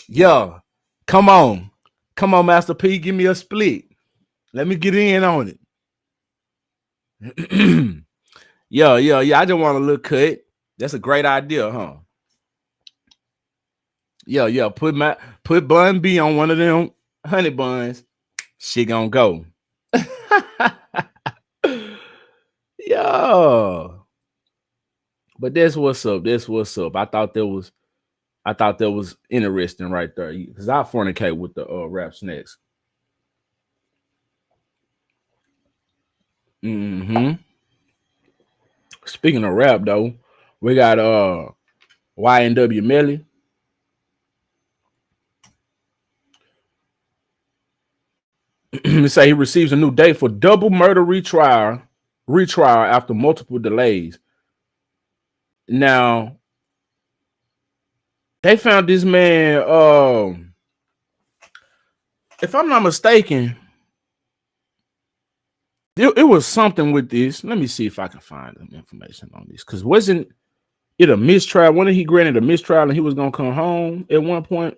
Yeah. Come on, Master P, give me a split. Let me get in on it. Yeah. I just want a little cut. That's a great idea, huh? Yeah. Put Bun B on one of them honey buns. She gonna go. Yeah. But that's what's up. I thought that was interesting right there. Because I fornicate with the rap snacks. Speaking of rap though, we got YNW Melly. Say he receives a new date for double murder retrial after multiple delays. Now, they found this man, if I'm not mistaken, it was something with this. Let me see if I can find some information on this. Because wasn't it a mistrial? When he granted a mistrial and he was going to come home at one point?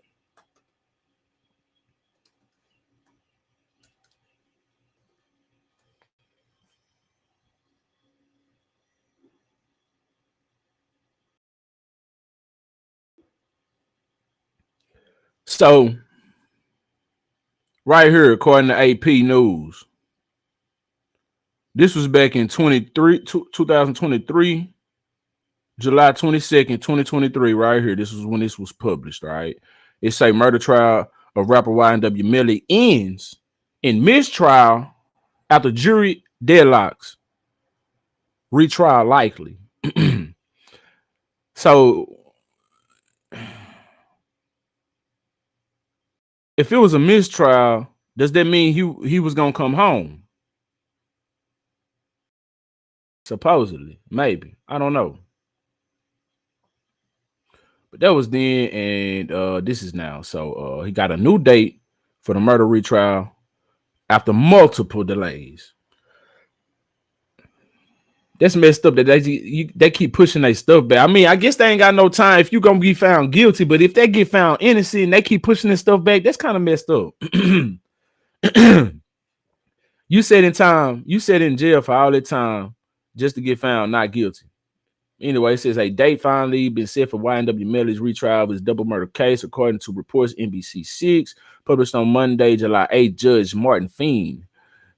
So, right here, according to AP News, this was back in 2023, July 22nd, 2023, right here. This was when this was published, right? It say murder trial of rapper YNW Melly ends in mistrial after jury deadlocks. Retrial likely. So if it was a mistrial, does that mean he was gonna come home? Supposedly, maybe. I don't know. But that was then, and this is now. So he got a new date for the murder retrial after multiple delays. That's messed up that they keep pushing their stuff back. I mean, I guess they ain't got no time if you gonna be found guilty, but if they get found innocent and they keep pushing this stuff back, that's kind of messed up. You said in jail for all that time just to get found not guilty. Anyway, it says a date finally been set for YNW Melly's retrial of his double murder case, according to reports NBC6, published on Monday, July 8th. Judge Martin Feen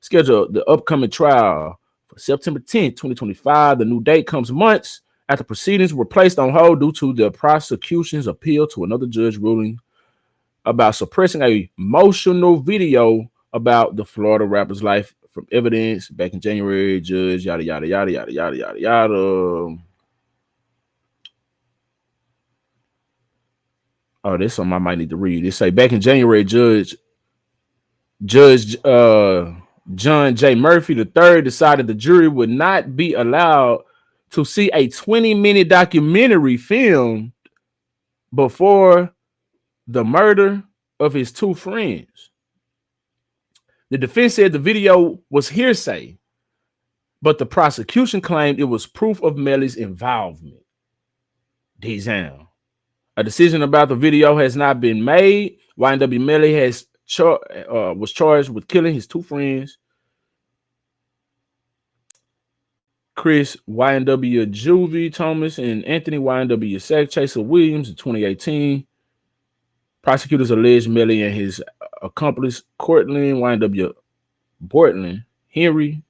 scheduled the upcoming trial for September 10th, 2025. The new date comes months after proceedings were placed on hold due to the prosecution's appeal to another judge ruling about suppressing a emotional video about the Florida rapper's life from evidence back in January. Judge yada yada yada yada yada yada yada. Oh, there's something I might need to read. It say back in January, Judge John J. Murphy III decided the jury would not be allowed to see a 20-minute documentary film before the murder of his two friends. The defense said the video was hearsay, but the prosecution claimed it was proof of Melly's involvement. Damn. A decision about the video has not been made. YNW Melly was charged with killing his two friends, Chris YNW Juvie Thomas and Anthony YNW Sack Chaser Williams in 2018. Prosecutors alleged Melly and his accomplice Cortland YNW Bortland Henry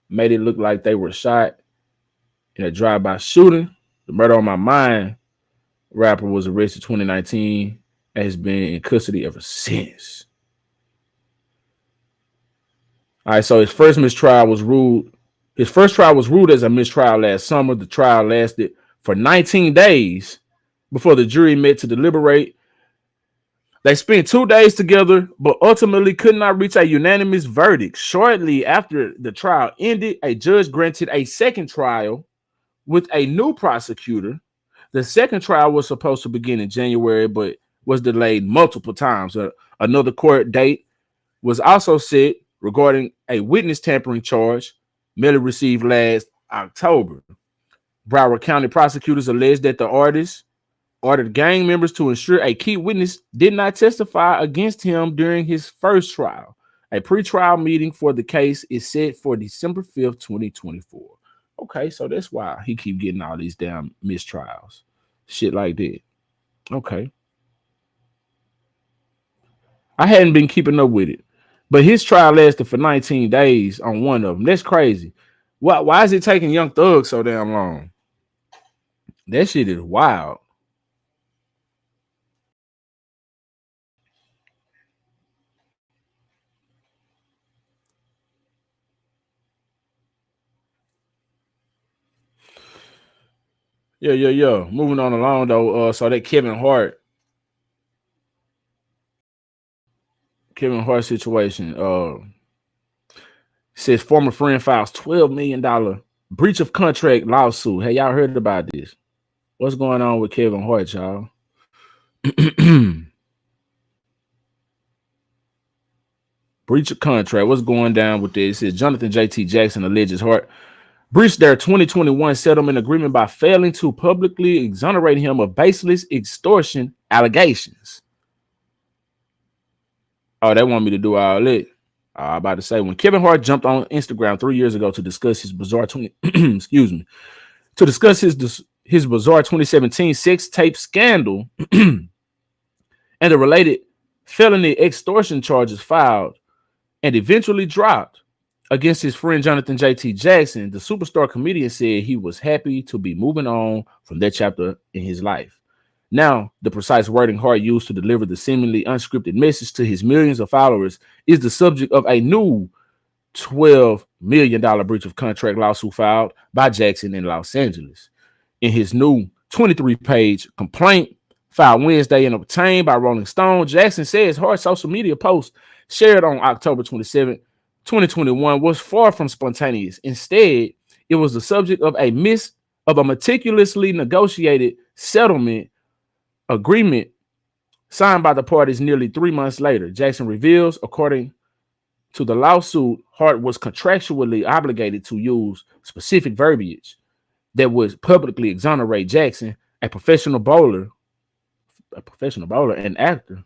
made it look like they were shot in a drive-by shooting. The Murder on My Mind rapper was arrested in 2019 and has been in custody ever since. All right, so his first trial was ruled as a mistrial last summer. The trial lasted for 19 days before the jury met to deliberate. They spent 2 days together, but ultimately could not reach a unanimous verdict. Shortly after the trial ended, a judge granted a second trial with a new prosecutor. The second trial was supposed to begin in January, but was delayed multiple times. Another court date was also set regarding a witness tampering charge Melly received last October. Broward County prosecutors alleged that the artist ordered gang members to ensure a key witness did not testify against him during his first trial. A pre-trial meeting for the case is set for December 5th, 2024. Okay, so that's why he keep getting all these damn mistrials. Shit like that. Okay. I hadn't been keeping up with it. But his trial lasted for 19 days on one of them. That's crazy. Why is it taking Young Thug so damn long? That shit is wild. Yeah. Moving on along though. So that Kevin Hart situation. Says former friend files $12 million breach of contract lawsuit. Hey, y'all heard about this? What's going on with Kevin Hart, y'all? Breach of contract. What's going down with this? It says Jonathan J.T. Jackson alleges Hart breached their 2021 settlement agreement by failing to publicly exonerate him of baseless extortion allegations. Oh, they want me to do all that. I'm about to say, when Kevin Hart jumped on Instagram 3 years ago to discuss his bizarre his bizarre 2017 sex tape scandal and the related felony extortion charges filed and eventually dropped against his friend Jonathan J.T. Jackson, the superstar comedian said he was happy to be moving on from that chapter in his life. Now, the precise wording Hart used to deliver the seemingly unscripted message to his millions of followers is the subject of a new $12 million breach of contract lawsuit filed by Jackson in Los Angeles. In his new 23-page complaint filed Wednesday and obtained by Rolling Stone, Jackson says Hart's social media post shared on October 27, 2021 was far from spontaneous. Instead, it was the subject of a meticulously negotiated settlement agreement signed by the parties nearly 3 months later. Jackson reveals, according to the lawsuit, Hart was contractually obligated to use specific verbiage that would publicly exonerate Jackson, a professional bowler and actor.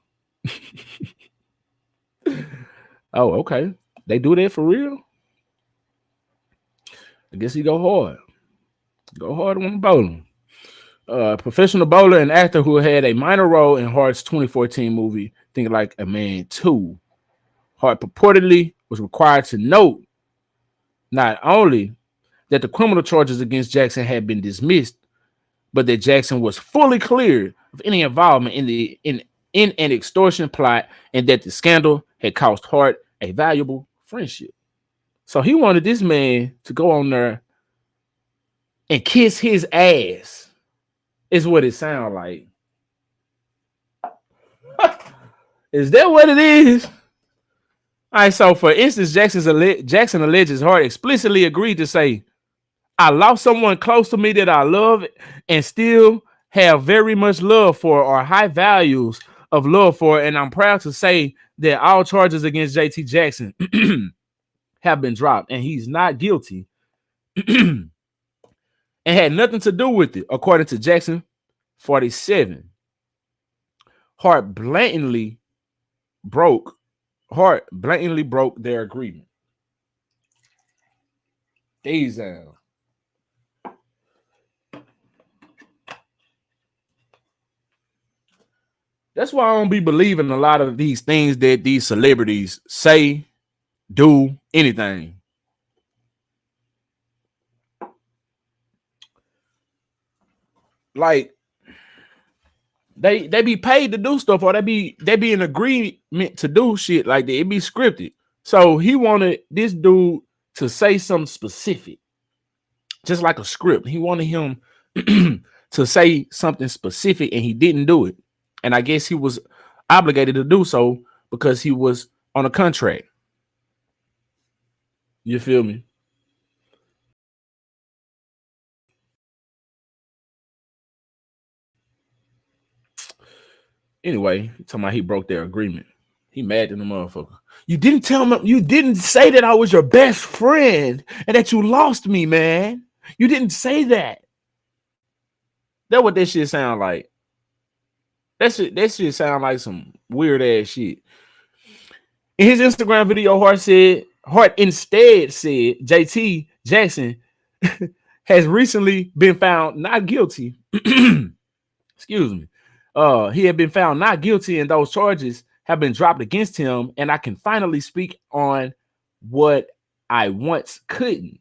Oh, okay. They do that for real? I guess he go hard. Go hard on the bowling. Professional bowler and actor who had a minor role in Hart's 2014 movie, Think Like a Man 2. Hart purportedly was required to note not only that the criminal charges against Jackson had been dismissed, but that Jackson was fully cleared of any involvement in an extortion plot, and that the scandal had cost Hart a valuable friendship. So he wanted this man to go on there and kiss his ass, is what it sounds like. Is that what it is? All right, so for instance, Jackson alleges Hart explicitly agreed to say, I lost someone close to me that I love and still have very much love for, or high values of love for, and I'm proud to say that all charges against JT Jackson have been dropped, and he's not guilty and had nothing to do with it, according to Jackson 47. Hart blatantly broke their agreement. These That's why I don't be believing a lot of these things that these celebrities say, do, anything. Like they be paid to do stuff, or they be in agreement to do shit like that. It be scripted. So he wanted this dude to say something specific, just like a script. He wanted him to say something specific, and he didn't do it. And I guess he was obligated to do so because he was on a contract. You feel me? Anyway, talking about he broke their agreement. He mad at the motherfucker. You didn't tell me, you didn't say that I was your best friend and that you lost me, man. You didn't say that. That's what that shit sound like. That shit sound like some weird ass shit. In his Instagram video, Hart instead said JT Jackson has recently been found not guilty. Excuse me. He had been found not guilty, and those charges have been dropped against him, and I can finally speak on what I once couldn't.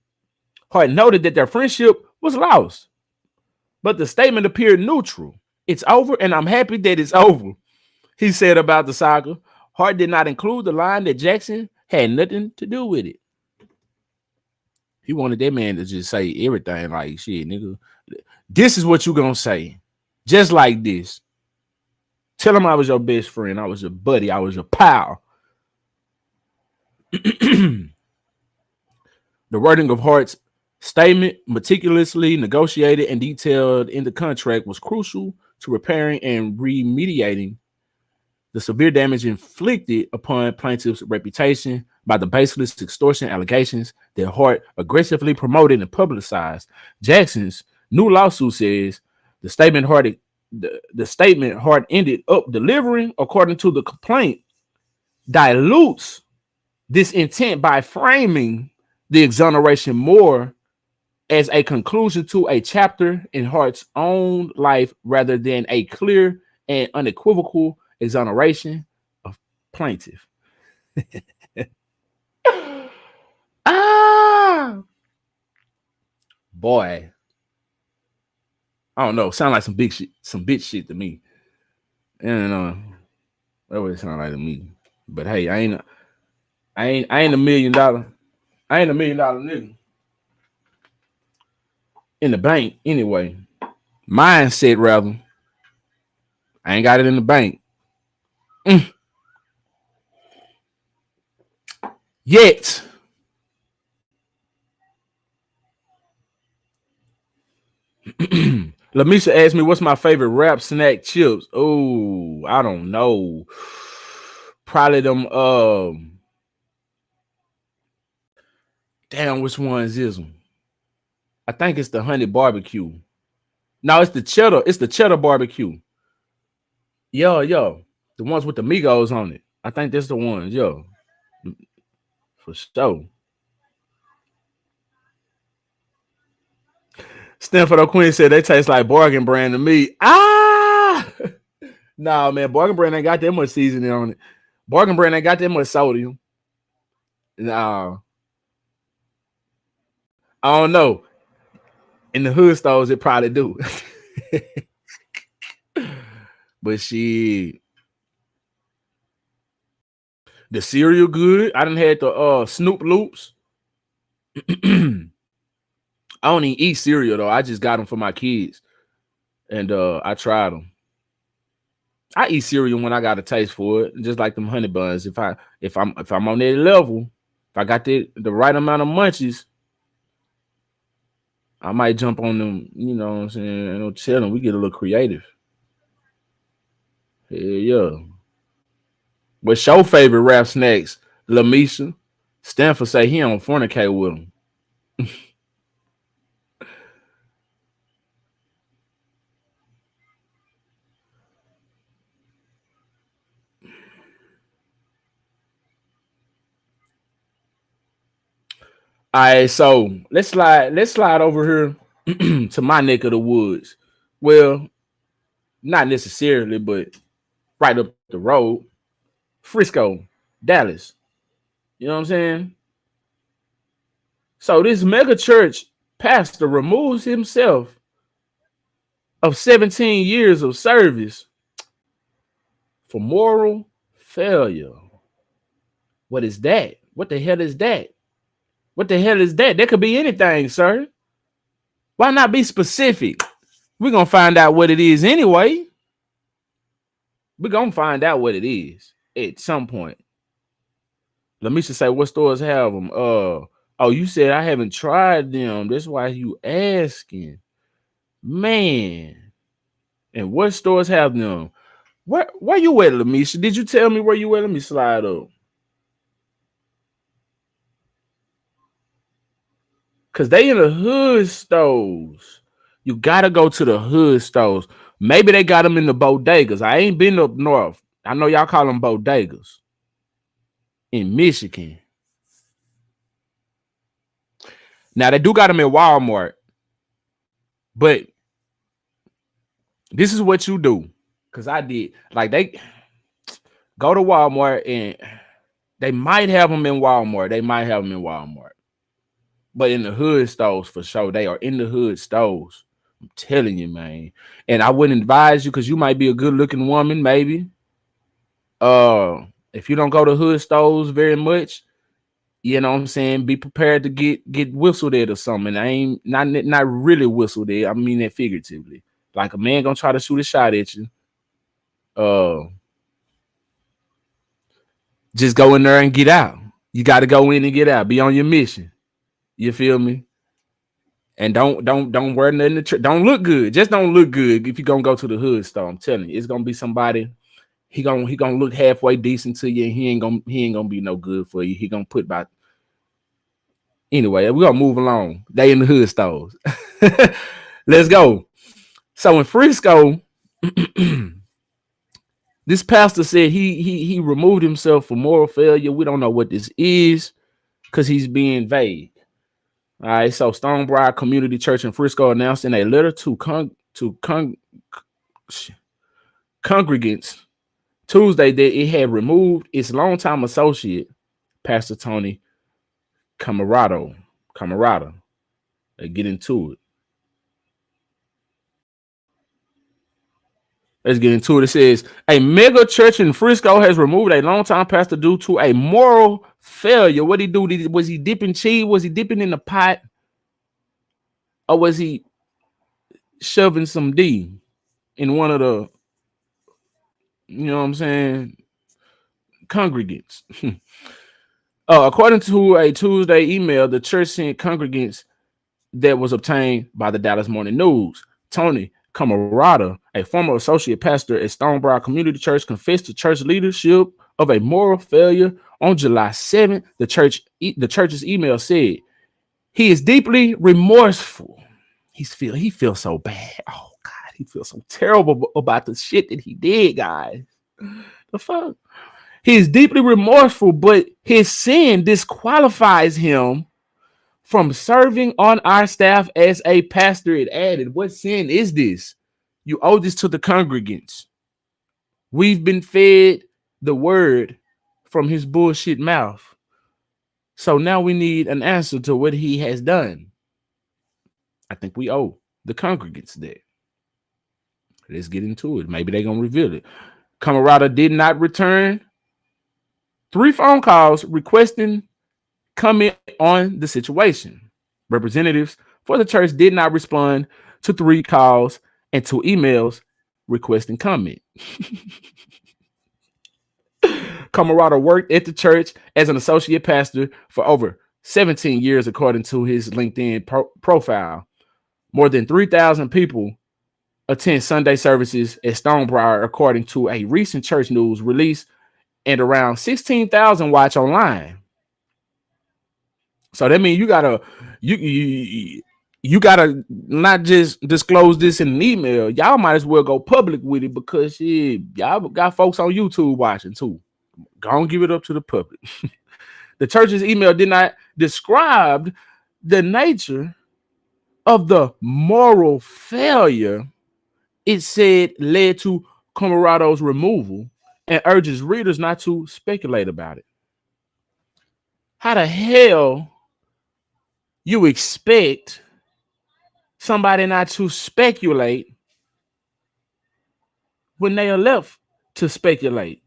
Hart noted that their friendship was lost, but the statement appeared neutral. It's over, and I'm happy that it's over, he said about the saga. Hart did not include the line that Jackson had nothing to do with it. He wanted that man to just say everything like, shit, nigga, this is what you gonna say. Just like this. Tell him I was your best friend. I was your buddy. I was your pal. The wording of Hart's statement, meticulously negotiated and detailed in the contract, was crucial to repairing and remediating the severe damage inflicted upon plaintiff's reputation by the baseless extortion allegations that Hart aggressively promoted and publicized. Jackson's new lawsuit says the statement Hart ended up delivering, according to the complaint, dilutes this intent by framing the exoneration more as a conclusion to a chapter in Hart's own life rather than a clear and unequivocal exoneration of plaintiff. Boy. I don't know. Sound like some big shit, some bitch shit to me. And that would sound like to me. But hey, I ain't $1 million. I ain't $1 million nigga in the bank anyway. Mindset rather. I ain't got it in the bank. Yet. Lamisha asked me what's my favorite rap snack chips. Oh, I don't know. Probably them damn, which ones is them? I think it's the honey barbecue. No, it's the cheddar. It's the cheddar barbecue. Yo. The ones with the Migos on it. I think that's the ones, yo. For sure. Stanford O'Quinn said they taste like bargain brand to me. Ah! Nah, man, bargain brand ain't got that much seasoning on it. Bargain brand ain't got that much sodium. Nah. I don't know. In the hood stores, it probably do. But she the cereal good. I done had the Snoop Loops. I don't even eat cereal though. I just got them for my kids. And I tried them. I eat cereal when I got a taste for it, just like them honey buns. If I'm on that level, if I got the right amount of munchies, I might jump on them, you know what I'm saying? And I'll tell them we get a little creative. Hell yeah. What's your favorite rap snacks? Lamisha. Stanford say he don't fornicate with them. All right, so let's slide over here to my neck of the woods. Well, not necessarily, but right up the road. Frisco, Dallas. You know what I'm saying? So this mega church pastor removes himself of 17 years of service for moral failure. What is that? What the hell is that? What the hell is that? That could be anything, sir. Why not be specific? We're going to find out what it is anyway. We're going to find out what it is at some point. Let me just say, what stores have them? Oh, you said I haven't tried them. That's why you asking. Man. And what stores have them? Where you at, Lamisha? Did you tell me where you at? Let me slide up. Cause they in the hood stores. You gotta go to the hood stores. Maybe they got them in the bodegas. I ain't been up north. I know y'all call them bodegas in Michigan. Now they do got them in Walmart, but this is what you do. Cause I did. Like they go to Walmart and they might have them in Walmart. They might have them in Walmart. But in the hood stores for sure. They are in the hood stores. I'm telling you, man. And I wouldn't advise you because you might be a good looking woman, maybe. If you don't go to hood stores very much, you know what I'm saying, be prepared to get whistled at or something. I ain't not really whistled at. I mean that figuratively. Like a man gonna try to shoot a shot at you. Just go in there and get out. You got to go in and get out. Be on your mission. You feel me? And don't wear nothing. Don't look good. Just don't look good if you're gonna go to the hood store. I'm telling you, it's gonna be somebody. He gonna look halfway decent to you, and he ain't gonna be no good for you. He gonna put by. Anyway, we're gonna move along. They in the hood stores. Let's go. So in Frisco, this pastor said he removed himself for moral failure. We don't know what this is because he's being vague. All right, so Stonebriar Community Church in Frisco announced in a letter to congregants Tuesday that it had removed its longtime associate, Pastor Tony Camarada. They get into it. Let's get into it. It says a mega church in Frisco has removed a longtime pastor due to a moral failure. What did he do? Was he dipping cheese? Was he dipping in the pot? Or was he shoving some D in one of the, you know what I'm saying, congregants? According to a Tuesday email, the church sent congregants that was obtained by the Dallas Morning News. Tony Camarada, a former associate pastor at Stonebrook Community Church, confessed to church leadership of a moral failure on July 7th. The church's email said he is deeply remorseful. He feels so bad. Oh God, he feels so terrible about the shit that he did, guys. The fuck? He is deeply remorseful, but his sin disqualifies him from serving on our staff as a pastor. It added, what sin is this? You owe this to the congregants. We've been fed the word from his bullshit mouth. So now we need an answer to what he has done. I think we owe the congregants that. Let's get into it. Maybe they're going to reveal it. Camarada did not return 3 phone calls requesting comment on the situation. Representatives for the church did not respond to 3 calls and 2 emails requesting comment. Camarada worked at the church as an associate pastor for over 17 years, according to his LinkedIn profile. More than 3,000 people attend Sunday services at Stonebriar, according to a recent church news release, and around 16,000 watch online. So that means you gotta not just disclose this in an email. Y'all might as well go public with it, because y'all got folks on YouTube watching too. Go and give it up to the public. The church's email did not describe the nature of the moral failure it said led to Camarado's removal, and urges readers not to speculate about it. How the hell you expect somebody not to speculate when they are left to speculate?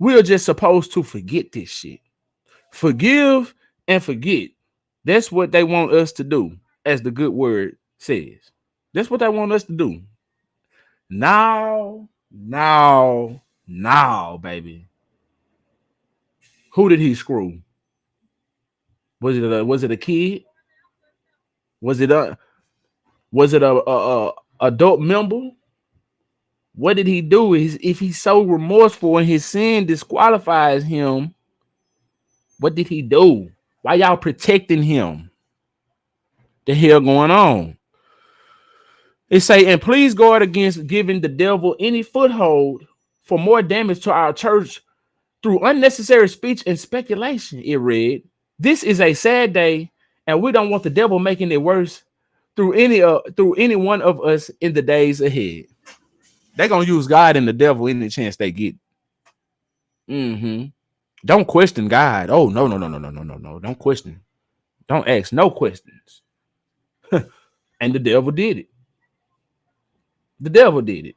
We're just supposed to forget this shit. Forgive and forget. That's what they want us to do, as the good word says. That's what they want us to do. Now, baby. Who did he screw? Was it a kid? Was it a adult member? What did he do? If he's so remorseful and his sin disqualifies him, what did he do? Why y'all protecting him? The hell going on? It say, and please guard against giving the devil any foothold for more damage to our church through unnecessary speech and speculation. It read, this is a sad day, and we don't want the devil making it worse through any one of us in the days ahead. They're gonna use God and the devil any chance they get. Don't question God. Oh, no. Don't question. Don't ask no questions. And the devil did it. The devil did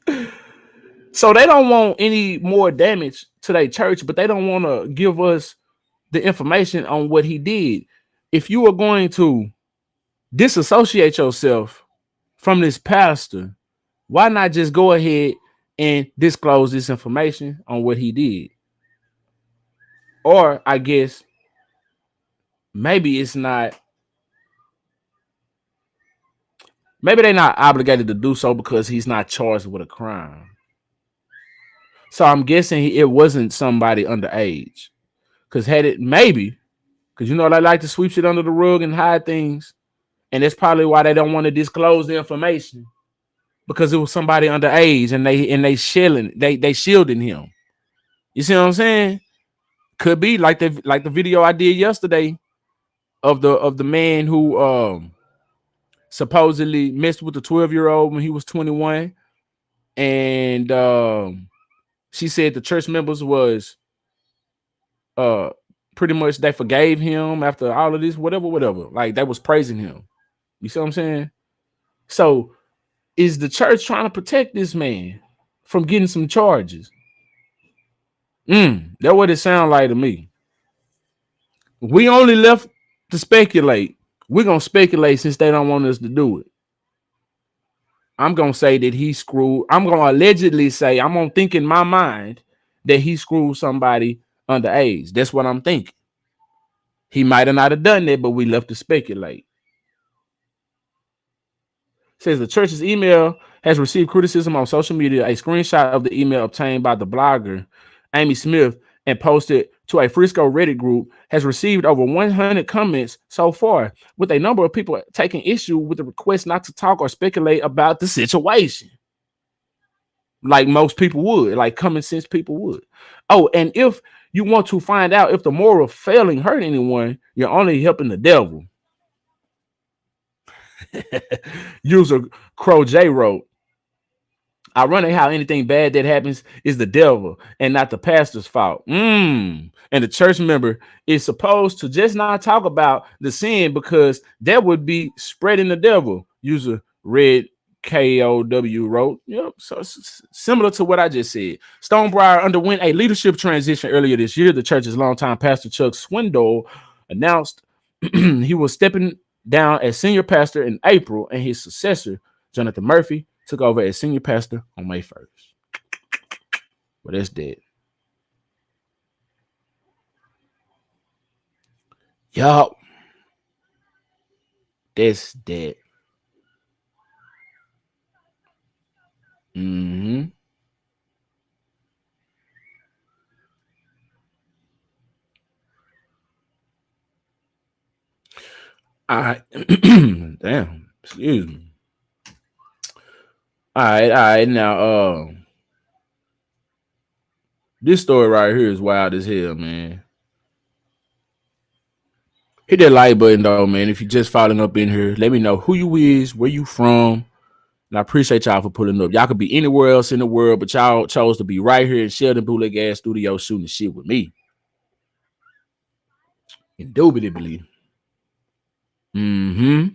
it. So they don't want any more damage to their church, but they don't want to give us the information on what he did. If you are going to disassociate yourself from this pastor, why not just go ahead and disclose this information on what he did? Or I guess maybe it's not. Maybe they're not obligated to do so because he's not charged with a crime. So I'm guessing it wasn't somebody underage. Because had it, maybe, because you know they like to sweep shit under the rug and hide things. And that's probably why they don't want to disclose the information. Because it was somebody underage and they shielding him. You see what I'm saying? Could be like the video I did yesterday of the man who supposedly messed with the 12-year-old when he was 21. And she said the church members was pretty much they forgave him after all of this, whatever. Like they was praising him. You see what I'm saying? So Is the church trying to protect this man from getting some charges? That's what it sounds like to me. We only left to speculate. We're gonna speculate since they don't want us to do it. I'm gonna say that he screwed. I'm gonna allegedly say, I'm gonna think in my mind that he screwed somebody underage. That's what I'm thinking. He might have not have done that, but we left to speculate. Says the church's email has received criticism on social media. A screenshot of the email obtained by the blogger Amy Smith and posted to a Frisco Reddit group has received over 100 comments so far, with a number of people taking issue with the request not to talk or speculate about the situation. Like most people would, like common sense people would. Oh, and if you want to find out if the moral failing hurt anyone, you're only helping the devil. User Crow J wrote, ironic how anything bad that happens is the devil and not the pastor's fault. And the church member is supposed to just not talk about the sin because that would be spreading the devil. User Red KOW wrote, yep, so similar to what I just said. Stonebriar underwent a leadership transition earlier this year. The church's longtime pastor Chuck Swindoll announced he was stepping down as senior pastor in April, and his successor, Jonathan Murphy, took over as senior pastor on May 1st. Well, that's dead. Yup. That's dead. Mm-hmm. All right. Damn. Excuse me. All right. Now, this story right here is wild as hell, man. Hit that like button, though, man. If you're just following up in here, let me know who you is, where you from. And I appreciate y'all for pulling up. Y'all could be anywhere else in the world, but y'all chose to be right here in Sheldon Bootleg Gas Studio shooting shit with me. Indubitably. Mm-hmm.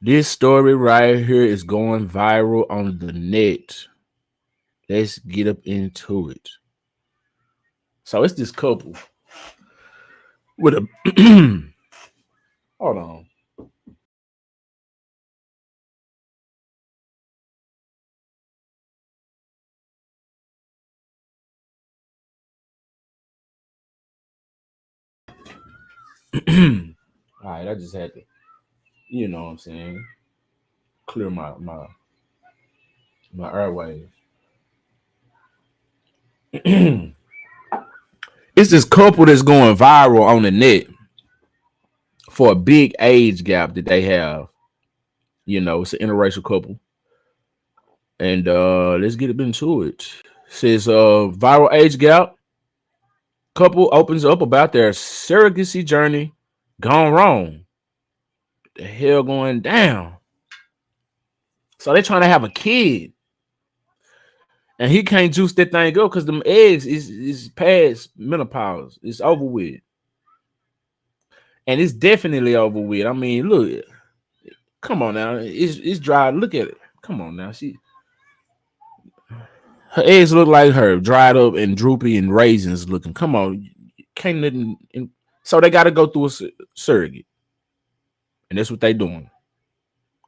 This story right here is going viral on the net. Let's get up into it. So it's this couple with a hold on. All right, I just had to, you know what I'm saying, clear my airways. It's this couple that's going viral on the net for a big age gap that they have. You know, it's an interracial couple. And let's get into it. Says viral age gap. Couple opens up about their surrogacy journey gone wrong. The hell going down? So they're trying to have a kid. And he can't juice that thing up because them eggs is past menopause. It's over with. And it's definitely over with. I mean, look. Come on now. It's dry. Look at it. Come on now. Her eggs look like her, dried up and droopy and raisins looking. Come on. Can't nothing. So they got to go through a surrogate. And that's what they doing.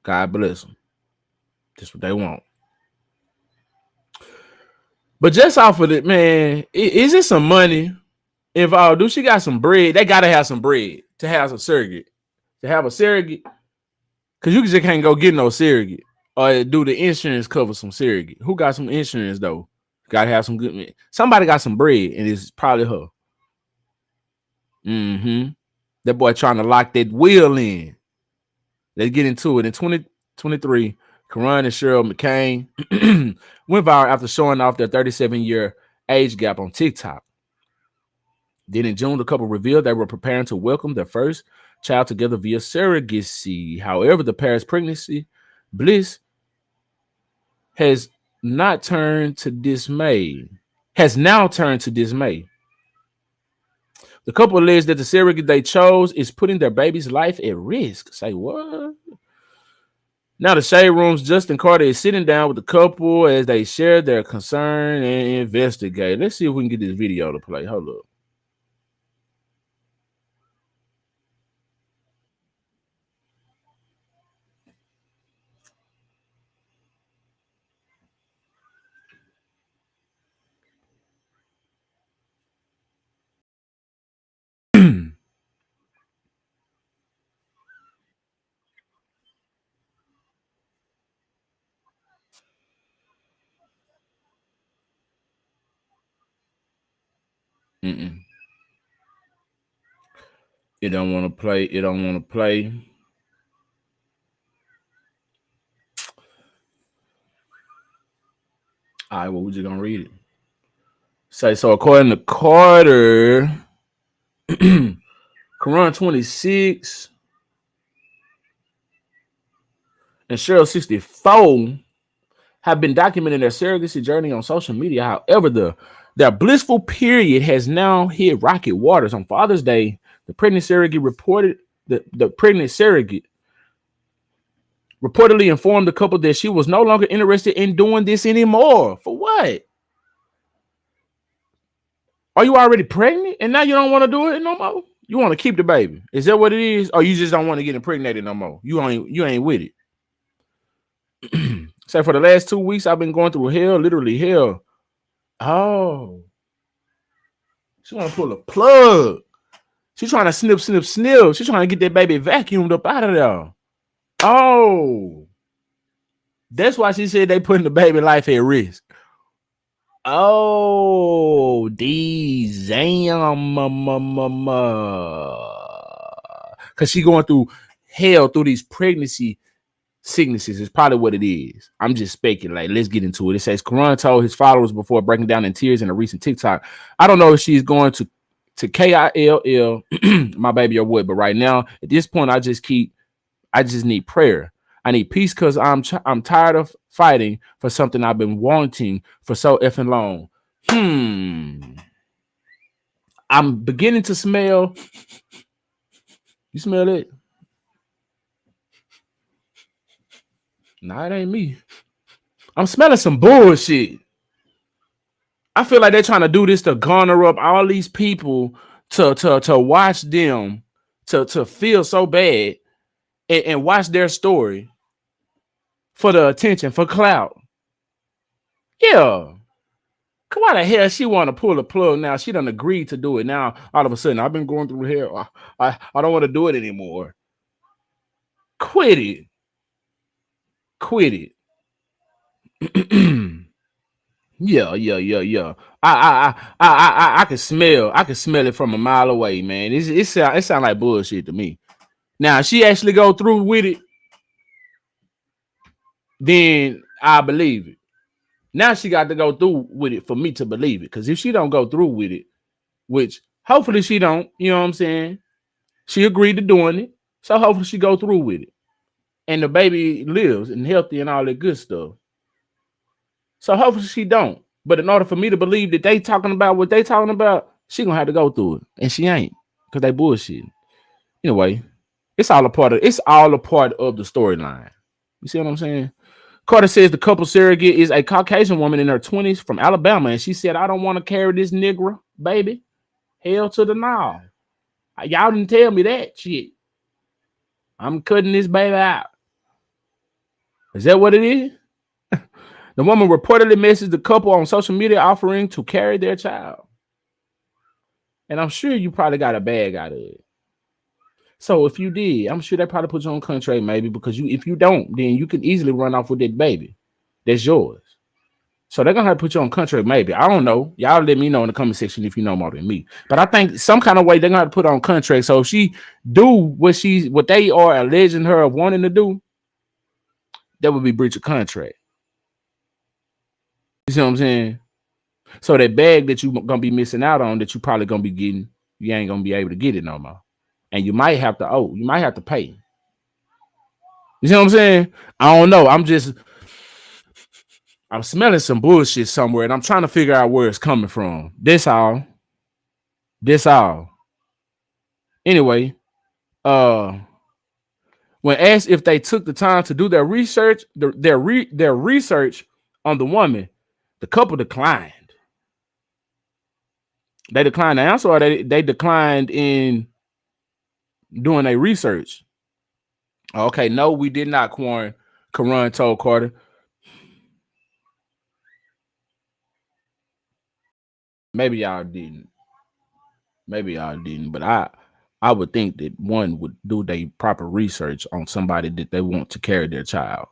God bless them. That's what they want. But just off of it, man, is it some money involved? Do she got some bread? They got to have some bread to have a surrogate. To have a surrogate. Because you just can't go get no surrogate. Or do the insurance cover some surrogate? Who got some insurance, though? Got to have some good. Somebody got some bread, and it's probably her. Mm-hmm. That boy trying to lock that wheel in. Let's get into it. In 2023, Karan and Cheryl McCain went viral after showing off their 37-year age gap on TikTok. Then in June, the couple revealed they were preparing to welcome their first child together via surrogacy. However, the pair's pregnancy bliss has now turned to dismay. The couple alleged that the surrogate they chose is putting their baby's life at risk. Say what? Now the shade room's Justin Carter is sitting down with the couple as they share their concern and investigate. Let's see if we can get this video to play. Hold up. Mm-mm. It don't want to play. It don't want to play. All right, well, we're just gonna read it. Say so. According to Carter, Quran 26 and Cheryl 64 have been documenting their surrogacy journey on social media. However, their blissful period has now hit rocky waters. On Father's Day, the pregnant surrogate reportedly informed the couple that she was no longer interested in doing this anymore. For what? Are you already pregnant and now you don't want to do it no more? You want to keep the baby? Is that what it is? Or you just don't want to get impregnated no more? You ain't with it. So for the last 2 weeks, I've been going through hell, literally hell. Oh, she want to pull a plug. She's trying to snip. She's trying to get that baby vacuumed up out of there. Oh, that's why she said they putting the baby life at risk. Oh, these because she going through hell through these pregnancy sicknesses is probably what it is. I'm just speculating. Let's get into it. It says Quran told his followers before breaking down in tears in a recent TikTok. I don't know if she's going to KILL my baby or what, but right now at this point I just need prayer. I need peace because I'm tired of fighting for something I've been wanting for so effing long. I'm beginning to smell. You smell it? Nah, it ain't me. I'm smelling some bullshit. I feel like they're trying to do this to garner up all these people to watch them, to feel so bad and watch their story for the attention, for clout. Yeah. Why the hell she want to pull the plug now? She done agreed to do it. Now, all of a sudden, I've been going through hell. I don't want to do it anymore. Quit it. Yeah. I can smell it from a mile away, man. It sound like bullshit to me. Now, if she actually go through with it, then I believe it. Now she got to go through with it for me to believe it. Because if she don't go through with it, which hopefully she don't, you know what I'm saying? She agreed to doing it. So hopefully she go through with it. And the baby lives and healthy and all that good stuff. So hopefully she don't. But in order for me to believe that they talking about what they talking about, she gonna have to go through it. And she ain't. Because they bullshit. Anyway, it's all a part of the storyline. You see what I'm saying? Carter says the couple surrogate is a Caucasian woman in her 20s from Alabama. And she said, I don't want to carry this nigger, baby. Hell to the no. Y'all didn't tell me that shit. I'm cutting this baby out. Is that what it is? The woman reportedly messaged the couple on social media offering to carry their child. And I'm sure you probably got a bag out of it. So if you did, I'm sure they probably put you on contract maybe because if you don't, then you can easily run off with that baby. That's yours. So they're going to have to put you on contract maybe. I don't know. Y'all let me know in the comment section if you know more than me. But I think some kind of way they're going to have to put on contract. So if she do what they are alleging her of wanting to do, that would be breach of contract. You see what I'm saying? So that bag that you're going to be missing out on that you probably going to be getting, you ain't going to be able to get it no more. And you might have to pay. You see what I'm saying? I don't know. I'm smelling some bullshit somewhere and I'm trying to figure out where it's coming from. This all. Anyway, uh, when asked if they took the time to do their research, their research on the woman, the couple declined. They declined the answer, or they declined in doing a research. Okay, no, we did not, Karan told Carter. Maybe y'all didn't. Maybe y'all didn't, but I would think that one would do their proper research on somebody that they want to carry their child.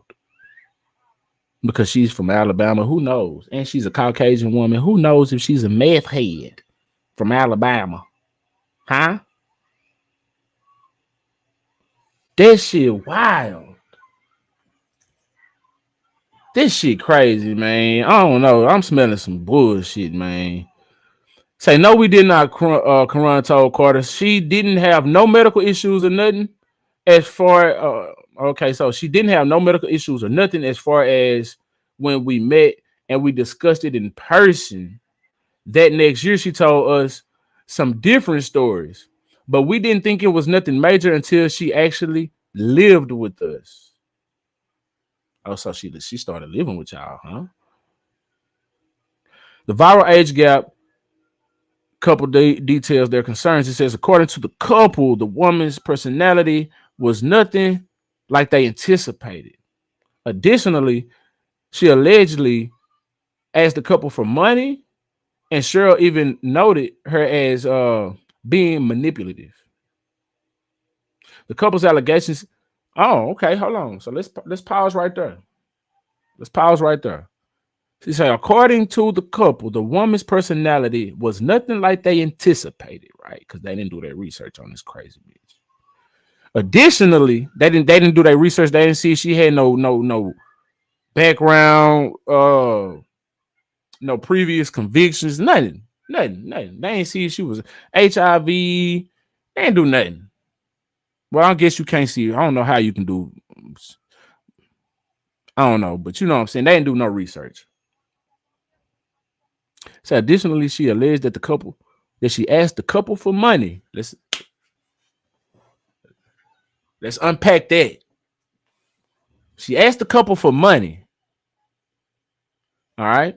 Because she's from Alabama, who knows? And she's a Caucasian woman. Who knows if she's a meth head from Alabama? Huh? That shit wild. This shit crazy, man. I don't know. I'm smelling some bullshit, man. Say no, we did not. Karan told Carter she didn't have no medical issues or nothing. As far okay, so she didn't have no medical issues or nothing as far as when we met and we discussed it in person. That next year, she told us some different stories, but we didn't think it was nothing major until she actually lived with us. Oh, so she started living with y'all, huh? The viral age gap couple details their concerns. It says, according to the couple, the woman's personality was nothing like they anticipated. Additionally, she allegedly asked the couple for money, and Cheryl even noted her as being manipulative. The couple's allegations. Oh, okay, hold on. So let's pause right there. Let's pause right there. She said, according to the couple, the woman's personality was nothing like they anticipated, right? Because they didn't do their research on this crazy bitch. Additionally, they didn't do their research. They didn't see she had no background, no previous convictions, nothing. They ain't see she was HIV. They ain't do nothing. Well, I guess you can't see. I don't know how you can do. I don't know, but you know what I'm saying. They didn't do no research. So additionally, she alleged that she asked the couple for money. Let's unpack that. She asked the couple for money. All right.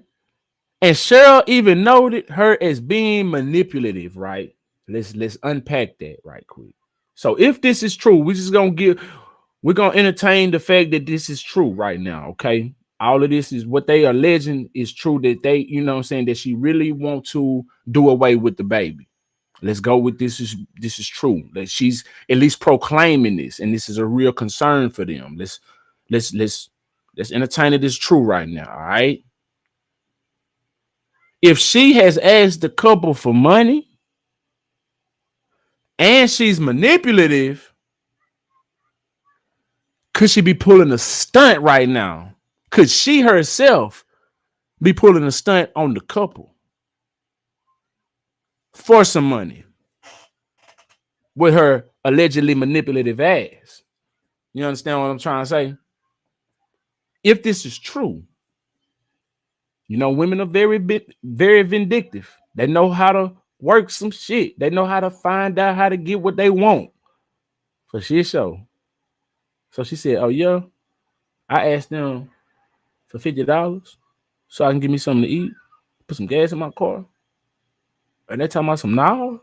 And Cheryl even noted her as being manipulative, right? Let's unpack that right quick. So if this is true, we're gonna entertain the fact that this is true right now, okay? All of this is what they are alleging is true, that they, you know what I'm saying, that she really want to do away with the baby. Let's go with this is true. That she's at least proclaiming this, and this is a real concern for them. Let's entertain it as true right now, all right? If she has asked the couple for money and she's manipulative, could she be pulling a stunt right now? Could she herself be pulling a stunt on the couple for some money with her allegedly manipulative ass? You understand what I'm trying to say? If this is true, you know, women are very vindictive. They know how to work some shit. They know how to find out how to get what they want for shit show. So she said, "Oh yeah, I asked them for $50 so I can give me something to eat, put some gas in my car." And they talking about some now,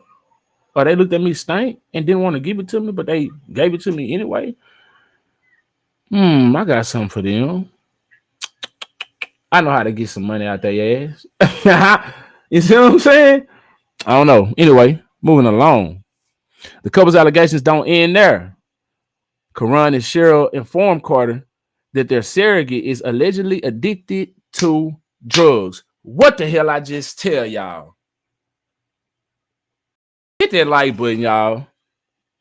or they looked at me stank and didn't want to give it to me, but they gave it to me anyway. I got something for them. I know how to get some money out their ass. You see what I'm saying? I don't know. Anyway, moving along. The couple's allegations don't end there. Karan and Cheryl informed Carter that their surrogate is allegedly addicted to drugs. What the hell I just tell y'all? Hit that like button, y'all.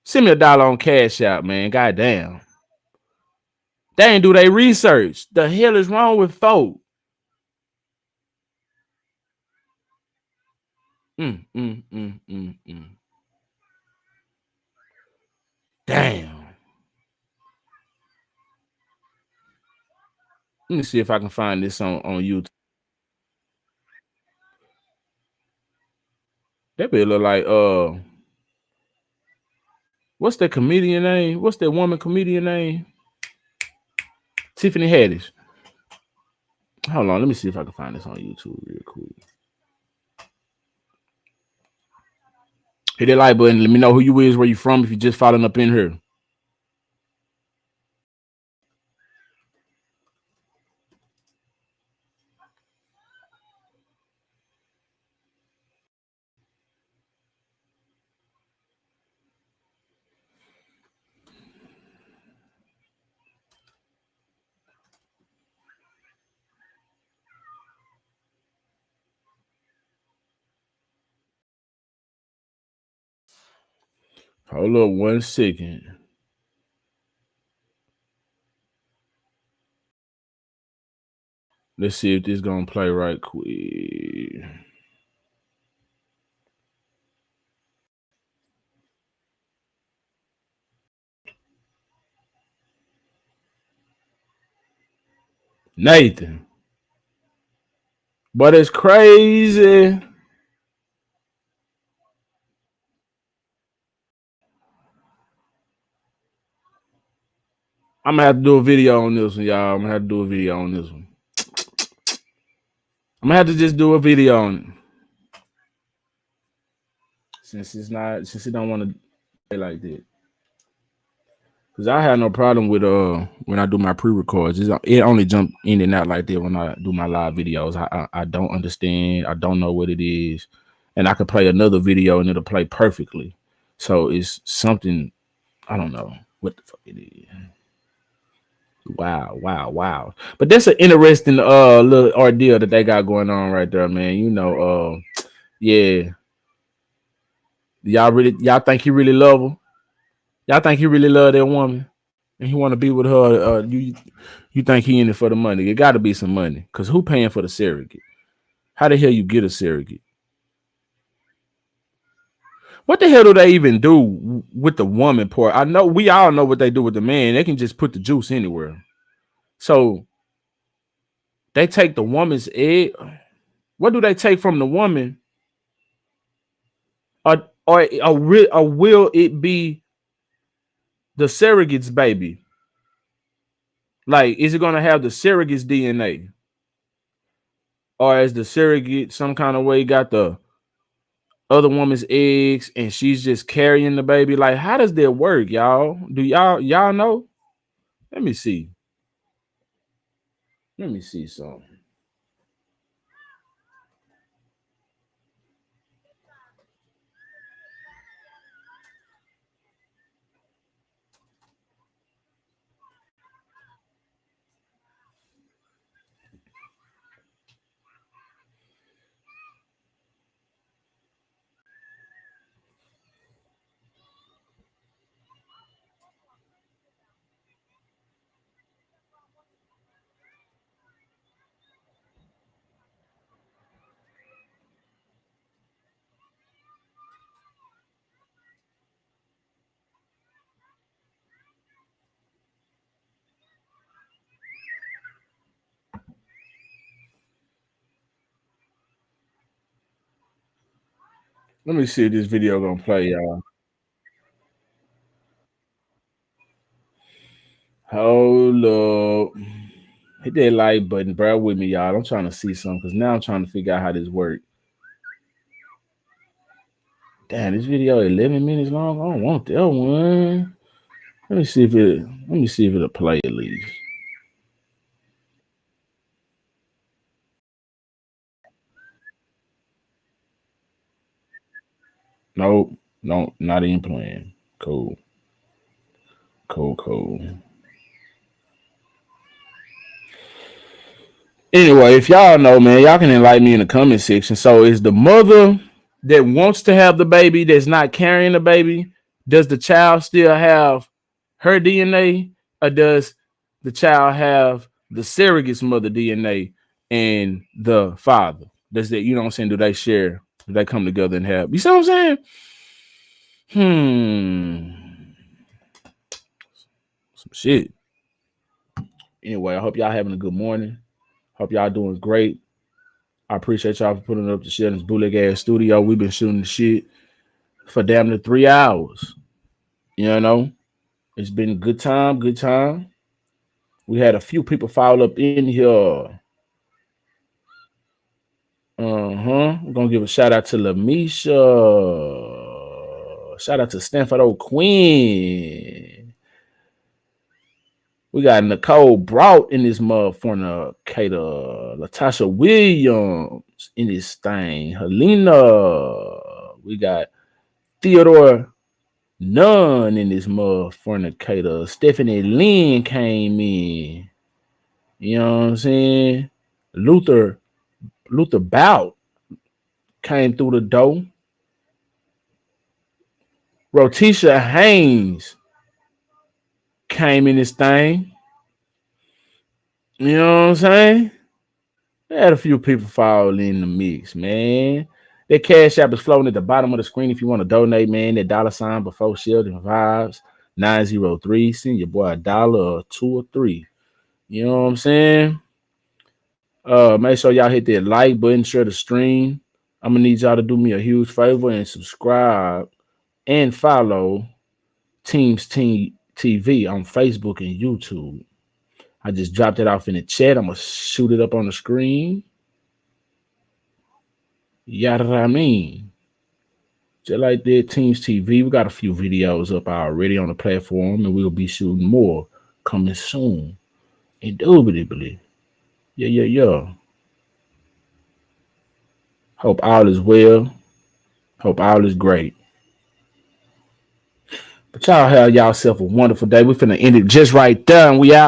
Send me $1 on Cash App, man. Goddamn. They ain't do their research. The hell is wrong with folk? Damn. Let me see if I can find this on YouTube. That be look like What's that comedian name? What's that woman comedian name? Tiffany Haddish. Hold on, let me see if I can find this on YouTube real quick. Hit that like button. Let me know who you is, where you from, if you just following up in here. Hold up 1 second. Let's see if this gonna play right quick. Nathan. But it's crazy. I'm gonna have to do a video on this one, y'all. I'm gonna have to do a video on this one. I'm gonna have to just do a video on it. Since it don't want to play like that. Cause I have no problem with when I do my pre-records. It only jump in and out like that when I do my live videos. I don't understand. I don't know what it is, and I could play another video and it'll play perfectly. So it's something I don't know what the fuck it is. Wow. But that's an interesting little ordeal that they got going on right there, man. You know, yeah. Y'all think he really love her? Y'all think he really love that woman? And he want to be with her? You think he in it for the money? It got to be some money, cause who paying for the surrogate? How the hell you get a surrogate? What the hell do they even do with the woman part? I know we all know what they do with the man. They can just put the juice anywhere. So they take the woman's egg. What do they take from the woman? Or will it be the surrogate's baby? Like, is it gonna have the surrogate's DNA? Or is the surrogate some kind of way got the other woman's eggs and she's just carrying the baby? Like, how does that work, y'all? Do y'all know? Let me see. Let me see something. Let me see if this video gonna play, y'all. Hold up. Hit that like button, bro, with me, y'all. I'm trying to see something because now I'm trying to figure out how this works. Damn, this video 11 minutes long. I don't want that one. Let me see if it'll play at least. Nope. No, not even playing. Cool. Anyway, if y'all know, man, y'all can enlighten me in the comment section. So is the mother that wants to have the baby that's not carrying the baby, does the child still have her DNA, or does the child have the surrogate's mother DNA and the father? Does that, you know what I'm saying? Do they share? Do they come together and have? You see what I'm saying? Some shit. Anyway, I hope y'all having a good morning. Hope y'all doing great. I appreciate y'all for putting up the Sheldon's bootleg ass studio. We've been shooting the shit for damn near 3 hours. You know, it's been a good time, good time. We had a few people follow up in here. We're gonna give a shout out to Lamisha. Shout out to Stanford O'Quinn. We got Nicole Brought in this motherfucker. Kata Latasha Williams in this thing. Helena. We got Theodore Nunn in this motherfucker. Stephanie Lynn came in. You know what I'm saying? Luther Bout came through the door. Rotisha Haynes came in this thing. You know what I'm saying? They had a few people fall in the mix, man. That cash app is floating at the bottom of the screen if you want to donate, man. That dollar sign before Sheldon Vibes 903. Send your boy a dollar or two or three. You know what I'm saying? Make sure y'all hit that like button, share the stream. I'm gonna need y'all to do me a huge favor and subscribe and follow Teams Team TV on Facebook and YouTube. I just dropped it off in the chat. I'm gonna shoot it up on the screen. Yada I mean. Just like that, Teams TV. We got a few videos up already on the platform, and we'll be shooting more coming soon. Indubitably. Yeah. Hope all is well. Hope all is great. But y'all have y'all self a wonderful day. We finna end it just right there, and we out.